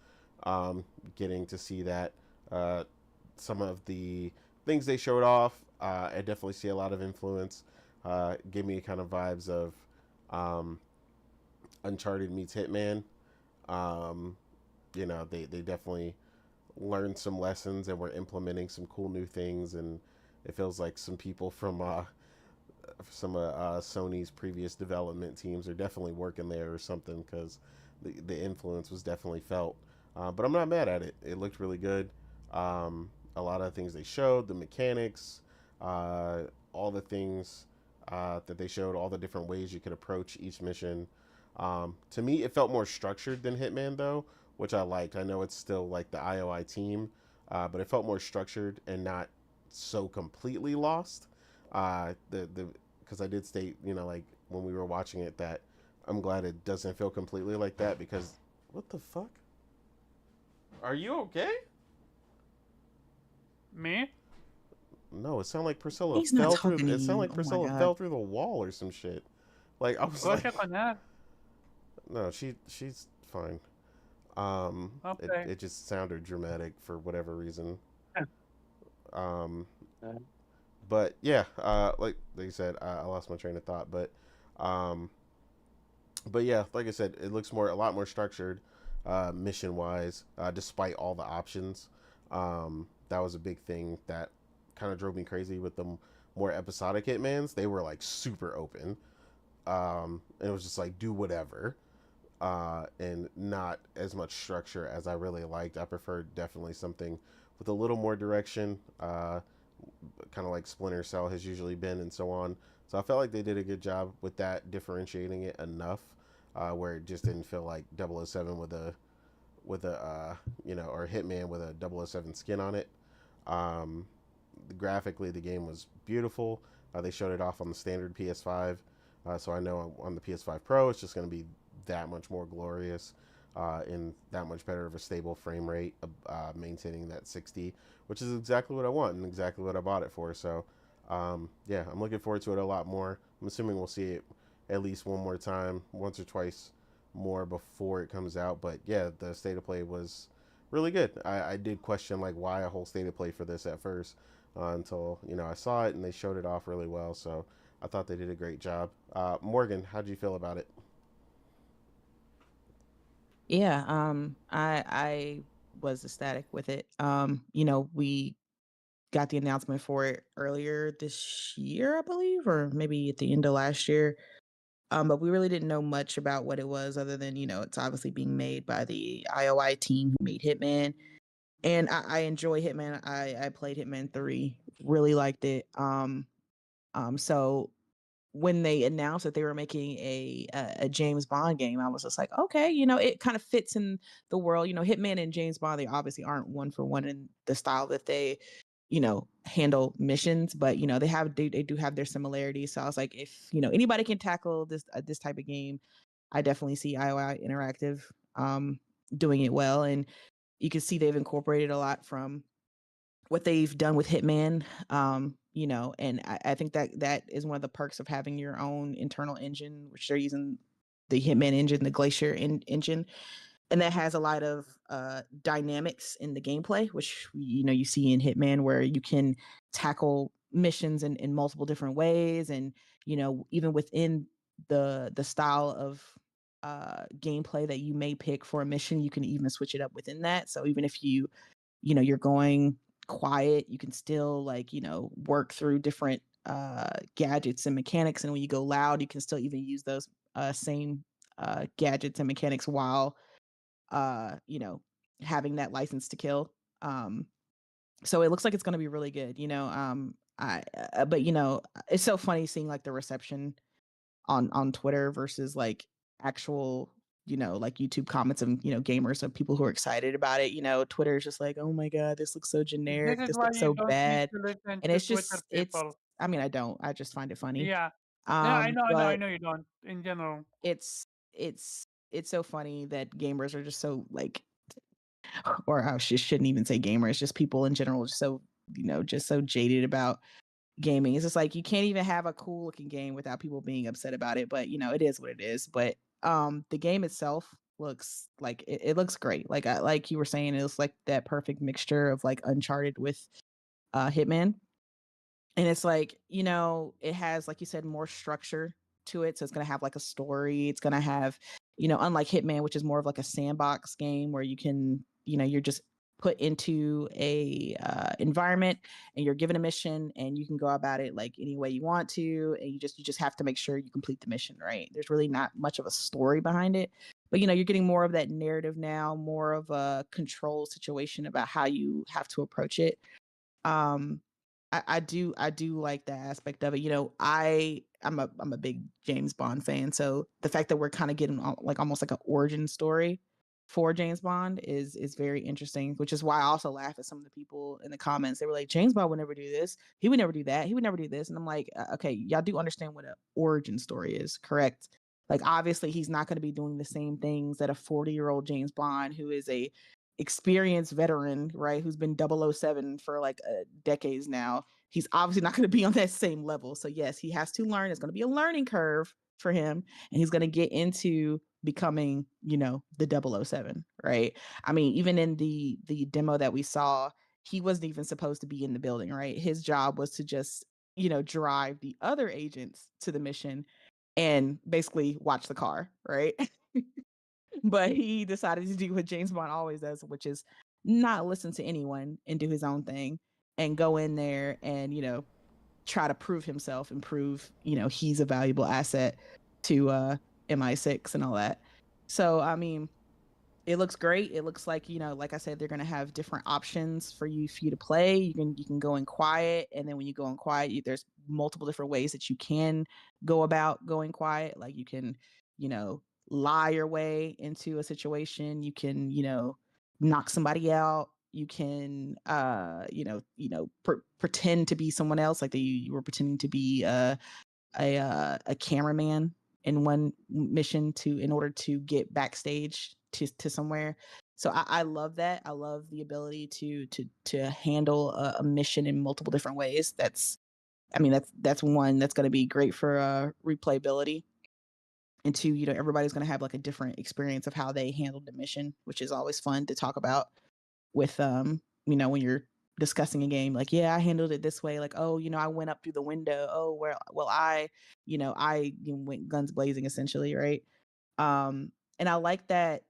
Getting to see that. Some of the things they showed off, I definitely see a lot of influence. Gave me kind of vibes of Uncharted meets Hitman. Um, they definitely learned some lessons and were implementing some cool new things, and it feels like some people from some Sony's previous development teams are definitely working there or something because the influence was definitely felt. But I'm not mad at it. It looked really good. A lot of things they showed, the mechanics, all the things that they showed, all the different ways you could approach each mission. To me, it felt more structured than Hitman, though, which I liked. I know it's still like the IOI team, but it felt more structured and not so completely lost. Because I did state, like when we were watching it, that I'm glad it doesn't feel completely like that because what the fuck? Are you okay? Me? No, it sounded like Priscilla He's not fell through. talking to It sounded you. like Oh my Priscilla God. fell through the wall or some shit. Like I was Go like, check on that. no, she's fine. Okay. It just sounded dramatic for whatever reason. Um, but yeah, like you said, I lost my train of thought, um, but yeah, like I said, it looks a lot more structured, mission wise, despite all the options. That was a big thing that kind of drove me crazy with the more episodic Hitmans. They were like super open. And it was just like do whatever. And not as much structure as I really liked. I preferred definitely something with a little more direction, kind of like Splinter Cell has usually been, and so on. So I felt like they did a good job with that, differentiating it enough, where it just didn't feel like 007 or Hitman with a 007 skin on it. Um, Graphically, the game was beautiful. They showed it off on the standard PS5, so I know on the PS5 Pro, it's just going to be that much more glorious and that much better of a stable frame rate, maintaining that 60, which is exactly what I want and exactly what I bought it for. So, yeah, I'm looking forward to it a lot more. I'm assuming we'll see it at least one more time, once or twice more before it comes out. But yeah, the state of play was really good. I did question like why a whole state of play for this at first until I saw it and they showed it off really well. So I thought they did a great job. Morgan, how did you feel about it? Yeah, I was ecstatic with it. We got the announcement for it earlier this year, I believe, or maybe at the end of last year. But we really didn't know much about what it was other than, it's obviously being made by the IOI team who made Hitman. And I enjoy Hitman. I played Hitman 3, really liked it. So when they announced that they were making a James Bond game, I was just like, okay, it kind of fits in the world. Hitman and James Bond, they obviously aren't one for one in the style that they, handle missions, but they do have their similarities. So I was like, if anybody can tackle this type of game, I definitely see IOI Interactive doing it well, and you can see they've incorporated a lot from what they've done with Hitman, and I think that is one of the perks of having your own internal engine, which they're using the Hitman engine, the Glacier engine, and that has a lot of dynamics in the gameplay, which you see in Hitman, where you can tackle missions in multiple different ways, and even within the style of gameplay that you may pick for a mission, you can even switch it up within that. So even if you're going quiet, you can still work through different gadgets and mechanics, and when you go loud, you can still even use those same gadgets and mechanics while having that license to kill. So it looks like it's going to be really good. But it's so funny seeing like the reception on Twitter versus like actual like YouTube comments of gamers, of people who are excited about it. Twitter is just like, oh my god, this looks so generic, This is this why looks you so don't need bad, to listen and to Twitter it's people. I mean, I just find it funny. Yeah. Yeah, I But know you don't in general. it's so funny that gamers are just so like, or I shouldn't even say gamers, just people in general, just so just so jaded about gaming. It's just like you can't even have a cool looking game without people being upset about it. But it is what it is. But the game itself looks like it looks great. Like you were saying, it looks like that perfect mixture of like Uncharted with Hitman. And it's like, it has, like you said, more structure to it. So it's gonna have like a story. It's gonna have, unlike Hitman, which is more of like a sandbox game where you can, you're just put into a environment and you're given a mission and you can go about it like any way you want to, and you just have to make sure you complete the mission, right? There's really not much of a story behind it, but you're getting more of that narrative now, more of a control situation about how you have to approach it. I do like that aspect of it. I'm a big James Bond fan, so the fact that we're kind of getting like almost like an origin story for James Bond is very interesting, which is why I also laugh at some of the people in the comments. They were like, James Bond would never do this, he would never do that, he would never do this, and I'm like, okay, y'all do understand what an origin story is, correct? Like obviously he's not going to be doing the same things that a 40-year-old James Bond, who is a experienced veteran, right, who's been 007 for like decades now, he's obviously not going to be on that same level. So yes, he has to learn. It's going to be a learning curve for him, and he's going to get into becoming the 007, right? I mean, even in the demo that we saw, he wasn't even supposed to be in the building, right? His job was to just drive the other agents to the mission and basically watch the car, right? But he decided to do what James Bond always does, which is not listen to anyone and do his own thing and go in there and, try to prove himself and prove, he's a valuable asset to MI6 and all that. So, I mean, it looks great. It looks like, like I said, they're going to have different options for you to play. You can go in quiet, and then when you go in quiet, there's multiple different ways that you can go about going quiet. Like you can, lie your way into a situation. You can, knock somebody out. You can, pretend to be someone else, like you were pretending to be a cameraman in one mission in order to get backstage to somewhere. So I love that. I love the ability to handle a mission in multiple different ways. That's one that's going to be great for replayability. And two, everybody's going to have like a different experience of how they handled the mission, which is always fun to talk about with when you're discussing a game. Like, yeah, I handled it this way. Like, oh, I went up through the window. Oh, well, I went guns blazing, essentially, right? And I like that.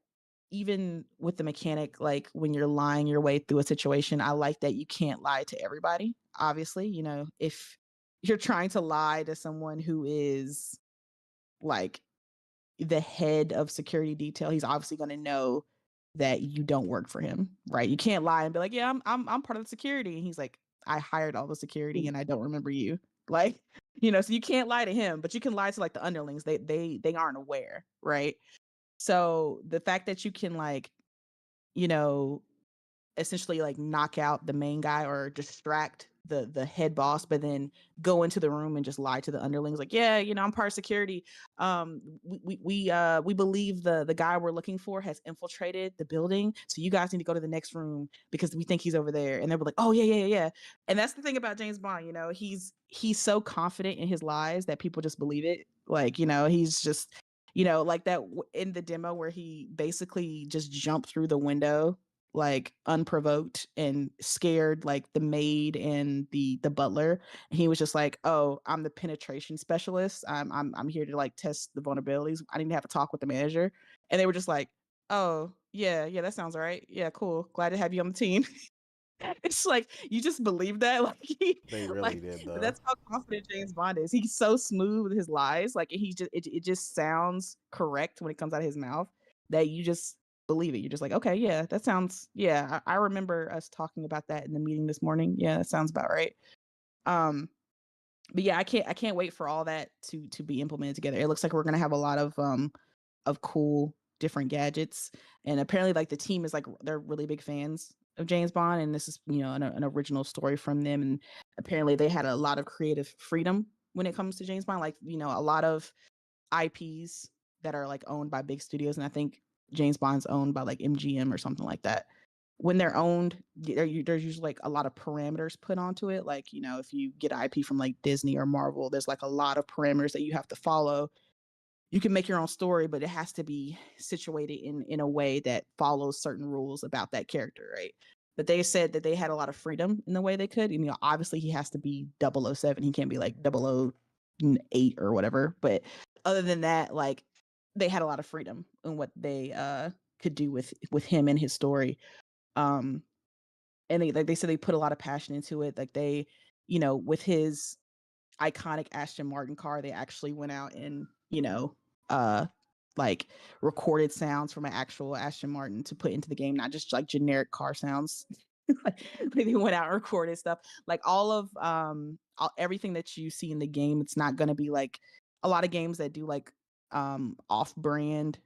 Even with the mechanic, like when you're lying your way through a situation, I like that you can't lie to everybody. Obviously, if you're trying to lie to someone who is like the head of security detail, he's obviously going to know that you don't work for him, right? You can't lie and be like, yeah, I'm part of the security, and he's like, I hired all the security and I don't remember you. Like, So you can't lie to him, but you can lie to like the underlings. They aren't aware, right? So the fact that you can like, essentially like knock out the main guy or distract the head boss, but then go into the room and just lie to the underlings, like, yeah, I'm part of security. We believe the guy we're looking for has infiltrated the building, so you guys need to go to the next room because we think he's over there. And they were like, oh yeah. And that's the thing about James Bond, he's so confident in his lies that people just believe it. Like, he's just, like that in the demo where he basically just jumped through the window like unprovoked and scared like the maid and the butler, and he was just like, oh, I'm the penetration specialist, I'm here to like test the vulnerabilities, I need to have a talk with the manager. And they were just like, oh yeah, that sounds all right, yeah, cool, glad to have you on the team. It's like you just believe that, like They really like did, though. that's how confident James Bond is. He's so smooth with his lies, like it just sounds correct when it comes out of his mouth that you just believe it. You're just like, okay, yeah, that sounds, yeah, I remember us talking about that in the meeting this morning. Yeah, that sounds about right. But yeah, I can't wait for all that to be implemented together. It looks like we're gonna have a lot of cool different gadgets, and apparently like the team is like, they're really big fans of James Bond, and this is an original story from them, and apparently they had a lot of creative freedom when it comes to James Bond, like a lot of IPs that are like owned by big studios, and I think James Bond's owned by like MGM or something like that. When they're owned, there's usually like a lot of parameters put onto it. Like, if you get IP from like Disney or Marvel, there's like a lot of parameters that you have to follow. You can make your own story, but it has to be situated in a way that follows certain rules about that character, right? But they said that they had a lot of freedom in the way they could. And, obviously he has to be 007. He can't be like 008 or whatever. But other than that, like, they had a lot of freedom in what they could do with him and his story. And they said they put a lot of passion into it. Like they, with his iconic Aston Martin car, they actually went out and like recorded sounds from an actual Aston Martin to put into the game, not just like generic car sounds. Like they went out and recorded stuff, like all of everything that you see in the game. It's not going to be like a lot of games that do like off-brand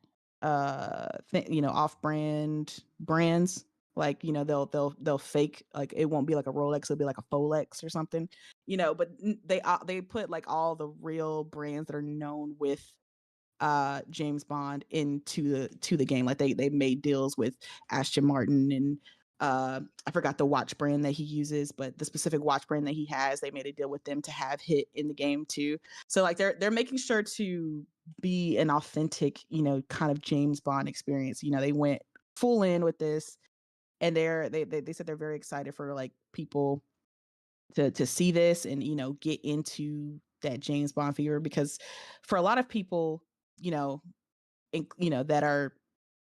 off-brand brands, like they'll fake, like it won't be like a Rolex, it'll be like a Folex or something, but they put like all the real brands that are known with James Bond into the game. Like they made deals with Aston Martin and I forgot the watch brand that he uses, but the specific watch brand that he has, they made a deal with them to have hit in the game too. So like they're making sure to be an authentic, kind of James Bond experience. They went full in with this, and they said they're very excited for like people to see this and get into that James Bond figure, because for a lot of people, that are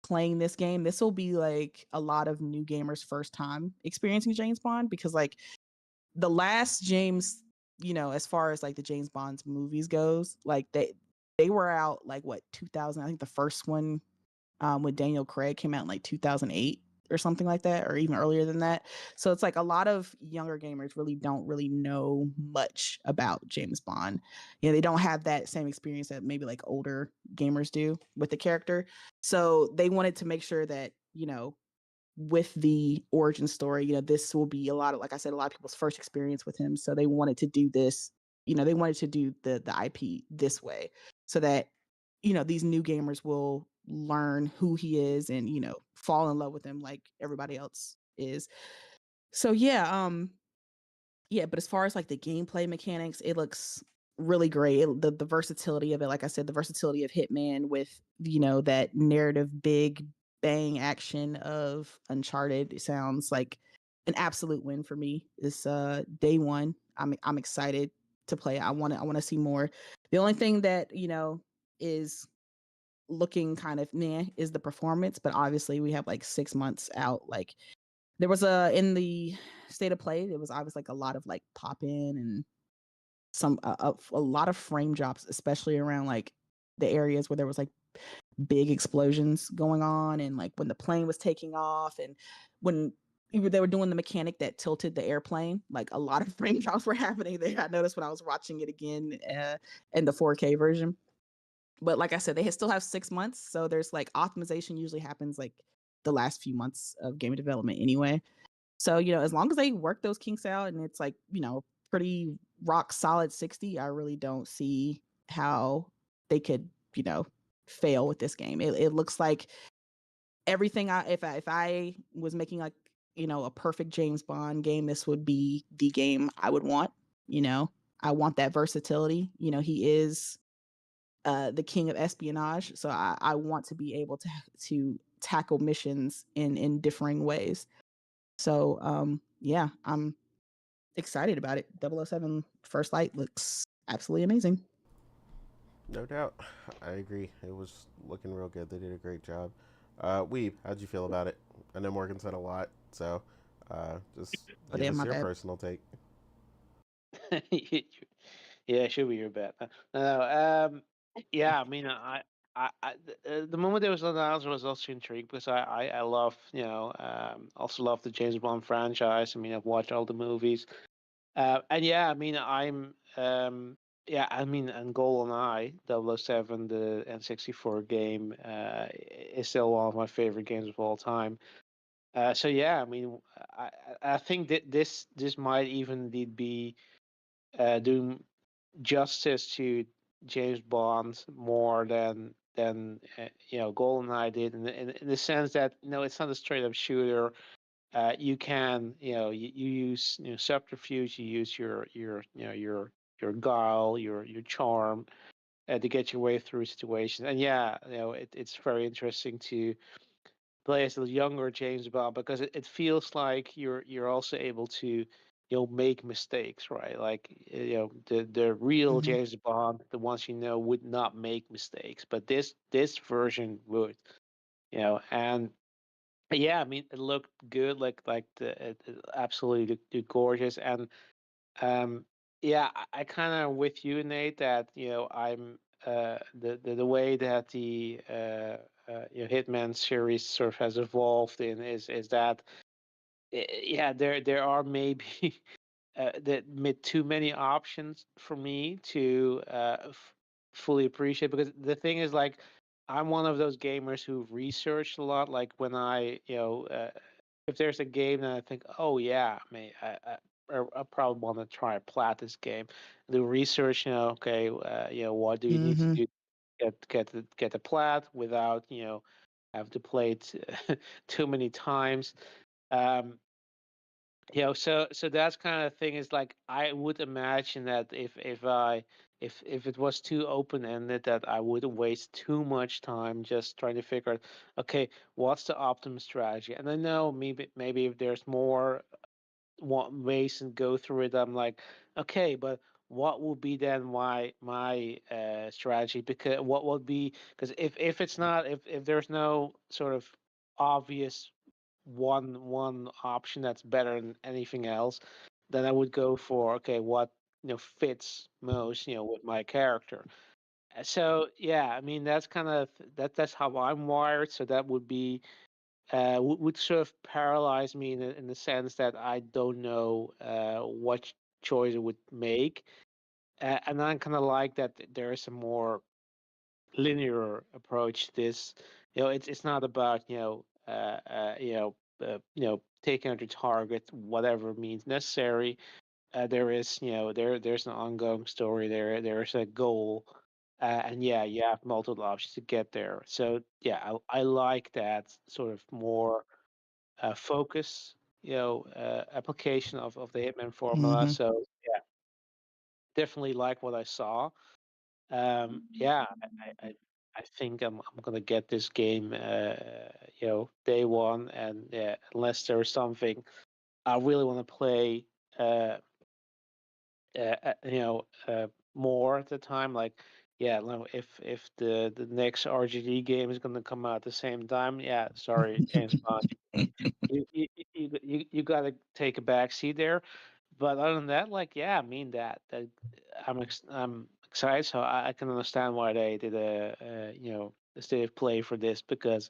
playing this game, this will be like a lot of new gamers' first time experiencing James Bond, because like the last James, as far as like the James Bond's movies goes, like they were out like what, 2000, I think the first one with Daniel Craig came out in like 2008 or something like that, or even earlier than that. So it's like a lot of younger gamers don't really know much about James Bond. They don't have that same experience that maybe like older gamers do with the character. So they wanted to make sure that, with the origin story, this will be a lot of, like I said, a lot of people's first experience with him. So they wanted to do this, they wanted to do the IP this way, so that, these new gamers will learn who he is and, fall in love with him like everybody else is. So yeah, but as far as like the gameplay mechanics, it looks really great. The versatility of it, like I said, the versatility of Hitman with, that narrative big bang action of Uncharted, it sounds like an absolute win for me. This day one, I'm excited to play. I want to see more. The only thing that, is looking kind of meh is the performance, but obviously we have like 6 months out. Like there was in the state of play, there was obviously like a lot of like pop in and some a lot of frame drops, especially around like the areas where there was like big explosions going on, and like when the plane was taking off, and when they were doing the mechanic that tilted the airplane. Like a lot of frame drops were happening there. I noticed when I was watching it again in the 4K version. But like I said, they still have 6 months, so there's like optimization usually happens like the last few months of game development anyway. So as long as they work those kinks out and it's like pretty rock solid 60, I really don't see how they could fail with this game. It looks like everything. If I was making like a perfect James Bond game, this would be the game I would want. I want that versatility. He is the king of espionage, so I want to be able to tackle missions in differing ways. So yeah, I'm excited about it. 007 First Light looks absolutely amazing. No doubt. I agree. It was looking real good. They did a great job. Weeb, how'd you feel about it? I know Morgan said a lot, so just give us your personal take. Yeah, it should be your bet. Yeah, I mean, the moment it was announced, I was also intrigued because I love, also love the James Bond franchise. I mean, I've watched all the movies, and yeah, I mean, yeah, I mean, and GoldenEye 007, the N64 game, is still one of my favorite games of all time. So yeah, I mean, I think that this might even be doing justice to James Bond more than GoldenEye did in the sense that it's not a straight up shooter. You can you use subterfuge, you use your guile, your charm to get your way through situations. And yeah, it's very interesting to play as a younger James Bond because it feels like you're also able to make mistakes, right? Like the real James Bond, the ones would not make mistakes, but this version would, and yeah, I mean it looked good, like it absolutely looked gorgeous, and yeah, I kind of with you, Nate, that I'm the way that the Hitman series sort of has evolved in is that yeah, there are maybe too many options for me to fully appreciate, because the thing is, like, I'm one of those gamers who researched a lot. Like when I if there's a game that I think, oh yeah, I probably want to try to plat this game. Do research, okay, what do you need to do to get the plat without have to play it too many times. Um, so that's kind of thing is like I would imagine that if it was too open ended, that I would waste too much time just trying to figure out, okay, what's the optimum strategy? And I know maybe if there's more ways and go through it, I'm like, okay, but what will be then my strategy? Because what would be, because if it's not, if there's no sort of obvious one option that's better than anything else, then I would go for, okay, what fits most with my character. So yeah, I mean that's kind of that's how I'm wired. So that would be would sort of paralyze me in the sense that I don't know what choice I would make, and I kind of like that there is a more linear approach to this. It's not about taking out your target, whatever means necessary. There is there's an ongoing story there. There's a goal, and yeah, you have multiple options to get there. So yeah, I like that sort of more focus, application of the Hitman formula. So yeah, definitely like what I saw. Yeah, I think I'm gonna get this game, day one, and unless there's something I really want to play, uh, more at the time, like yeah, no, if the next RGD game is gonna come out at the same time, yeah, sorry, James Bond, you got to take a back seat there. But other than that, like yeah, I mean that I'm excited, so I can understand why they did a state of play for this, because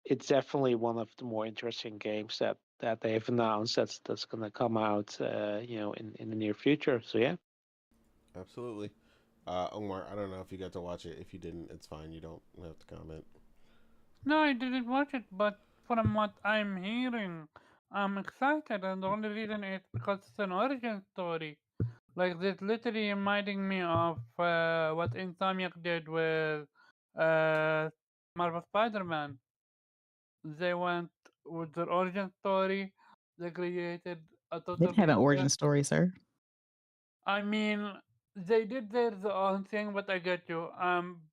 it's definitely one of the more interesting games that that they've announced that's going to come out, in the near future. So yeah. Absolutely. Omar, I don't know if you got to watch it. If you didn't, it's fine. You don't have to comment. No, I didn't watch it, but from what I'm hearing, I'm excited, and the only reason is because it's an origin story. Like, this literally reminding me of what Insomniac did with uh, Marvel Spider-Man. They went with their origin story. They created a They total have an origin different. story, sir. I mean, they did their own thing, but I get you.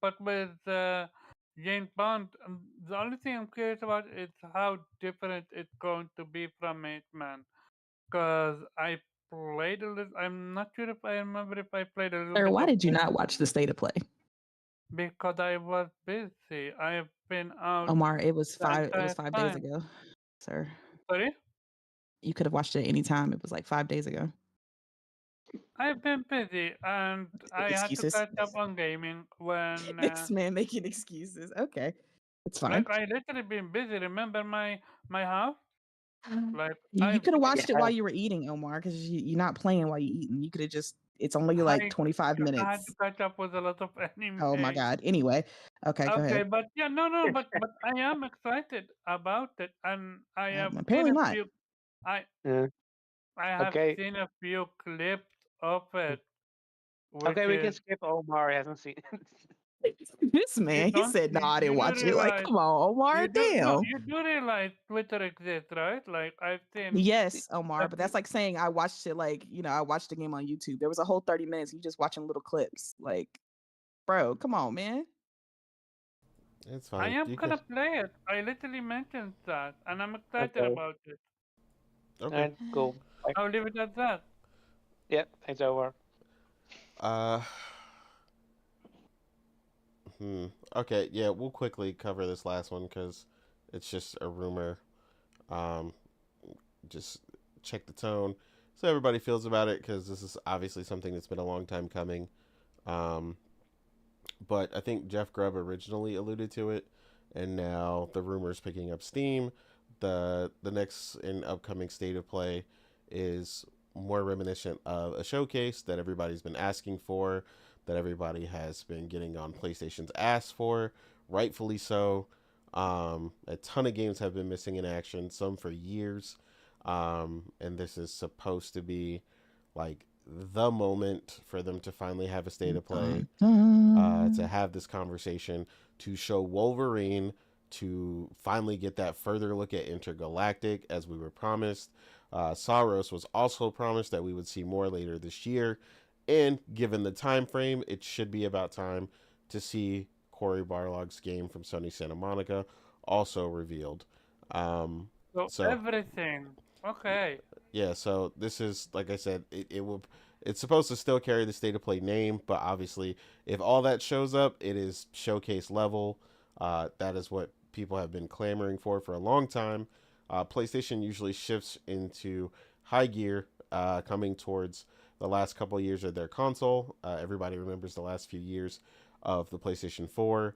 But with James Bond, the only thing I'm curious about is how different it's going to be from Hitman. Because I played a little. I'm not sure if I remember if I played a little Sir, bit why of did you it not watch the state of play? because I was busy. I've been out Omar, it was the 5 entire days time. ago, sir. Sorry? You could have watched it any time. It was like 5 days ago. I've been busy and I had to Excuses. catch up on gaming when This man making excuses. Okay. It's fine. like I literally been busy. Remember my house? Like You I could have watched it Yeah. while you were eating, Omar, because you're not playing while you're eating. You could have just, it's only like I 25 I had minutes. to catch up with a lot of anime. Oh my God. Anyway, okay, go Okay, ahead. but yeah, no, but I am excited about it, and I have seen Apparently a not. few. I Yeah. I have Okay. seen a few clips of it, which Okay, we can is skip Omar. He hasn't seen. This man, he said, no, I you didn't do watch it. Like, realize come on, Omar, damn. you do realize Twitter exists, right? Like I've seen Yes, Omar, a but that's few. like saying I watched it like, I watched the game on YouTube. There was a whole 30 minutes. You just watching little clips. Like, bro, come on, man. It's I fine. am You gonna can. play it. I literally mentioned that, and I'm excited Okay. about it. All Okay. right. Cool. Bye. I'll leave it at that. Yeah. Thanks, Omar. Uh. Okay. Yeah, we'll quickly cover this last one because it's just a rumor. Um. Just check the tone, so everybody feels about it, because this is obviously something that's been a long time coming. Um. But I think Jeff Grubb originally alluded to it, and now the rumor's picking up steam. The next and upcoming state of play is more reminiscent of a showcase that everybody's been asking for, that everybody has been getting on PlayStation's ass for, rightfully so. A ton of games have been missing in action, some for years, and this is supposed to be like the moment for them to finally have a state of play, to have this conversation, to show Wolverine, to finally get that further look at Intergalactic as we were promised. Saros was also promised that we would see more later this year, and given the time frame, it should be about time to see Cory Barlog's game from Sony Santa Monica also revealed. So everything. Okay. Yeah, so this is, like I said, it's supposed to still carry the state of play name, but obviously if all that shows up, it is showcase level. That is what people have been clamoring for a long time. PlayStation usually shifts into high gear, coming towards the last couple of years of their console. Everybody remembers the last few years of the PlayStation 4,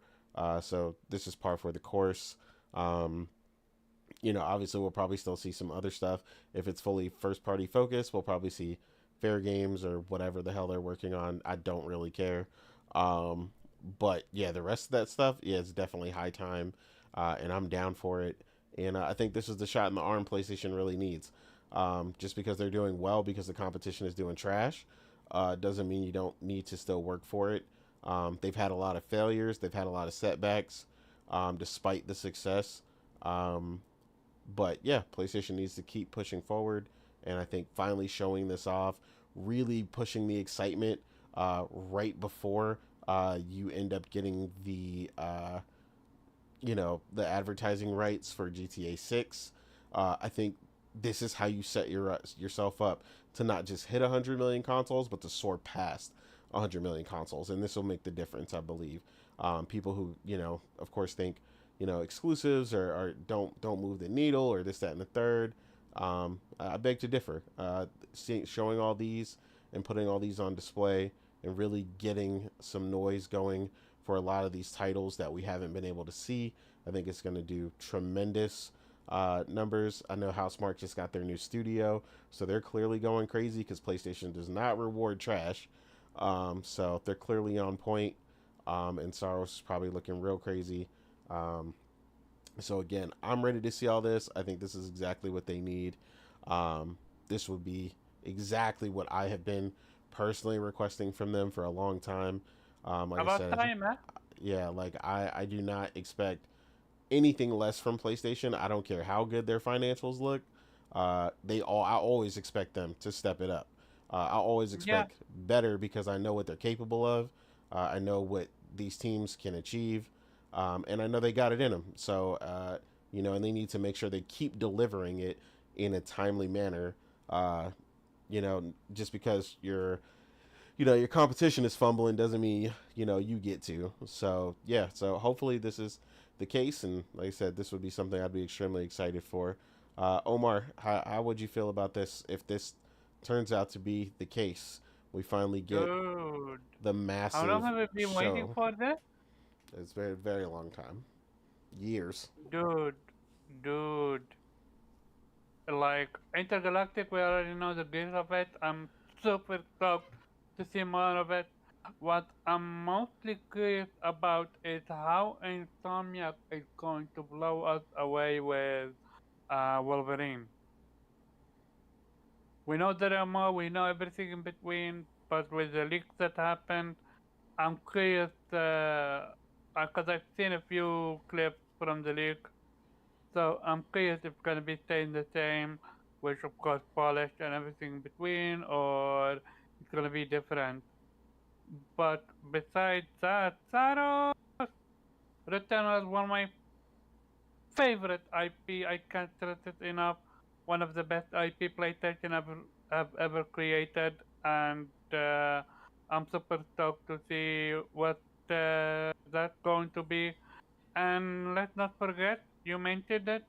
so this is par for the course. Obviously we'll probably still see some other stuff. If it's fully first party focused, we'll probably see Fair Games or whatever the hell they're working on. I don't really care. But yeah, the rest of that stuff, yeah, it's definitely high time, and I'm down for it. And I think this is the shot in the arm PlayStation really needs. Just because they're doing well because the competition is doing trash, doesn't mean you don't need to still work for it. They've had a lot of failures. They've had a lot of setbacks, despite the success. But yeah, PlayStation needs to keep pushing forward, and I think finally showing this off, really pushing the excitement right before you end up getting the the advertising rights for GTA 6. I think this is how you set yourself up to not just hit 100 million consoles, but to soar past 100 million consoles, and this will make the difference, I believe. People who of course think exclusives or don't move the needle or this, that, and the third. I beg to differ. Showing all these and putting all these on display and really getting some noise going for a lot of these titles that we haven't been able to see, I think it's going to do tremendous. numbers. I know Housemark just got their new studio, so they're clearly going crazy because PlayStation does not reward trash. So they're clearly on point. And Saros is probably looking real crazy. Um, so again, I'm ready to see all this. I think this is exactly what they need. This would be exactly what I have been personally requesting from them for a long time. Like I About said, time, eh? yeah, like I do not expect anything less from PlayStation. I don't care how good their financials look. I always expect them to step it up. I always Yeah, expect better because I know what they're capable of. I know what these teams can achieve, and I know they got it in them. So and they need to make sure they keep delivering it in a timely manner. Just because your competition is fumbling doesn't mean you get to. So yeah, so hopefully this is the case, and like I said, this would be something I'd be extremely excited for. Omar, how would you feel about this if this turns out to be the case? We finally get dude. the How long massive have we been waiting show. for this? It's very very long time, years. Dude, dude. Like Intergalactic, we already know the gist of it. I'm super stoked to see more of it. What I'm mostly curious about is how Insomniac is going to blow us away with Wolverine. We know there are more, we know everything in between, but with the leaks that happened, I'm curious because I've seen a few clips from the leak. So I'm curious if it's gonna be staying the same, which of course polished and everything in between, or it's gonna be different. But besides that, Saros Return was one of my favorite IP. I can't stress it enough. One of the best IP PlayStation have ever created, and I'm super stoked to see what that's going to be. And let's not forget, you mentioned it,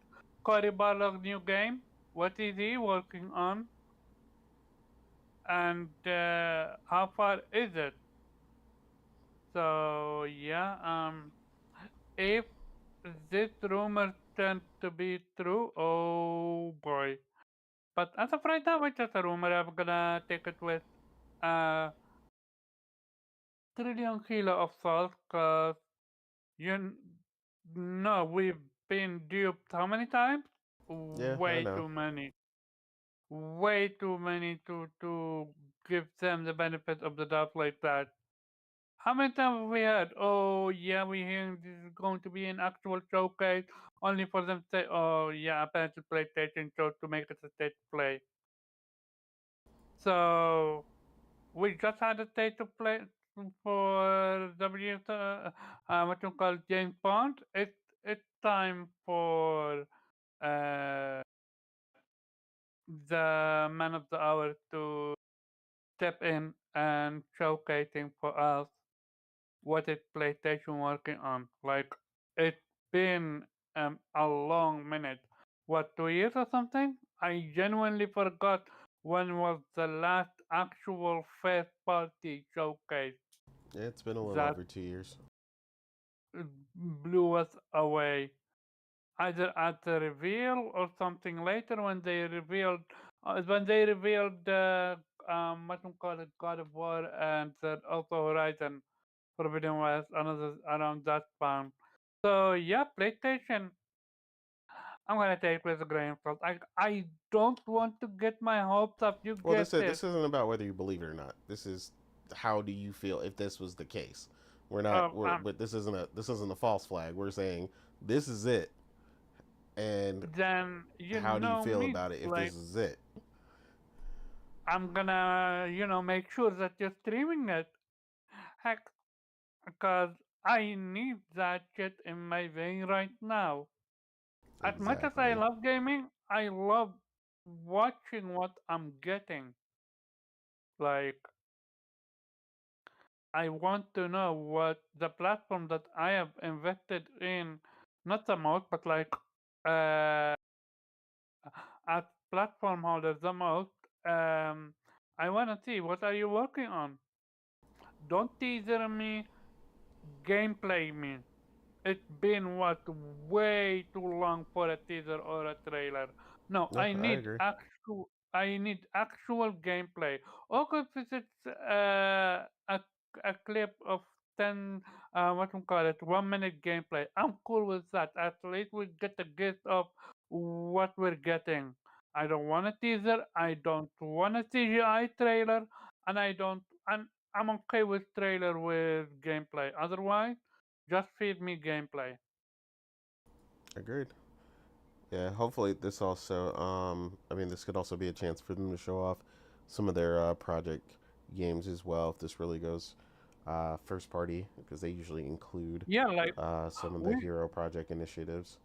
Cory Barlog's new game. What is he working on? And how far is it? So yeah, if this rumor turns to be true, oh boy. But as of right now, it's just a rumor. I'm gonna take it with a trillion kilo of salt, cause you know we've been duped how many times? Yeah, I Way know. too many. Way too many to give them the benefit of the doubt like that. How many times have we had? Oh yeah, we hearing this is going to be an actual showcase, only for them to say, oh yeah, apparently PlayStation chose to make it a state play. So we just had a state of play for what you call James Bond. It's time for uh, the man of the hour to step in and showcasing for us what is PlayStation working on. Like it's been a long minute. What, 2 years or something? I genuinely forgot when was the last actual first party showcase Yeah, it's been a little that over 2 years. blew us away. Either at the reveal or something later when they revealed what we call it, God of War and also Horizon Forbidden West, another around that time. So yeah, PlayStation. I'm gonna take it with a grain of salt. I don't want to get my hopes up. You Well, get it. this isn't about whether you believe it or not. This is how do you feel if this was the case. Um, We're um, but this isn't a false flag. We're saying this is it, and then you how do you know feel me. about it if Like this is it? I'm gonna make sure that you're streaming it. Heck, because I need that shit in my vein right now. As much as I Exactly. love gaming, I love watching what I'm getting. Like I want to know what the platform that I have invested in, not the most, but like uh, as platform holders the most. I want to see what are you working on. Don't teaser me, gameplay me. it's been what way too long for a teaser or a trailer. No, No, I agree. I need actual gameplay. Okay, if it's a clip of 10 what we call it 1 minute gameplay, I'm cool with that. At least we get a gist of what we're getting. I don't want a teaser. I don't want a CGI trailer, and I'm okay with trailer with gameplay. Otherwise, just feed me gameplay. Agreed. Yeah, hopefully this also, I mean, this could also be a chance for them to show off some of their project games as well if this really goes first party, because they usually include Yeah, like some of the we hero project initiatives.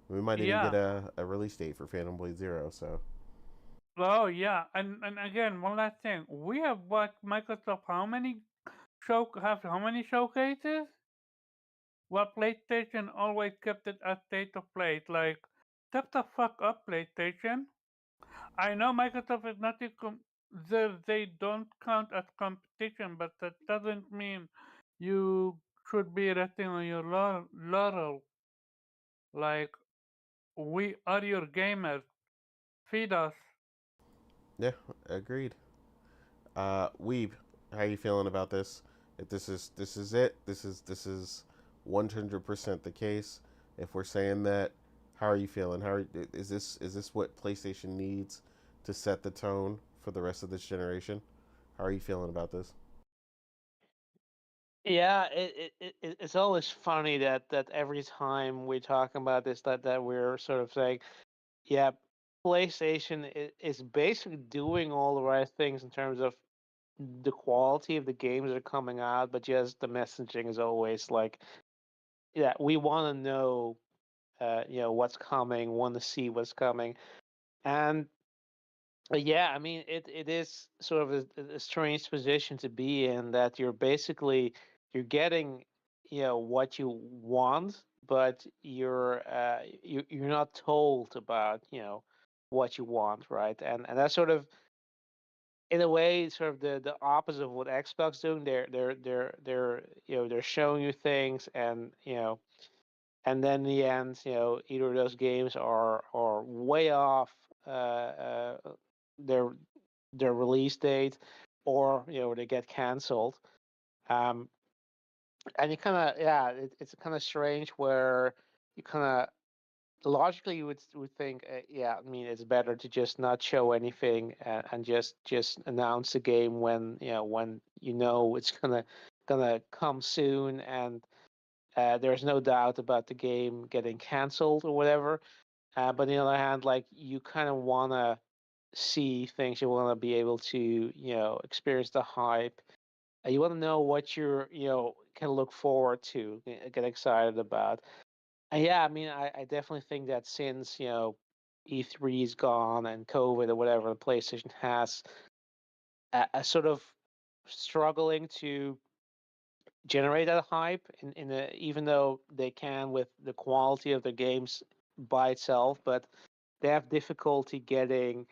We might even get yeah. a release date for Phantom Blade Zero, so Oh yeah, and again, one last thing. We have watched Microsoft how many showcases? Well, PlayStation always kept it as state of play. It's like, step the fuck up, PlayStation. I know Microsoft is not they don't count as competition, but that doesn't mean you should be resting on your laurel. Like, we are your gamers. Feed us. yeah, agreed. Weeb, how you feeling about this? If this is it, this is 100% the case. If we're saying that, how are you feeling? Is this what PlayStation needs to set the tone for the rest of this generation? How are you feeling about this? Yeah, it's always funny that every time we talk about this, that we're sort of saying, yeah, PlayStation is basically doing all the right things in terms of the quality of the games that are coming out, but just the messaging is always like, yeah, we want to know, what's coming, want to see what's coming, and yeah, I mean, it is sort of a strange position to be in that you're getting, what you want, but you're not told about, what you want, right? And that's sort of in a way sort of the opposite of what Xbox doing. They're showing you things, and and then in the end, either of those games are way off their their release date, or they get canceled. Um, and you kind of yeah, it's kind of strange where you kind of logically you would think, yeah, I mean it's better to just not show anything, and just announce the game when it's gonna come soon, and there's no doubt about the game getting canceled or whatever. But on the other hand, like you kind of wanna see things, you wanna be able to experience the hype. You want to know what you're can look forward to, get excited about. And yeah, I mean, I definitely think that since E3 is gone and COVID or whatever, the PlayStation has a sort of struggling to generate that hype even though they can with the quality of the games by itself, but they have difficulty getting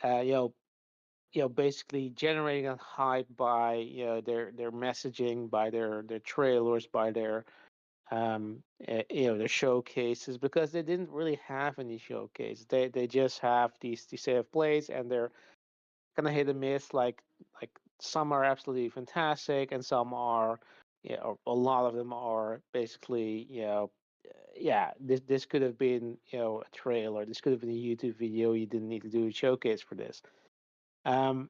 uh, you know basically generating a hype by their messaging, by their trailers, by their showcases, because they didn't really have any showcase. They just have these set of plays, and they're gonna hit a miss. Like some are absolutely fantastic, and some are, a lot of them are basically, yeah, this could have been a trailer. This could have been a YouTube video. You didn't need to do a showcase for this. Um,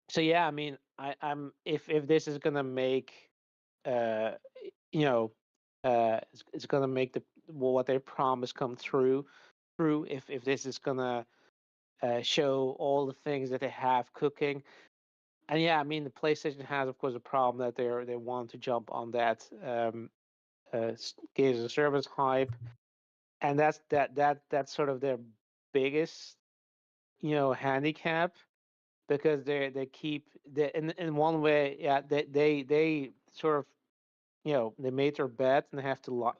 so yeah, I mean, I'm if this is gonna make uh you know it's gonna make what they promise come through, if this is gonna show all the things that they have cooking. And yeah, I mean, the PlayStation has of course a problem that they want to jump on that games as a service hype, and that's sort of their biggest handicap, because they keep in one way, yeah, they sort of they made their bed, and they have to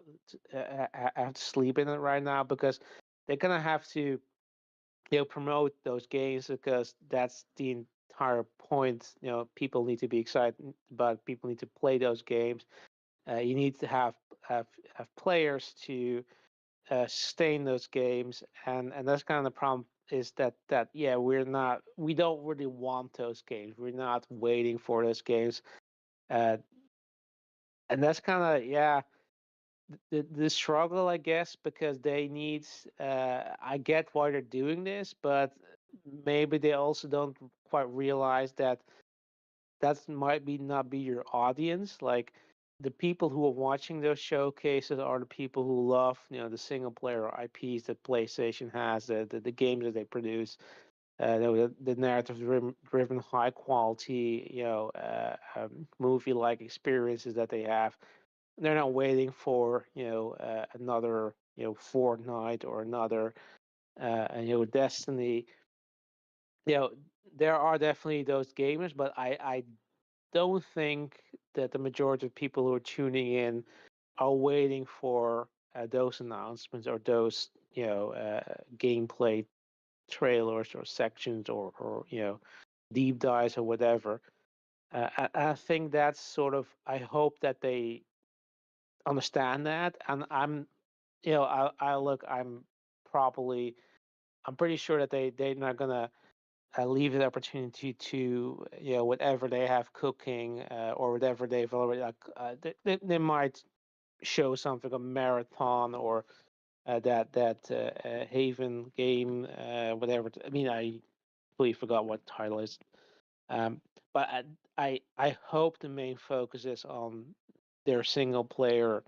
have to sleep in it right now, because they're gonna have to promote those games, because that's the entire point. People need to be excited, but people need to play those games. You need to have players to sustain those games, and that's kind of the problem. Is that yeah, we don't really want those games. We're not waiting for those games, and that's kind of yeah the struggle, I guess, because they need. I get why they're doing this, but maybe they also don't quite realize that might be not be your audience. Like the people who are watching those showcases are the people who love, the single player IPs that PlayStation has, the games that they produce, the narrative driven, high quality, movie like experiences that they have. They're not waiting for another Fortnite or another Destiny. There are definitely those gamers, but I don't think that the majority of people who are tuning in are waiting for those announcements or those gameplay trailers or sections or deep dives or whatever. I think that's sort of. I hope that they understand that, and I look. I'm pretty sure that they're not gonna leave the opportunity to whatever they have cooking or whatever they've already they might show something, a marathon or that Haven game, whatever. I mean, I completely forgot what the title is. But I hope the main focus is on their single player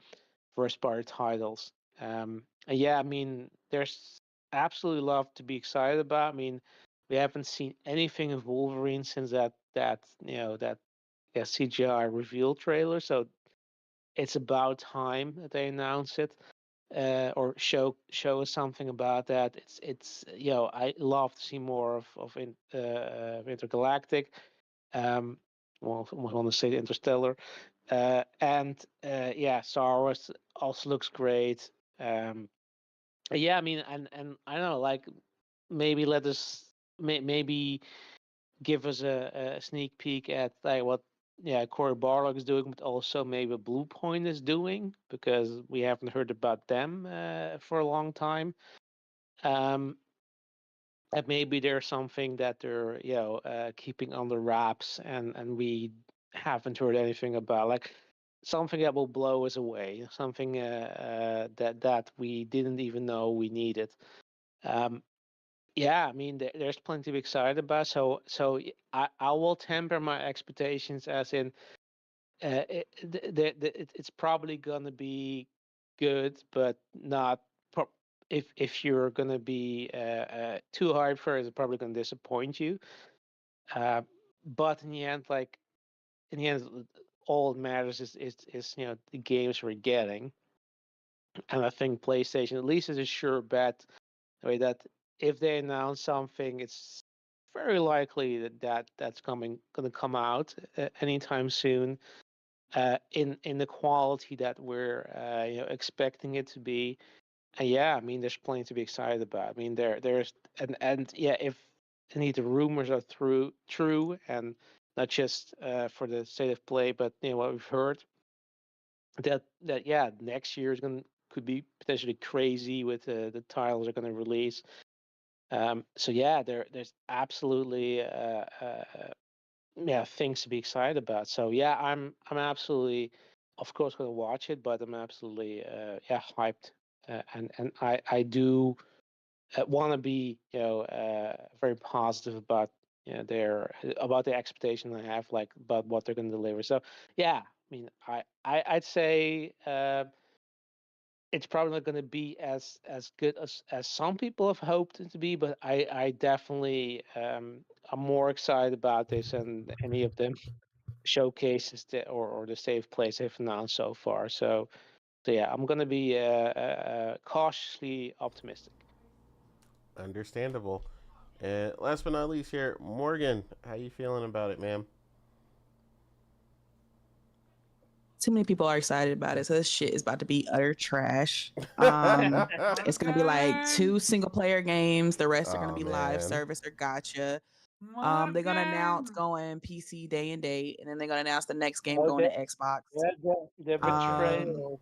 first party titles. And yeah, I mean, there's absolutely a lot to be excited about. I mean, we haven't seen anything of Wolverine since that CGI reveal trailer. So it's about time that they announce it or show us something about that. It's I love to see more of Intergalactic. Well, I want to say Interstellar, and yeah, Star Wars also looks great. Yeah, I mean, and I don't know, like maybe let us maybe give us a sneak peek at like what Cory Barlog is doing, but also maybe Blue Point is doing because we haven't heard about them for a long time. And maybe there's something that they're keeping under wraps and we haven't heard anything about, like something that will blow us away, something that we didn't even know we needed. um, yeah, I mean, there's plenty to be excited about. I will temper my expectations, as in, it's probably gonna be good, but not. If you're gonna be too hyped for it, it's probably gonna disappoint you. Uh, but in the end, all that matters is the games we're getting, and I think PlayStation at least is a sure bet. The way that if they announce something, it's very likely that's going to come out anytime soon, in the quality that we're expecting it to be. And yeah, I mean, there's plenty to be excited about. I mean, there's and yeah, if any of the rumors are true and not just for the state of play, but what we've heard, that yeah, next year is could be potentially crazy with the titles are going to release. So yeah, there's absolutely things to be excited about. So yeah, I'm absolutely, of course, going to watch it, but I'm absolutely hyped, and I do want to be very positive about about the expectation I have, like about what they're going to deliver. So yeah, I mean, I'd say. It's probably not going to be as good as some people have hoped it to be, but I definitely am more excited about this than any of them showcases or the save plays they've announced so far. So yeah, I'm going to be cautiously optimistic. Understandable. And last but not least, here, Morgan, how you feeling about it, ma'am? Too many people are excited about it, so this shit is about to be utter trash. It's gonna be like 2 single player games. The rest are gonna Oh, be live man. service or gotcha. More They're gonna announce games. going PC day and date, and then they're gonna announce the next game Oh, going to Xbox. they're That's right. betrayal.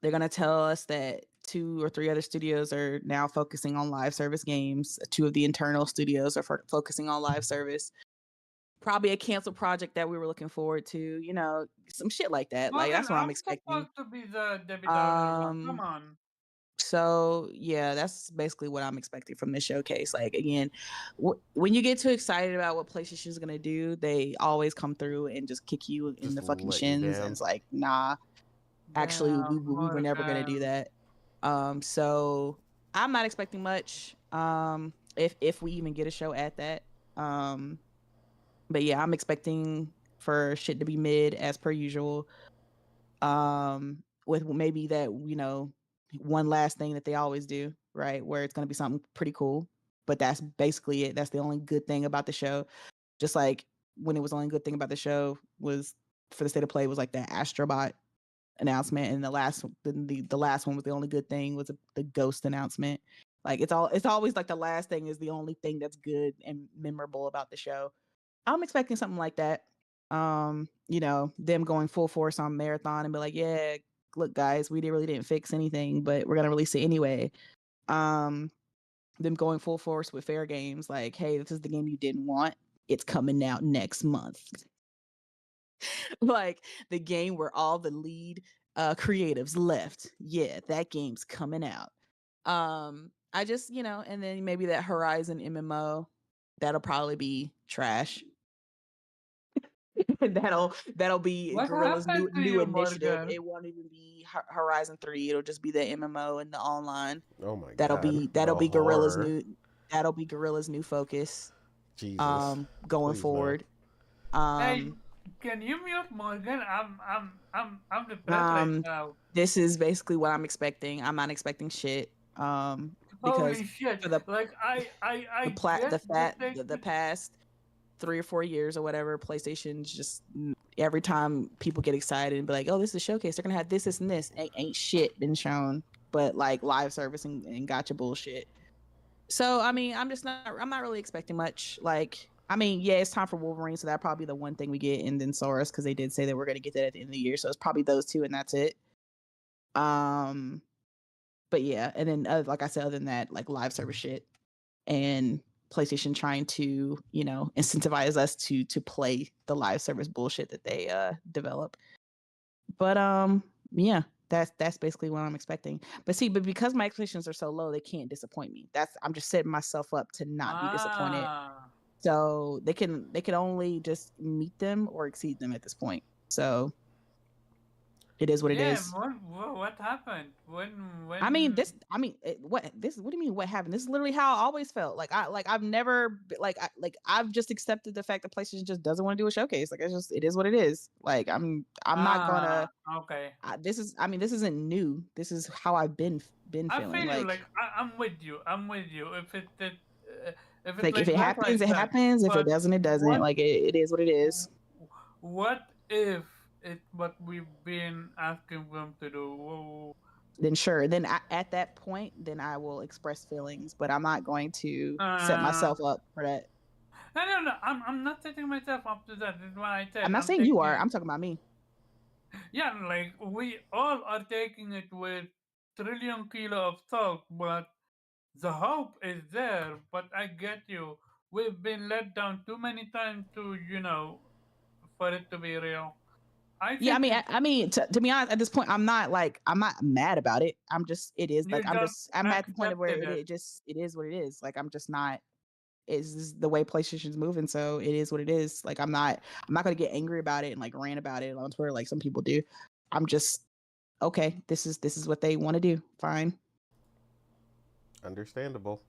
They're gonna tell us that 2 or 3 other studios are now focusing on live service games. 2 of the internal studios are focusing on live service. Probably a canceled project that we were looking forward to, you know, some shit like that. Like Morgan, that's what I'm I'm expecting. supposed to be the Debbie Downer one. Come Um, on. so yeah, that's basically what I'm expecting from this showcase. Like again, when you get too excited about what PlayStation is gonna do, they always come through and just kick you in Just the fucking let you shins. And down. it's like, nah, actually, we Damn, were never gonna do Morgan. that. So I'm not expecting much. If we even get a show at that. But yeah, I'm expecting for shit to be mid as per usual. With maybe that, you know, one last thing that they always do, right? Where it's gonna be something pretty cool. But that's basically it. That's the only good thing about the show. Just like when it was the only good thing about the show was for the state of play was like that Astrobot announcement, and the last one was the only good thing was the Ghost announcement. Like it's always like the last thing is the only thing that's good and memorable about the show. I'm expecting something like that. You know, them going full force on Marathon and be like, yeah, look, guys, we really didn't fix anything, but we're gonna release it anyway. Them going full force with Fair Games, like, hey, this is the game you didn't want. It's coming out next month. Like the game where all the lead creatives left. Yeah, that game's coming out. I just, you know, and then maybe that Horizon MMO, that'll probably be trash. that'll be What Gorilla's happened to new you, initiative. Morgan? It won't even be Horizon 3. It'll just be the MMO and the online. Oh my That'll god. be The Gorilla's horror. new focus Jesus. going Please forward. Hey, can you mute Morgan? I'm depressed right now. This is basically what I'm expecting. I'm not expecting shit. Because Holy shit! for the Like I get the past 3 or 4 years or whatever, PlayStation's just every time people get excited and be like, "Oh, this is a showcase. They're gonna have this, and this." Ain't shit been shown, but like live service and gotcha bullshit. So I mean, I'm not really expecting much. Like, I mean, yeah, it's time for Wolverine, so that'll probably be the one thing we get, and then Saurus because they did say that we're gonna get that at the end of the year. So it's probably those 2, and that's it. But yeah, and then like I said, other than that, like live service shit and PlayStation trying to, you know, incentivize us to play the live service bullshit that they develop. But yeah, that's basically what I'm expecting. But see, because my expectations are so low, they can't disappoint me. I'm just setting myself up to not be disappointed. So they can only just meet them or exceed them at this point. So it is what it yeah. is. What happened? When What do you mean what happened? This is literally how I always felt. Like I've never I've just accepted the fact that PlayStation just doesn't want to do a showcase. Like it is what it is. Like I'm not gonna okay. this isn't new. This is how I've been I feeling. feel you. Like I'm with you. I'm with you. If it's if like it that, happens, like it that. happens. If it But doesn't, it doesn't. what Like it is what it is. what if it's what we've been asking them to do? Whoa. Then sure. Then at that point, then I will express feelings. But I'm not going to set myself up for that. No. I'm not setting myself up to that. That's what I said. I'm not saying you are. I'm talking about me. Yeah, like we all are taking it with trillion kilo of salt, but the hope is there. But I get you. We've been let down too many times to, for it to be real. Yeah, I think to be honest, at this point, I'm not mad about it. It is you like just I'm at the point of where accepted it. it is what it is. Like I'm just not. Is this the way PlayStation's moving? So it is what it is. Like I'm not gonna get angry about it and like rant about it on Twitter like some people do. I'm just okay. This is what they want to do. Fine. Understandable.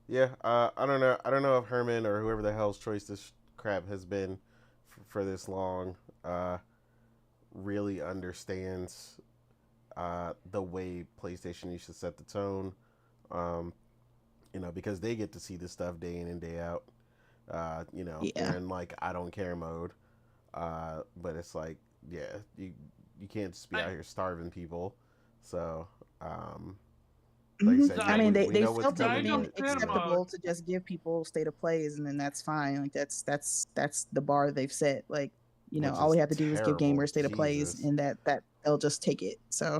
Yeah, I don't know. I don't know if Herman or whoever the hell's choice this crap has been for this long really understands the way PlayStation used to set the tone. Because they get to see this stuff day in and day out. Yeah. They're in like I don't care mode. But it's like, yeah, you can't just be out here starving people. So, Like I Mhm. said, I yeah, mean, we they know what's felt it I coming, being don't but care you know, acceptable to just give people state of plays, and then that's fine. Like that's the bar they've set. Like, which all we is have to do is give terrible. gamers state of plays, Jesus, and that they'll just take it. So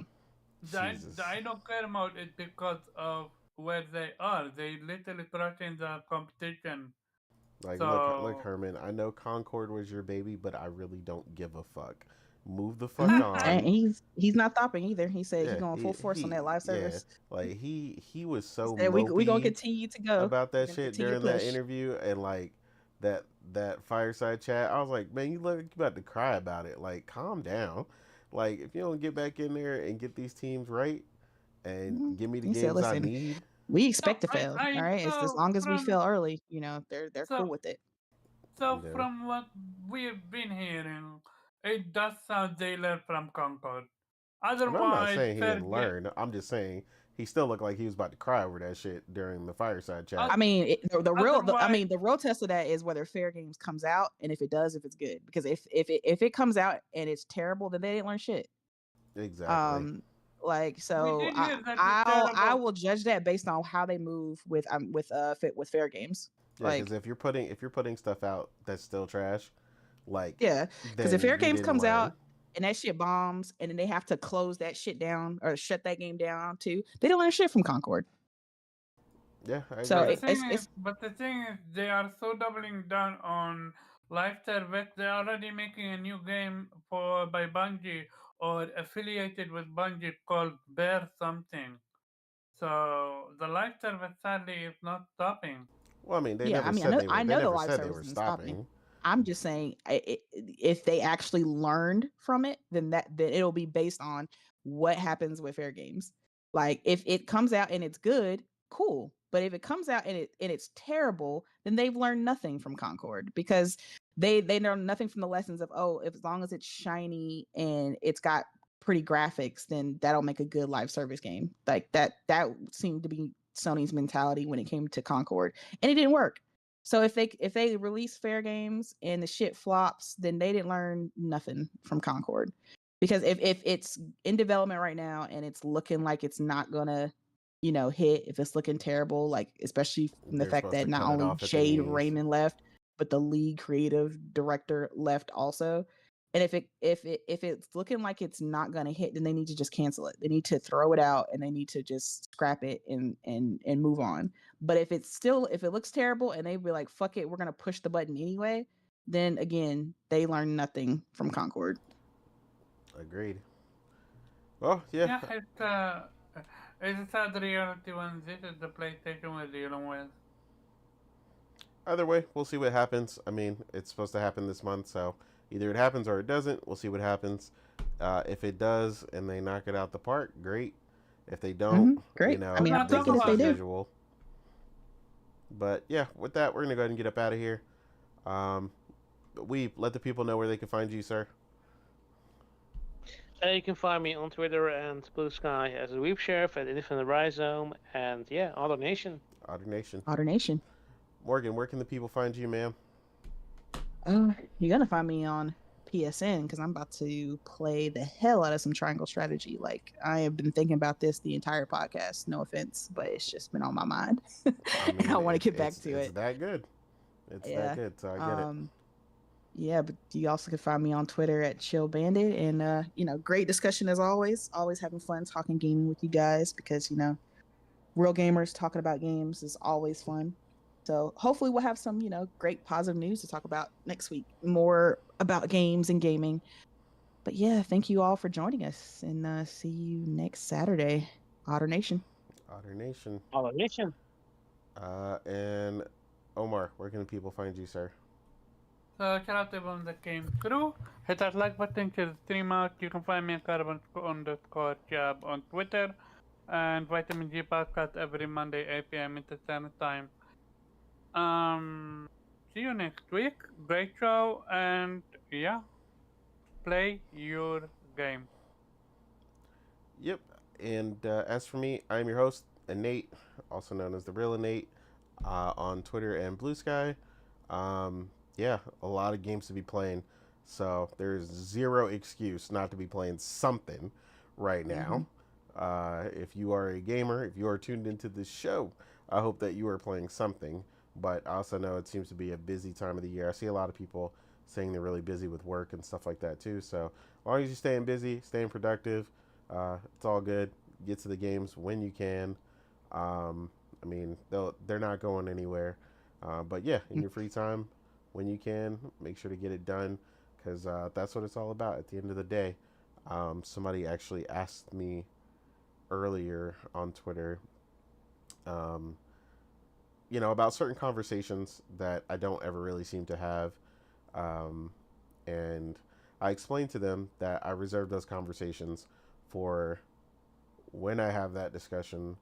Jesus. I don't care about it because of where they are. They literally threaten the competition. Like, look, So Herman. I know Concord was your baby, but I really don't give a fuck. Move the fuck mhm. And on. he's not stopping either. He said he Yeah, going full force on that live yeah. service. Like he was He so said we gonna mopey continue to go. about We're that gonna shit continue to during that push. interview, and like that fireside chat. I was like, man, you look like you about to cry about it. Like, calm down. Like, if you don't get back in there and get these teams right and Mhm. give me the He said, games I "Listen, need. we so expect to fail. All I right, it's as so long as we from fail early, they're cool so with it." so No. from what we've been hearing, it does sound they learned from Concord. And I'm not Otherwise, saying he fair didn't game. learn. I'm just saying he still looked like he was about to cry over that shit during the fireside chat. I mean, Otherwise, the real test of that is whether Fair Games comes out, and if it does, if it's good. Because if it comes out and it's terrible, then they didn't learn shit. Exactly. Like, we so did hear that it's I terrible. will judge that based on how they move with Fair Games. Yeah, because Like, if you're putting stuff out that's still trash, like, yeah, because if then Fair you Games didn't comes out learn. and that shit bombs, and then they have to close that shit down or shut that game down too, they didn't learn shit from Concord. Yeah, I So agree. But the thing is, they are so doubling down on live service. They're already making a new game by Bungie or affiliated with Bungie called Bear something. So the live service sadly is not stopping. Well, I mean, they yeah, I never mean, said they were. I They know the never live said they service were isn't stopping. stopping. I'm just saying, if they actually learned from it, then it'll be based on what happens with Fair Games. Like, if it comes out and it's good, cool. But if it comes out and it's terrible, then they've learned nothing from Concord, because they learn nothing from the lessons of, oh, if as long as it's shiny and it's got pretty graphics, then that'll make a good live service game. Like, that seemed to be Sony's mentality when it came to Concord, and it didn't work. So if they release Fair Games and the shit flops, then they didn't learn nothing from Concord. Because if it's in development right now and it's looking like it's not gonna, hit, if it's looking terrible, like, especially from the They're fact supposed that to not cut it only off at the Jade knees. Raymond left, but the lead creative director left also. And if it's looking like it's not gonna hit, then they need to just cancel it. They need to throw it out, and they need to just scrap it and move on. But if it looks terrible and they be like, fuck it, we're gonna push the button anyway, then again, they learn nothing from Concord. Agreed. Well, yeah. It's a sad reality when this is the PlayStation we're dealing with. Either way, we'll see what happens. I mean, it's supposed to happen this month, so either it happens or it doesn't. We'll see what happens. If it does and they knock it out the park, great. If they don't, Great. I mean, I'll take it business if they as do. usual. But yeah, with that, we're gonna go ahead and get up out of here. We let the people know where they can find you, sir. You can find me on Twitter and Blue Sky as a Weep Sheriff at Infinite Rhizome, and yeah, Otter Nation. Otter Nation. Otter Nation. Morgan, where can the people find you, ma'am? You're gonna find me on PSN, because I'm about to play the hell out of some Triangle Strategy. Like, I have been thinking about this the entire podcast. No offense, but it's just been on my mind. I mean, I want to get back to it's it. that good. It's that good, so I get it. Yeah, but you also can find me on Twitter at Chill Bandit, and great discussion as always. Always having fun talking gaming with you guys, because real gamers talking about games is always fun. So hopefully we'll have some great positive news to talk about next week, more about games and gaming. But yeah, thank you all for joining us, and see you next Saturday. Otter Nation. Otter Nation. Otter Nation. And Omar, where can the people find you, sir? So shout out to everyone that came through. Hit that like button, share the stream out. You can find me at Carbon_Jab on Twitter, and Vitamin G podcast every Monday 8 p.m. Eastern Standard Time. See you next week. Great show, and yeah, play your game. Yep. And as for me, I'm your host, Innate, also known as the Real Innate, on Twitter and Blue Sky. Yeah, a lot of games to be playing, so there's zero excuse not to be playing something right now. If you are a gamer, if you are tuned into this show, I hope that you are playing something. But I also know it seems to be a busy time of the year. I see a lot of people saying they're really busy with work and stuff like that too. So as long as you're staying busy, staying productive, it's all good. Get to the games when you can. I mean, they're not going anywhere. But yeah, in your free time, when you can, make sure to get it done because that's what it's all about at the end of the day. Somebody actually asked me earlier on Twitter, um, about certain conversations that I don't ever really seem to have. Um, and I explained to them that I reserve those conversations for when I have that discussion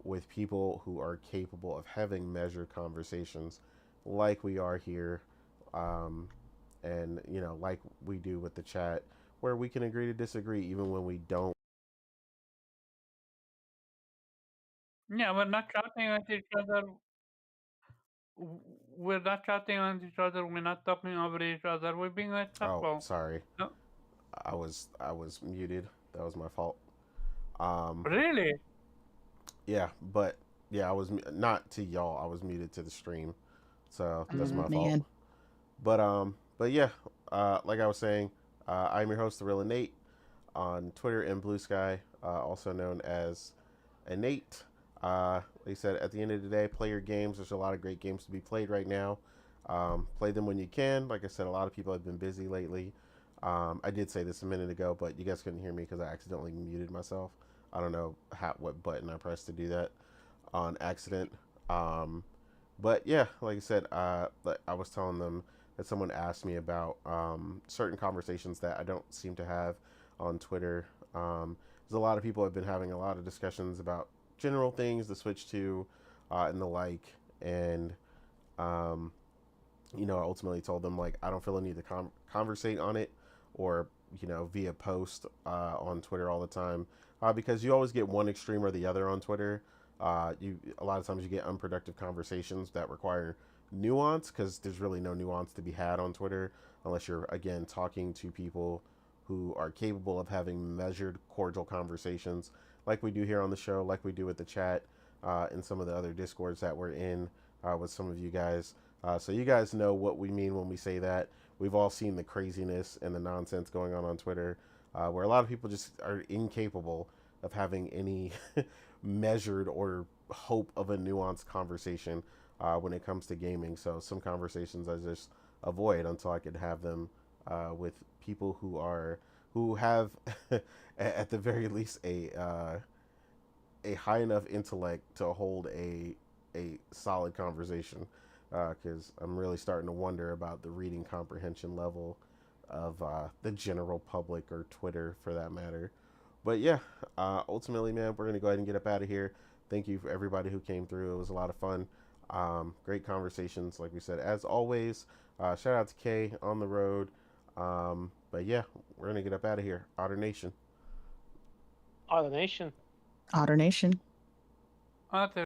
with people who are capable of having measured conversations like we are here, um, and like we do with the chat, where we can agree to disagree even when we don't. Yeah, we're not shouting at each other. We're not shouting at each other. We're not talking over each other. We're being Oh, respectful. sorry, No, I was muted. That was my fault. Um, really? yeah, but yeah, I was not to y'all. I was muted to the stream, so that's my fault. Man. But yeah, like I was saying, I'm your host, the Real Innate, on Twitter and Blue Sky, also known as Innate. Like I said, at the end of the day, play your games. There's a lot of great games to be played right now. Play them when you can. Like I said, a lot of people have been busy lately. I did say this a minute ago, but you guys couldn't hear me because I accidentally muted myself. I don't know what button I pressed to do that on accident. Um, but yeah, like I said, like I was telling them that someone asked me about certain conversations that I don't seem to have on Twitter. There's a lot of people have been having a lot of discussions about general things, the Switch 2, and the like. And, um, I ultimately told them, like, I don't feel a need to conversate on it or, via post on Twitter all the time because you always get one extreme or the other on Twitter. A lot of times you get unproductive conversations that require nuance because there's really no nuance to be had on Twitter unless you're again talking to people who are capable of having measured, cordial conversations like we do here on the show, like we do with the chat and some of the other discords that we're in with some of you guys. So you guys know what we mean when we say that. We've all seen the craziness and the nonsense going on Twitter, where a lot of people just are incapable of having any measured or hope of a nuanced conversation when it comes to gaming. So some conversations I just avoid until I could have them with people who have at the very least a high enough intellect to hold a solid conversation. Because I'm really starting to wonder about the reading comprehension level of the general public or Twitter for that matter. But yeah, ultimately, man, we're gonna go ahead and get up out of here. Thank you for everybody who came through. It was a lot of fun. Great conversations, like we said, as always. Shout out to Kay on the road. But yeah, we're gonna get up out of here. Otter Nation. Otter Nation. Otter Nation. Otter.